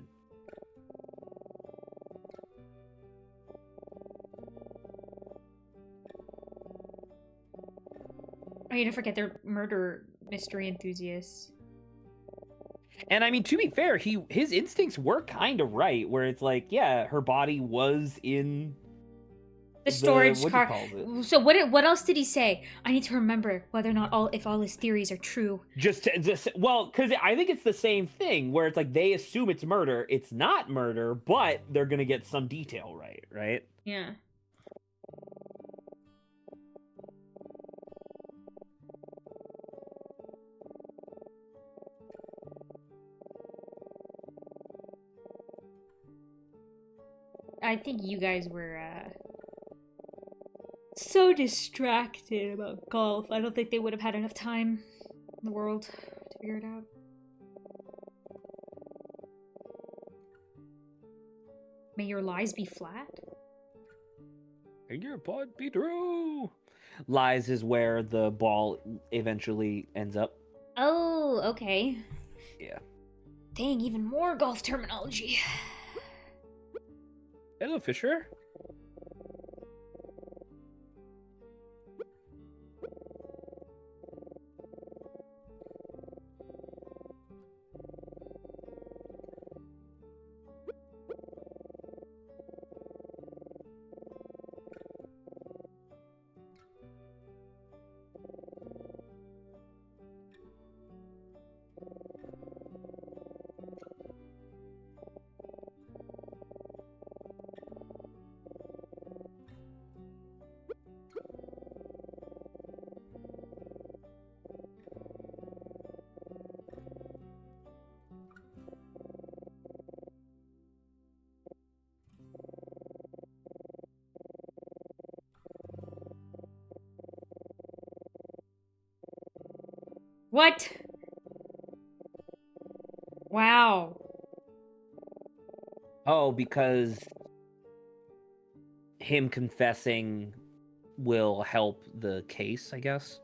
[SPEAKER 3] Oh, you don't forget they're murder mystery enthusiasts.
[SPEAKER 2] And I mean, to be fair, his instincts were kind of right, where it's like, yeah, her body was in
[SPEAKER 3] The storage
[SPEAKER 2] what do you
[SPEAKER 3] car.
[SPEAKER 2] call it?
[SPEAKER 3] So what else did he say? I need to remember whether or not if all his theories are true.
[SPEAKER 2] Just well, because I think it's the same thing where it's like they assume it's murder. It's not murder, but they're gonna get some detail right, right?
[SPEAKER 3] Yeah. I think you guys were so distracted about golf. I don't think they would have had enough time in the world to figure it out. May your lies be flat?
[SPEAKER 2] And your pod be true. Lies is where the ball eventually ends up.
[SPEAKER 3] Oh, okay.
[SPEAKER 2] Yeah.
[SPEAKER 3] Dang, even more golf terminology.
[SPEAKER 2] Hello, Fisher.
[SPEAKER 3] What? Wow.
[SPEAKER 2] Oh, because him confessing will help the case, I guess.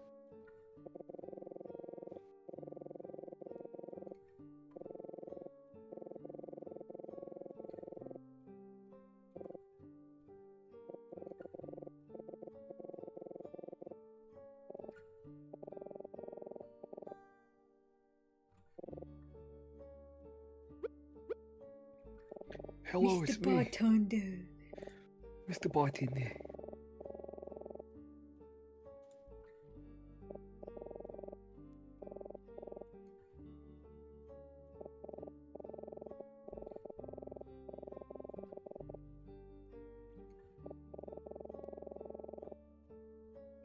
[SPEAKER 2] Hello, it's me,
[SPEAKER 3] Bartender.
[SPEAKER 2] Mr. Bartender.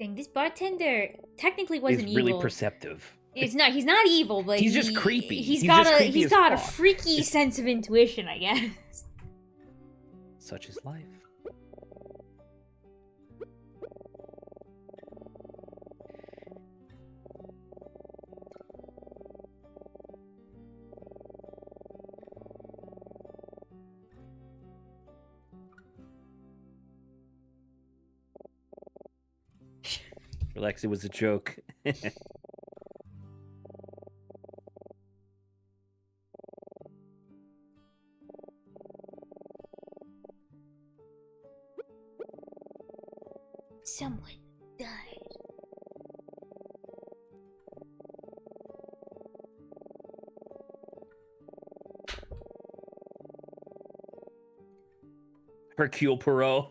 [SPEAKER 3] thing. This bartender technically
[SPEAKER 2] He's
[SPEAKER 3] wasn't
[SPEAKER 2] really
[SPEAKER 3] evil.
[SPEAKER 2] perceptive.
[SPEAKER 3] It's not. He's not evil, but
[SPEAKER 2] He's just creepy.
[SPEAKER 3] He's
[SPEAKER 2] He's
[SPEAKER 3] got
[SPEAKER 2] just
[SPEAKER 3] a
[SPEAKER 2] creepy
[SPEAKER 3] he's
[SPEAKER 2] as
[SPEAKER 3] got a
[SPEAKER 2] fuck.
[SPEAKER 3] freaky sense of intuition, I guess.
[SPEAKER 2] Such is life. Relax, it was a joke.
[SPEAKER 3] Someone died.
[SPEAKER 2] Hercule Poirot.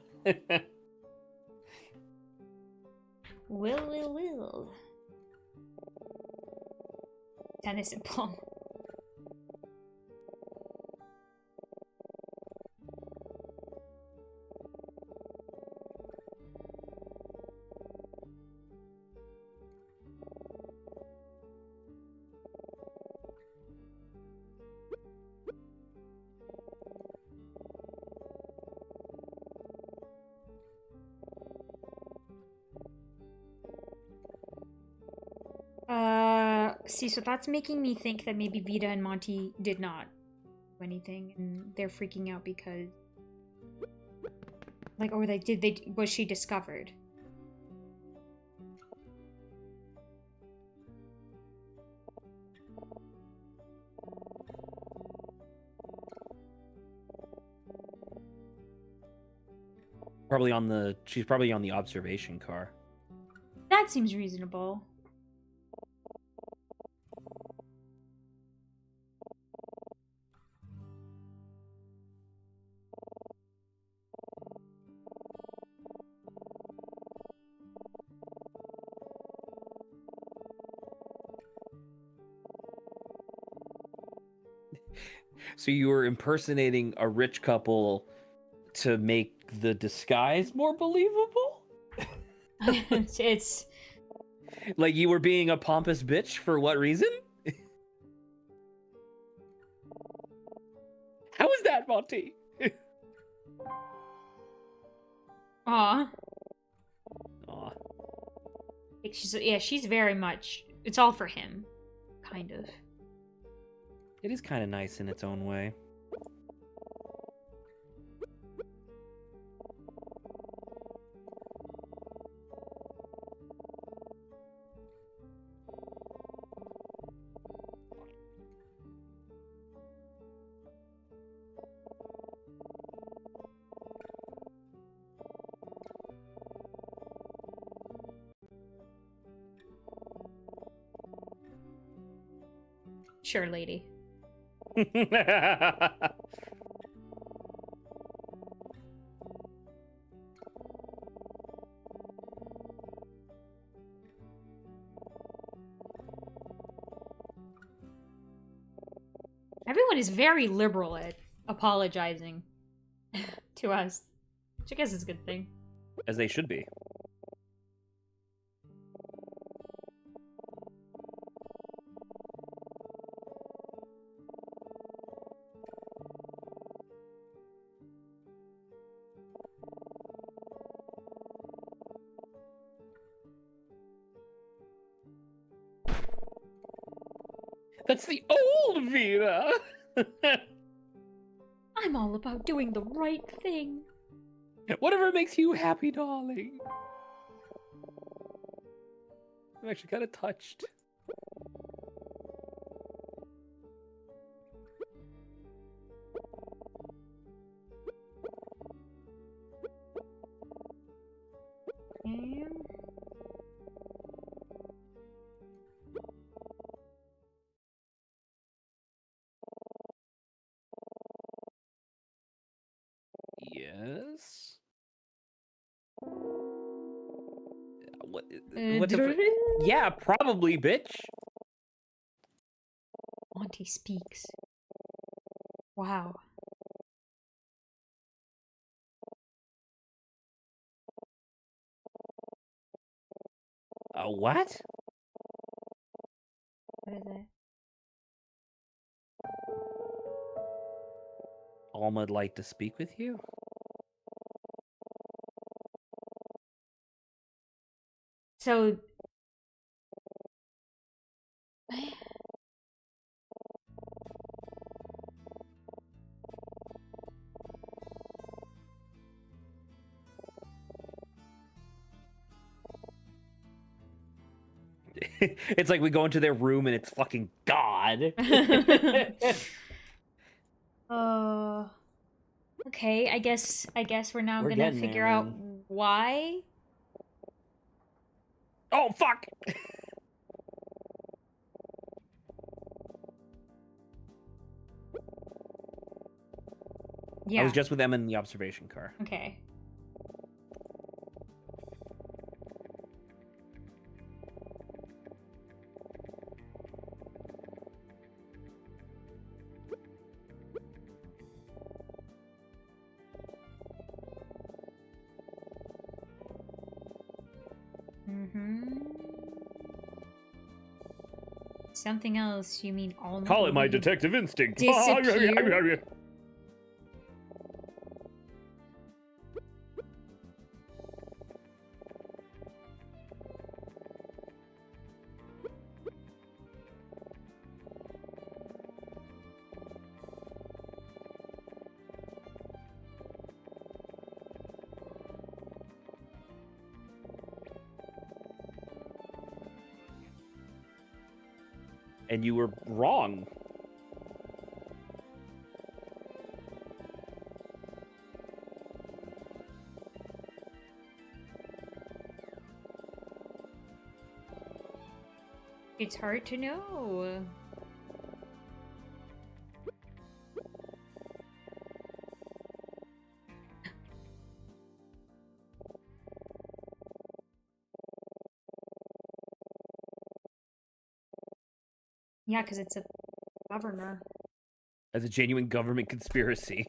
[SPEAKER 3] Will. Tennis and palm. See, so that's making me think that maybe Vita and Monty did not do anything, and they're freaking out because, like, or was she discovered?
[SPEAKER 2] She's probably on the observation car.
[SPEAKER 3] That seems reasonable.
[SPEAKER 2] So you were impersonating a rich couple to make the disguise more believable?
[SPEAKER 3] it's
[SPEAKER 2] Like you were being a pompous bitch for what reason? How is that, Monty?
[SPEAKER 3] aw.
[SPEAKER 2] Aw.
[SPEAKER 3] Like she's very much. It's all for him, kind of.
[SPEAKER 2] It is kind of nice in its own way.
[SPEAKER 3] Sure, lady. Everyone is very liberal at apologizing to us, which I guess is a good thing.
[SPEAKER 2] As they should be. That's the old Vita!
[SPEAKER 3] I'm all about doing the right thing.
[SPEAKER 2] Whatever makes you happy, darling. I'm actually kind of touched. Yes. What the yeah, probably, bitch.
[SPEAKER 3] Monty speaks. Wow.
[SPEAKER 2] What?
[SPEAKER 3] What is it?
[SPEAKER 2] Alma'd like to speak with you?
[SPEAKER 3] So
[SPEAKER 2] It's like we go into their room and it's fucking God.
[SPEAKER 3] okay, I guess we're now
[SPEAKER 2] We're
[SPEAKER 3] gonna
[SPEAKER 2] getting
[SPEAKER 3] figure
[SPEAKER 2] there,
[SPEAKER 3] out
[SPEAKER 2] man.
[SPEAKER 3] why.
[SPEAKER 2] Oh, fuck!
[SPEAKER 3] Yeah.
[SPEAKER 2] I was just with them in the observation car.
[SPEAKER 3] Okay. Something else, you mean all
[SPEAKER 4] Call it my detective instinct.
[SPEAKER 3] disappear?
[SPEAKER 2] And you were wrong.
[SPEAKER 3] It's hard to know. Yeah, because it's a governor
[SPEAKER 2] As a genuine government conspiracy.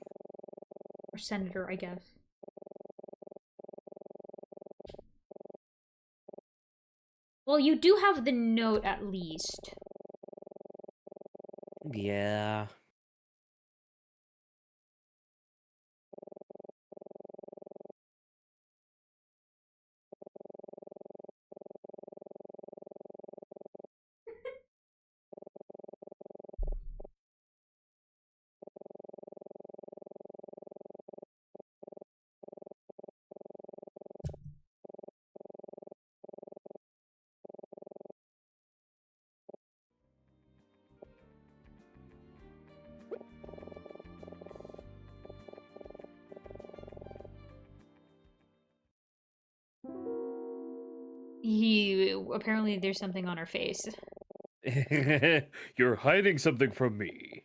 [SPEAKER 3] or senator, I guess. Well, you do have the note at least.
[SPEAKER 2] Yeah.
[SPEAKER 3] Apparently there's something on her face.
[SPEAKER 4] You're hiding something from me.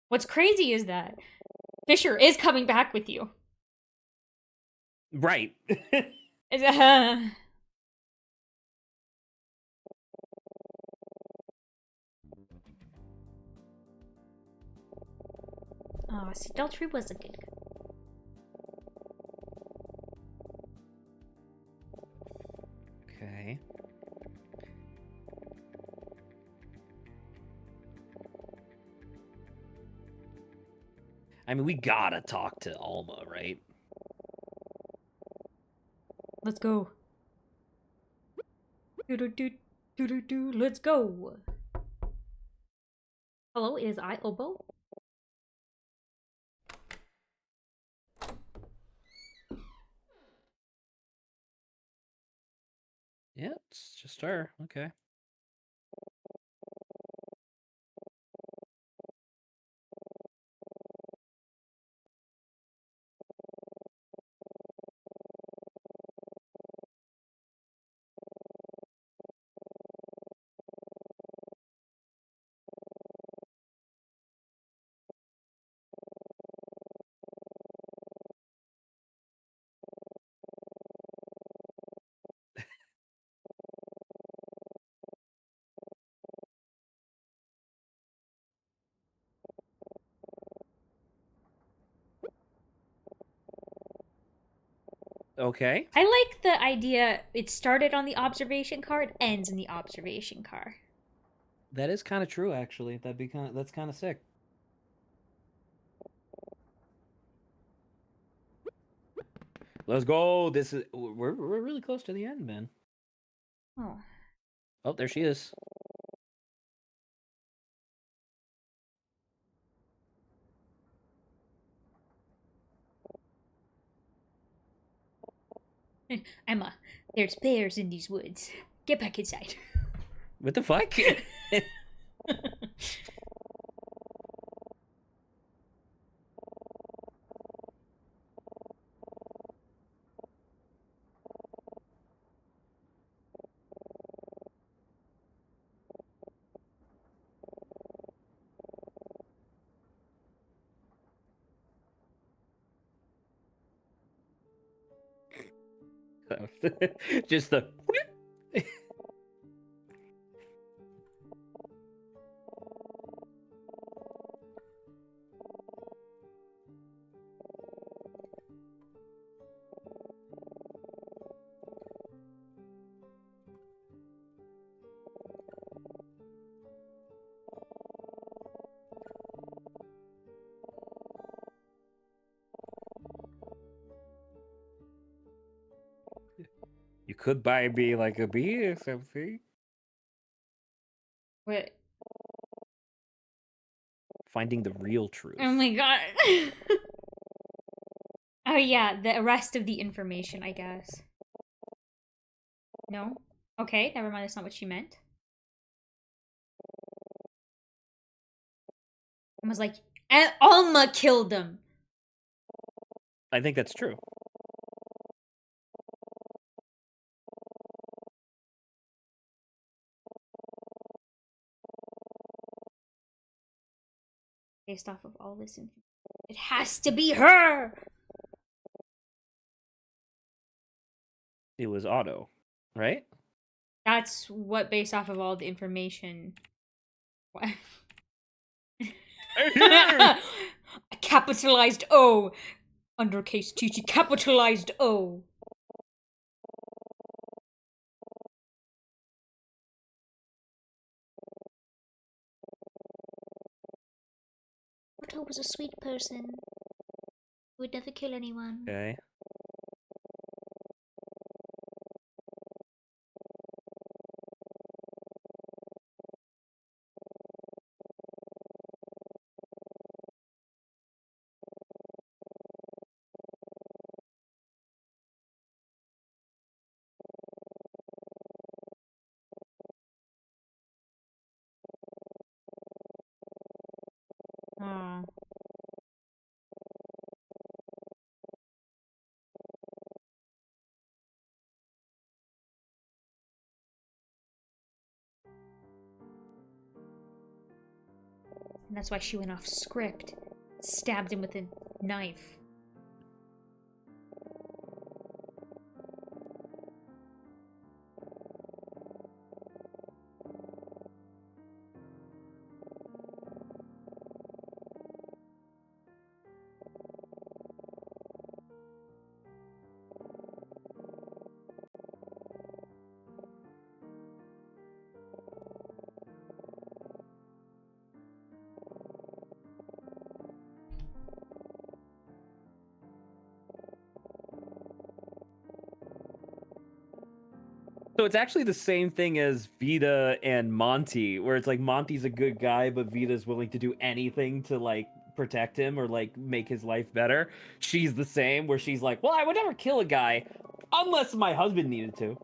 [SPEAKER 3] What's crazy is that Fisher is coming back with you.
[SPEAKER 2] Right.
[SPEAKER 3] Oh, see, Deltree was a good guy.
[SPEAKER 2] Okay. I mean, we gotta talk to Alma, right?
[SPEAKER 3] Let's go. Do-do-do, let's go. Hello, is I Obo?
[SPEAKER 2] Yeah, it's just her. Okay. Okay.
[SPEAKER 3] I like the idea it started on the observation car, it ends in the observation car.
[SPEAKER 2] That is kind of true, actually. That's kind of sick. Let's go. We're really close to the end, man.
[SPEAKER 3] Oh.
[SPEAKER 2] Oh, there she is.
[SPEAKER 3] Emma, there's bears in these woods. Get back inside.
[SPEAKER 2] What the fuck? Just the. You could buy me like a beer or something.
[SPEAKER 3] What?
[SPEAKER 2] Finding the real truth.
[SPEAKER 3] Oh my god. Oh yeah, the rest of the information, I guess. No? Okay, never mind, that's not what she meant. I was like, Alma killed them!
[SPEAKER 2] I think that's true.
[SPEAKER 3] Based off of all this information. It has to be her!
[SPEAKER 2] It was Otto, right?
[SPEAKER 3] That's what, based off of all the information. What? A capitalized O! Undercase TT, capitalized O! Otto was a sweet person. He would never kill anyone.
[SPEAKER 2] Okay.
[SPEAKER 3] Oh. And that's why she went off script. Stabbed him with a knife.
[SPEAKER 2] So it's actually the same thing as Vita and Monty, where it's like Monty's a good guy, but Vita's willing to do anything to like protect him or like make his life better. She's the same, where she's like, well, I would never kill a guy unless my husband needed to.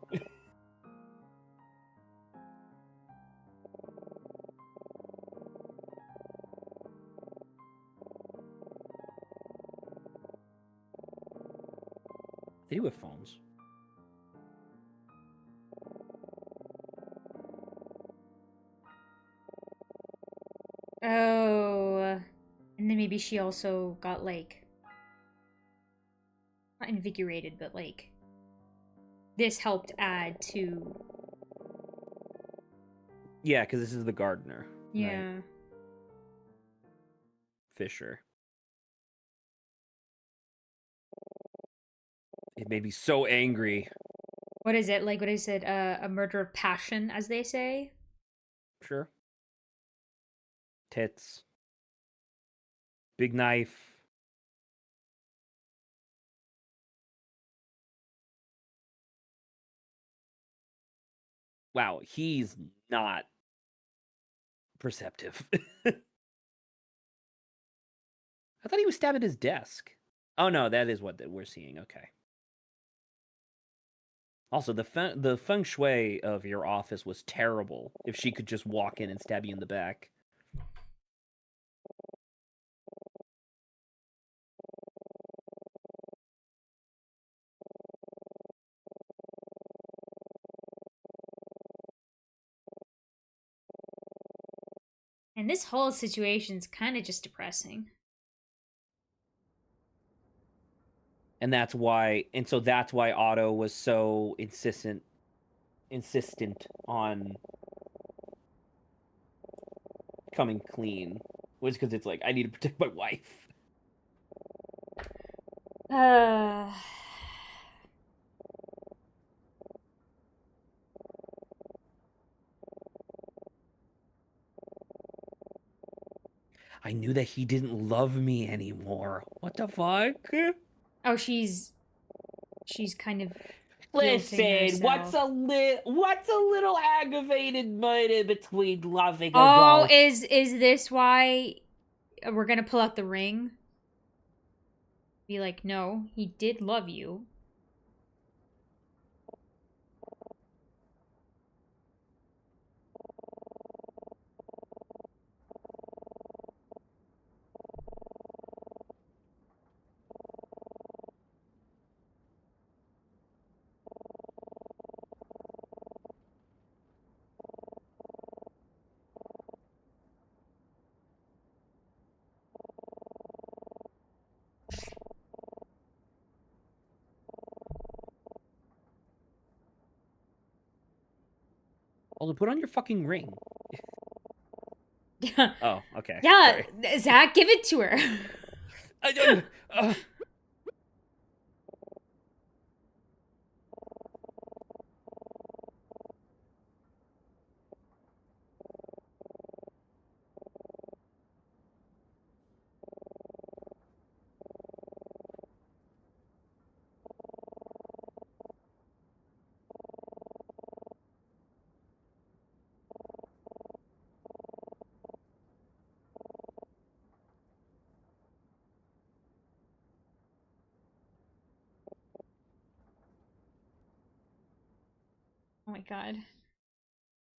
[SPEAKER 2] They do have phones.
[SPEAKER 3] Oh. And then maybe she also got, like... not invigorated, but, like... this helped add to...
[SPEAKER 2] Yeah, because this is the gardener.
[SPEAKER 3] Yeah.
[SPEAKER 2] Right? Fisher. It made me so angry.
[SPEAKER 3] What is it? Like what I said, a murder of passion, as they say?
[SPEAKER 2] Sure. Tits. Big knife. Wow, he's not perceptive. I thought he was stabbed at his desk. Oh no, that is what we're seeing. Okay. Also, the feng shui of your office was terrible. If she could just walk in and stab you in the back.
[SPEAKER 3] And this whole situation's kind of just depressing.
[SPEAKER 2] And that's why Otto was so insistent on coming clean, was because it's like, I need to protect my wife. I knew that he didn't love me anymore. What the fuck?
[SPEAKER 3] Oh, she's kind of
[SPEAKER 2] Listen, what's
[SPEAKER 3] herself.
[SPEAKER 2] a little aggravated murder between loving a
[SPEAKER 3] Oh,
[SPEAKER 2] ghost?
[SPEAKER 3] is this why we're gonna pull out the ring? Be like, no, he did love you.
[SPEAKER 2] Well, put on your fucking ring.
[SPEAKER 3] Yeah.
[SPEAKER 2] Oh, okay.
[SPEAKER 3] Yeah,
[SPEAKER 2] Sorry.
[SPEAKER 3] Zach, give it to her. Oh my god.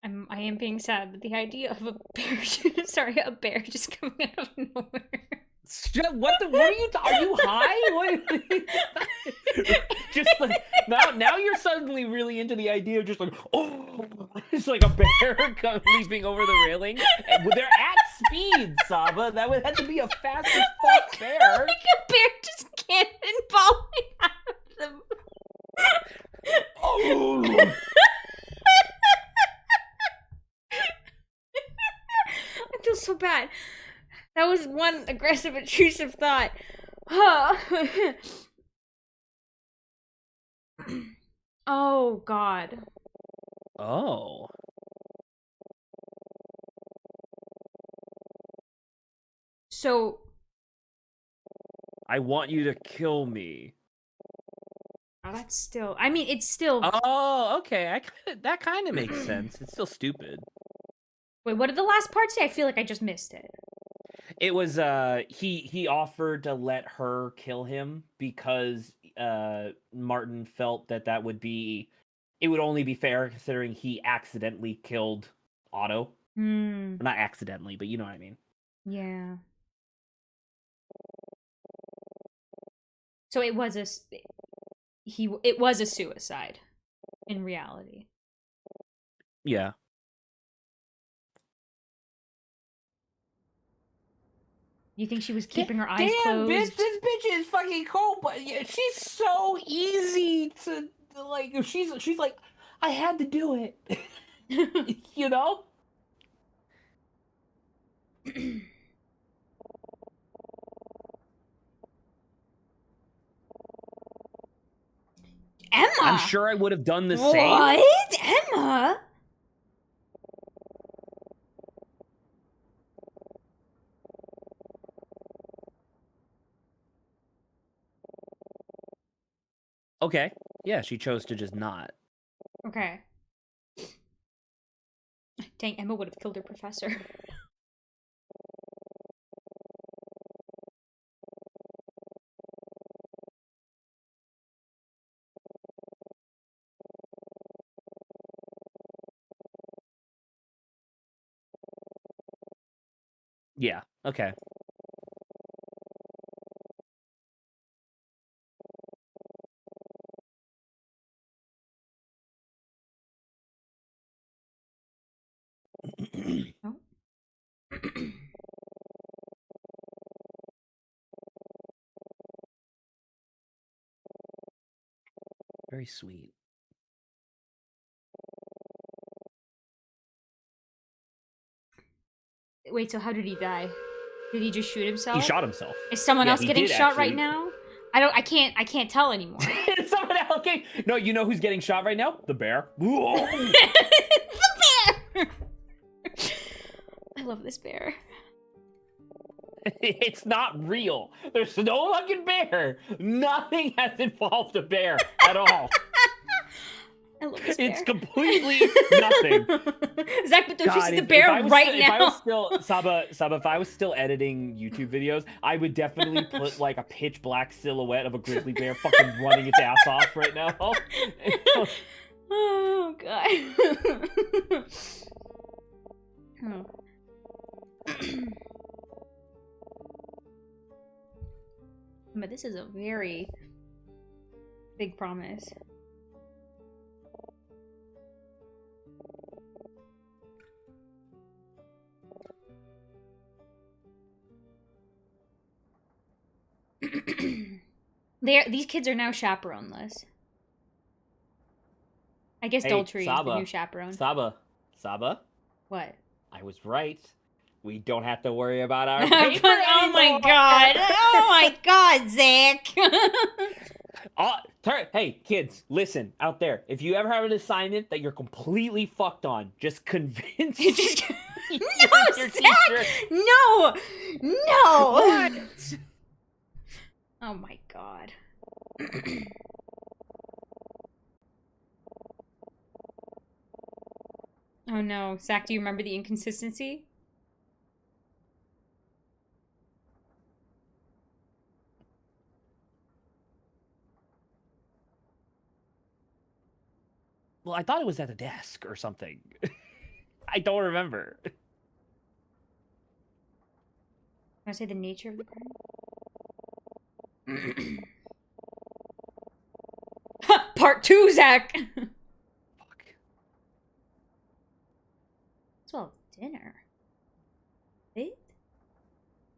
[SPEAKER 3] I am being sad, but the idea of a bear sorry, a bear just coming out of nowhere.
[SPEAKER 2] What are you? Are you high? What? Just like now you're suddenly really into the idea of just like, oh, it's like a bear leaping over the railing. And they're at speed, Saba. That would have to be a fast as fuck bear.
[SPEAKER 3] Like a bear just cannonballing out of them.
[SPEAKER 2] Oh.
[SPEAKER 3] I feel so bad. That was one aggressive, intrusive thought. Oh, God.
[SPEAKER 2] Oh.
[SPEAKER 3] So,
[SPEAKER 2] I want you to kill me.
[SPEAKER 3] oh, that's still... I mean, it's still...
[SPEAKER 2] Oh, okay. That kind of makes sense. It's still stupid.
[SPEAKER 3] Wait, what did the last part say? I feel like I just missed it.
[SPEAKER 2] It was he offered to let her kill him because Martin felt that would be, it would only be fair considering he accidentally killed Otto. Not accidentally, but you know what I mean.
[SPEAKER 3] Yeah. So it was it was a suicide in reality.
[SPEAKER 2] Yeah.
[SPEAKER 3] You think she was keeping her eyes
[SPEAKER 2] Damn,
[SPEAKER 3] closed?
[SPEAKER 2] bitch, this bitch is fucking cold, but she's so easy to like. She's like, I had to do it, you know.
[SPEAKER 3] Emma.
[SPEAKER 2] I'm sure I would have done the same.
[SPEAKER 3] What? Emma?
[SPEAKER 2] Okay. Yeah, she chose to just not.
[SPEAKER 3] Okay. Dang, Emma would have killed her professor.
[SPEAKER 2] Yeah. Okay.
[SPEAKER 3] No.
[SPEAKER 2] Very sweet.
[SPEAKER 3] Wait, so how did he die? Did he just shoot himself?
[SPEAKER 2] He shot himself.
[SPEAKER 3] Is someone
[SPEAKER 2] Yeah,
[SPEAKER 3] else
[SPEAKER 2] he
[SPEAKER 3] getting
[SPEAKER 2] did
[SPEAKER 3] shot right
[SPEAKER 2] actually.
[SPEAKER 3] now? I can't tell anymore.
[SPEAKER 2] Someone else. Okay. No, you know who's getting shot right now? The bear.
[SPEAKER 3] The bear! I love this bear.
[SPEAKER 2] It's not real. There's no fucking bear. Nothing has involved a bear at all.
[SPEAKER 3] I love this bear.
[SPEAKER 2] It's completely nothing.
[SPEAKER 3] Zach, but don't you see the
[SPEAKER 2] if
[SPEAKER 3] bear
[SPEAKER 2] I was
[SPEAKER 3] right
[SPEAKER 2] still,
[SPEAKER 3] now?
[SPEAKER 2] If I was still Saba, if I was still editing YouTube videos, I would definitely put like a pitch black silhouette of a grizzly bear fucking running its ass off right now.
[SPEAKER 3] Oh god. Oh. But this is a very big promise. These kids are now chaperoneless. I guess
[SPEAKER 2] Hey,
[SPEAKER 3] Daltrey is the
[SPEAKER 2] Saba.
[SPEAKER 3] new chaperone.
[SPEAKER 2] Saba.
[SPEAKER 3] What?
[SPEAKER 2] I was right. We don't have to worry about our
[SPEAKER 3] But,
[SPEAKER 2] paper
[SPEAKER 3] oh my
[SPEAKER 2] anymore.
[SPEAKER 3] god! Oh my god, Zach!
[SPEAKER 2] Hey, kids, listen out there. If you ever have an assignment that you're completely fucked on, just convince
[SPEAKER 3] No,
[SPEAKER 2] your
[SPEAKER 3] Zach!
[SPEAKER 2] teacher.
[SPEAKER 3] No! No!
[SPEAKER 2] What?
[SPEAKER 3] Oh my god. Oh no. Zach, do you remember the inconsistency?
[SPEAKER 2] Well, I thought it was at the desk or something. I don't remember.
[SPEAKER 3] Can I say the nature of the crime? Part 2, Zach!
[SPEAKER 2] Fuck.
[SPEAKER 3] As well as dinner. Wait?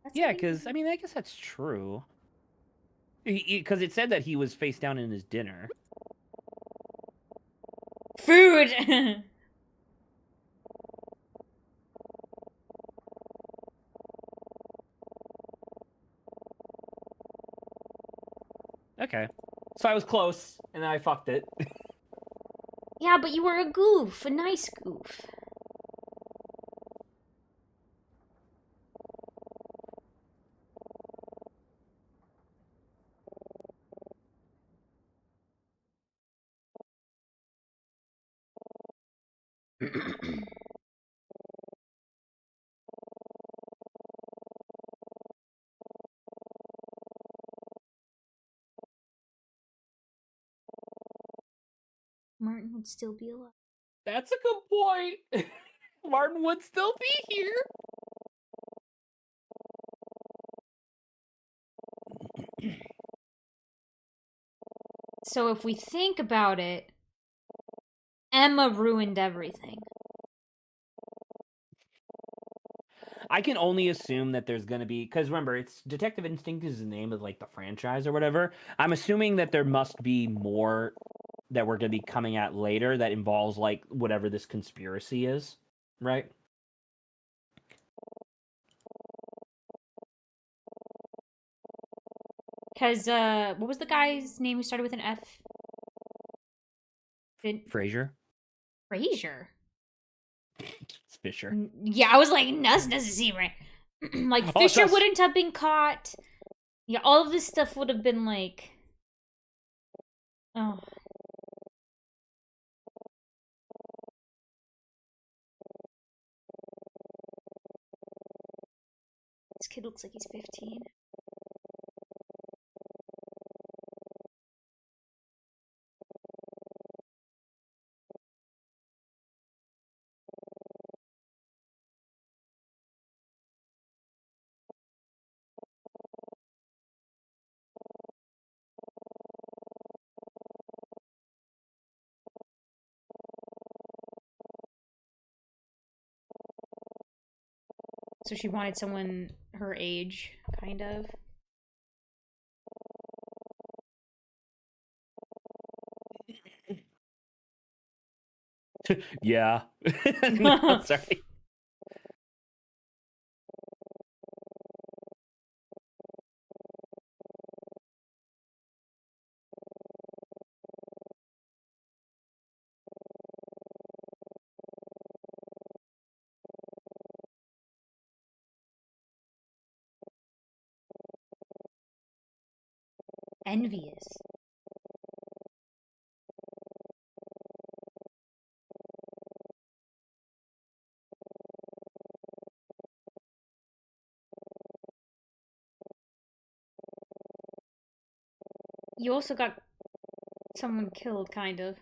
[SPEAKER 3] That's
[SPEAKER 2] Yeah,
[SPEAKER 3] what he-
[SPEAKER 2] because, I mean, I guess that's true. Because it said that he was face down in his dinner.
[SPEAKER 3] Food!
[SPEAKER 2] Okay. So I was close, and then I fucked it.
[SPEAKER 3] Yeah, but you were a goof. A nice goof. Martin would still be alive.
[SPEAKER 2] That's a good point. Martin would still be here.
[SPEAKER 3] So if we think about it, Emma ruined everything.
[SPEAKER 2] I can only assume that there's going to be, because remember, it's Detective Instinct is the name of like the franchise or whatever. I'm assuming that there must be more that we're going to be coming at later that involves like whatever this conspiracy is, right?
[SPEAKER 3] Because, what was the guy's name who started with an F?
[SPEAKER 2] Frasier.
[SPEAKER 1] Frasier.
[SPEAKER 2] It's Fisher.
[SPEAKER 1] Yeah, I was like, that doesn't seem right. Like,
[SPEAKER 2] Oh,
[SPEAKER 1] Fisher
[SPEAKER 2] just-
[SPEAKER 1] wouldn't have been caught. Yeah, all of this stuff would have been like... Oh. This kid looks like he's 15. So she wanted someone her age, kind of.
[SPEAKER 2] Yeah. No, sorry.
[SPEAKER 1] Envious. You also got someone killed, kind of.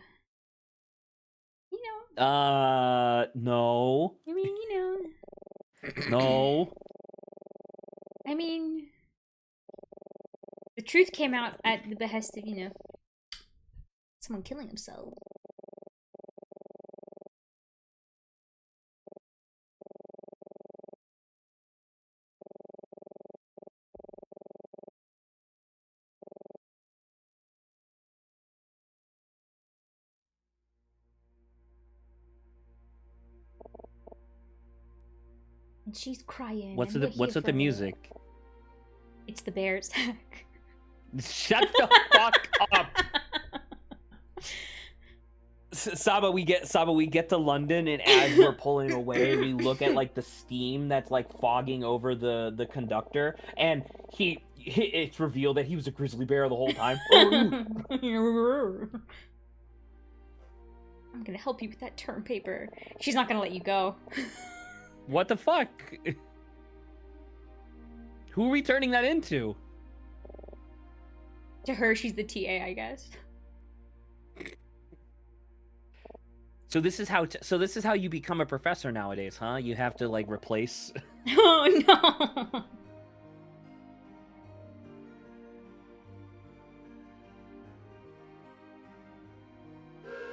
[SPEAKER 1] You know.
[SPEAKER 2] No.
[SPEAKER 1] I mean, you know.
[SPEAKER 2] No.
[SPEAKER 1] I mean, the truth came out at the behest of, you know, someone killing himself. And she's crying.
[SPEAKER 2] What's
[SPEAKER 1] and
[SPEAKER 2] with
[SPEAKER 1] we're here
[SPEAKER 2] the
[SPEAKER 1] for her.
[SPEAKER 2] music?
[SPEAKER 1] It's the bears.
[SPEAKER 2] Shut the fuck up. Saba, we get to London, and as we're pulling away, we look at like the steam that's like fogging over the conductor, and it's revealed that he was a grizzly bear the whole time.
[SPEAKER 1] I'm gonna help you with that term paper. She's not gonna let you go.
[SPEAKER 2] What the fuck? Who are we turning that into?
[SPEAKER 1] To her, she's the TA, I guess.
[SPEAKER 2] So this is how you become a professor nowadays, huh? You have to like replace.
[SPEAKER 1] Oh no!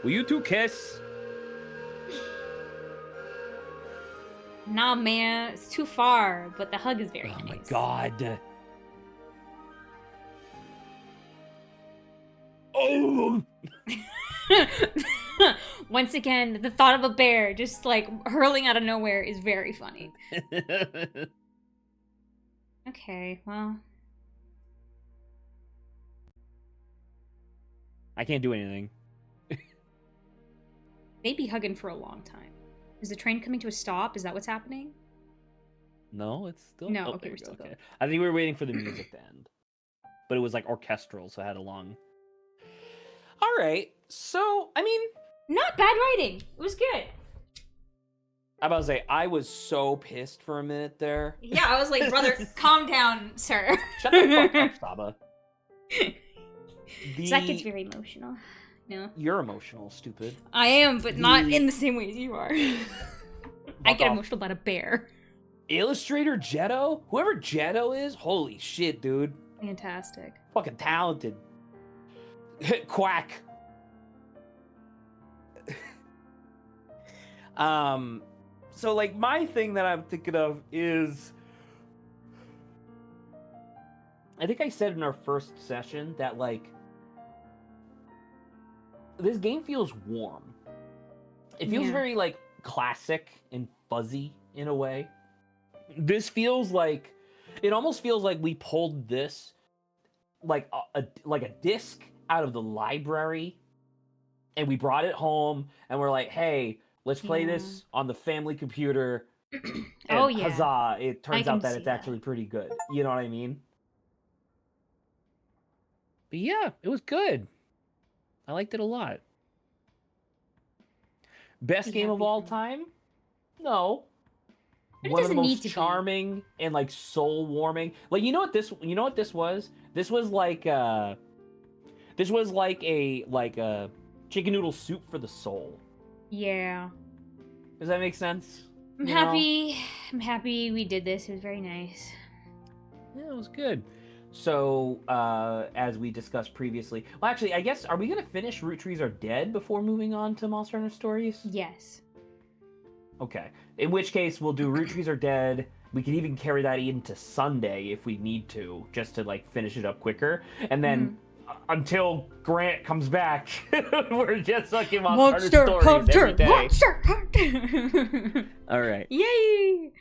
[SPEAKER 2] Will you two kiss?
[SPEAKER 1] Nah, man, it's too far. But the hug is very nice.
[SPEAKER 2] Oh my god. Oh.
[SPEAKER 1] Once again, the thought of a bear just like hurling out of nowhere is very funny. Okay, well.
[SPEAKER 2] I can't do anything.
[SPEAKER 1] They'd be hugging for a long time. Is the train coming to a stop? Is that what's happening?
[SPEAKER 2] No, it's still.
[SPEAKER 1] No,
[SPEAKER 2] oh,
[SPEAKER 1] okay,
[SPEAKER 2] there
[SPEAKER 1] we're
[SPEAKER 2] you go,
[SPEAKER 1] still going.
[SPEAKER 2] I think we were waiting for the music to end, but it was like orchestral, so I had a long. All right, so I mean,
[SPEAKER 1] Not bad writing. It was good.
[SPEAKER 2] I'm about to say I was so pissed for a minute there.
[SPEAKER 1] Yeah, I was like, brother, calm down, sir.
[SPEAKER 2] Shut the fuck up, Saba.
[SPEAKER 1] Zach gets very emotional. No.
[SPEAKER 2] You're emotional, stupid.
[SPEAKER 1] I am, but not in the same way as you are. I
[SPEAKER 2] Fuck
[SPEAKER 1] get
[SPEAKER 2] off.
[SPEAKER 1] emotional about a bear.
[SPEAKER 2] Illustrator Jetto? Whoever Jetto is, holy shit, dude.
[SPEAKER 1] Fantastic.
[SPEAKER 2] Fucking talented. Quack. So like my thing that I'm thinking of is I think I said in our first session that like this game feels warm. It feels
[SPEAKER 1] Yeah.
[SPEAKER 2] very like classic and fuzzy in a way. This feels like it almost feels like we pulled this like a disc out of the library and we brought it home, and we're like, hey, let's play
[SPEAKER 3] Yeah.
[SPEAKER 2] this on the family computer. And
[SPEAKER 3] Oh, yeah.
[SPEAKER 2] huzzah, it turns
[SPEAKER 3] can
[SPEAKER 2] out that
[SPEAKER 3] see
[SPEAKER 2] it's
[SPEAKER 3] that.
[SPEAKER 2] actually pretty good. You know what I mean? But yeah, it was good. I liked it a lot. Best
[SPEAKER 3] Be
[SPEAKER 2] game of
[SPEAKER 3] happy
[SPEAKER 2] all
[SPEAKER 3] for you.
[SPEAKER 2] time? No.
[SPEAKER 3] But it
[SPEAKER 2] One of the
[SPEAKER 3] doesn't need
[SPEAKER 2] most
[SPEAKER 3] to be.
[SPEAKER 2] charming and like soul warming. Like you know what this was? This was like a chicken noodle soup for the soul.
[SPEAKER 3] Yeah.
[SPEAKER 2] Does that make sense?
[SPEAKER 3] I'm
[SPEAKER 2] You know?
[SPEAKER 3] happy. I'm happy we did this. It was very nice.
[SPEAKER 2] Yeah, it was good. So, as we discussed previously, well, actually, I guess, are we gonna finish Root Trees Are Dead before moving on to Monster Hunter Stories?
[SPEAKER 3] Yes.
[SPEAKER 2] Okay. In which case, we'll do Root Trees Are Dead. We can even carry that into Sunday if we need to, just to like finish it up quicker. And then until Grant comes back, we're just fucking Monster Hunter Stories every day.
[SPEAKER 3] Monster Hunter!
[SPEAKER 2] All right.
[SPEAKER 3] Yay!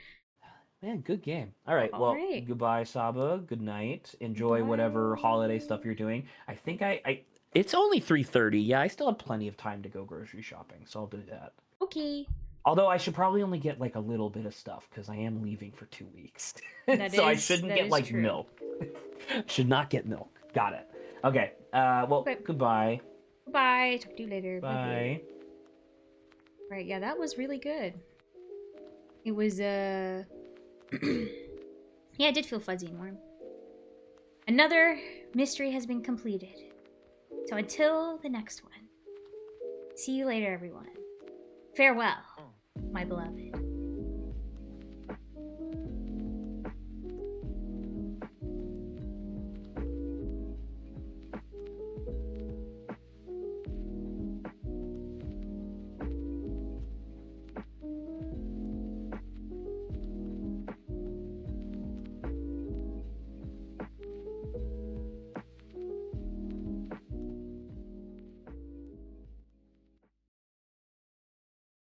[SPEAKER 2] Man, good game. All right.
[SPEAKER 3] All
[SPEAKER 2] Well,
[SPEAKER 3] right.
[SPEAKER 2] goodbye, Saba. Good night. Enjoy
[SPEAKER 3] Bye.
[SPEAKER 2] whatever holiday stuff you're doing. I think it's only 3:30. Yeah, I still have plenty of time to go grocery shopping, so I'll do that.
[SPEAKER 3] Okay.
[SPEAKER 2] Although I should probably only get like a little bit of stuff because I am leaving for 2 weeks.
[SPEAKER 3] That
[SPEAKER 2] so I
[SPEAKER 3] is-
[SPEAKER 2] shouldn't
[SPEAKER 3] that
[SPEAKER 2] get
[SPEAKER 3] is
[SPEAKER 2] like
[SPEAKER 3] true.
[SPEAKER 2] milk. Should not get milk. Got it. Okay. Well,
[SPEAKER 3] Okay.
[SPEAKER 2] goodbye.
[SPEAKER 3] Bye. Talk to you later.
[SPEAKER 2] Bye.
[SPEAKER 3] Right, yeah, that was really good. It was, yeah, it did feel fuzzy and warm. Another mystery has been completed. So until the next one, see you later, everyone. Farewell, my beloved.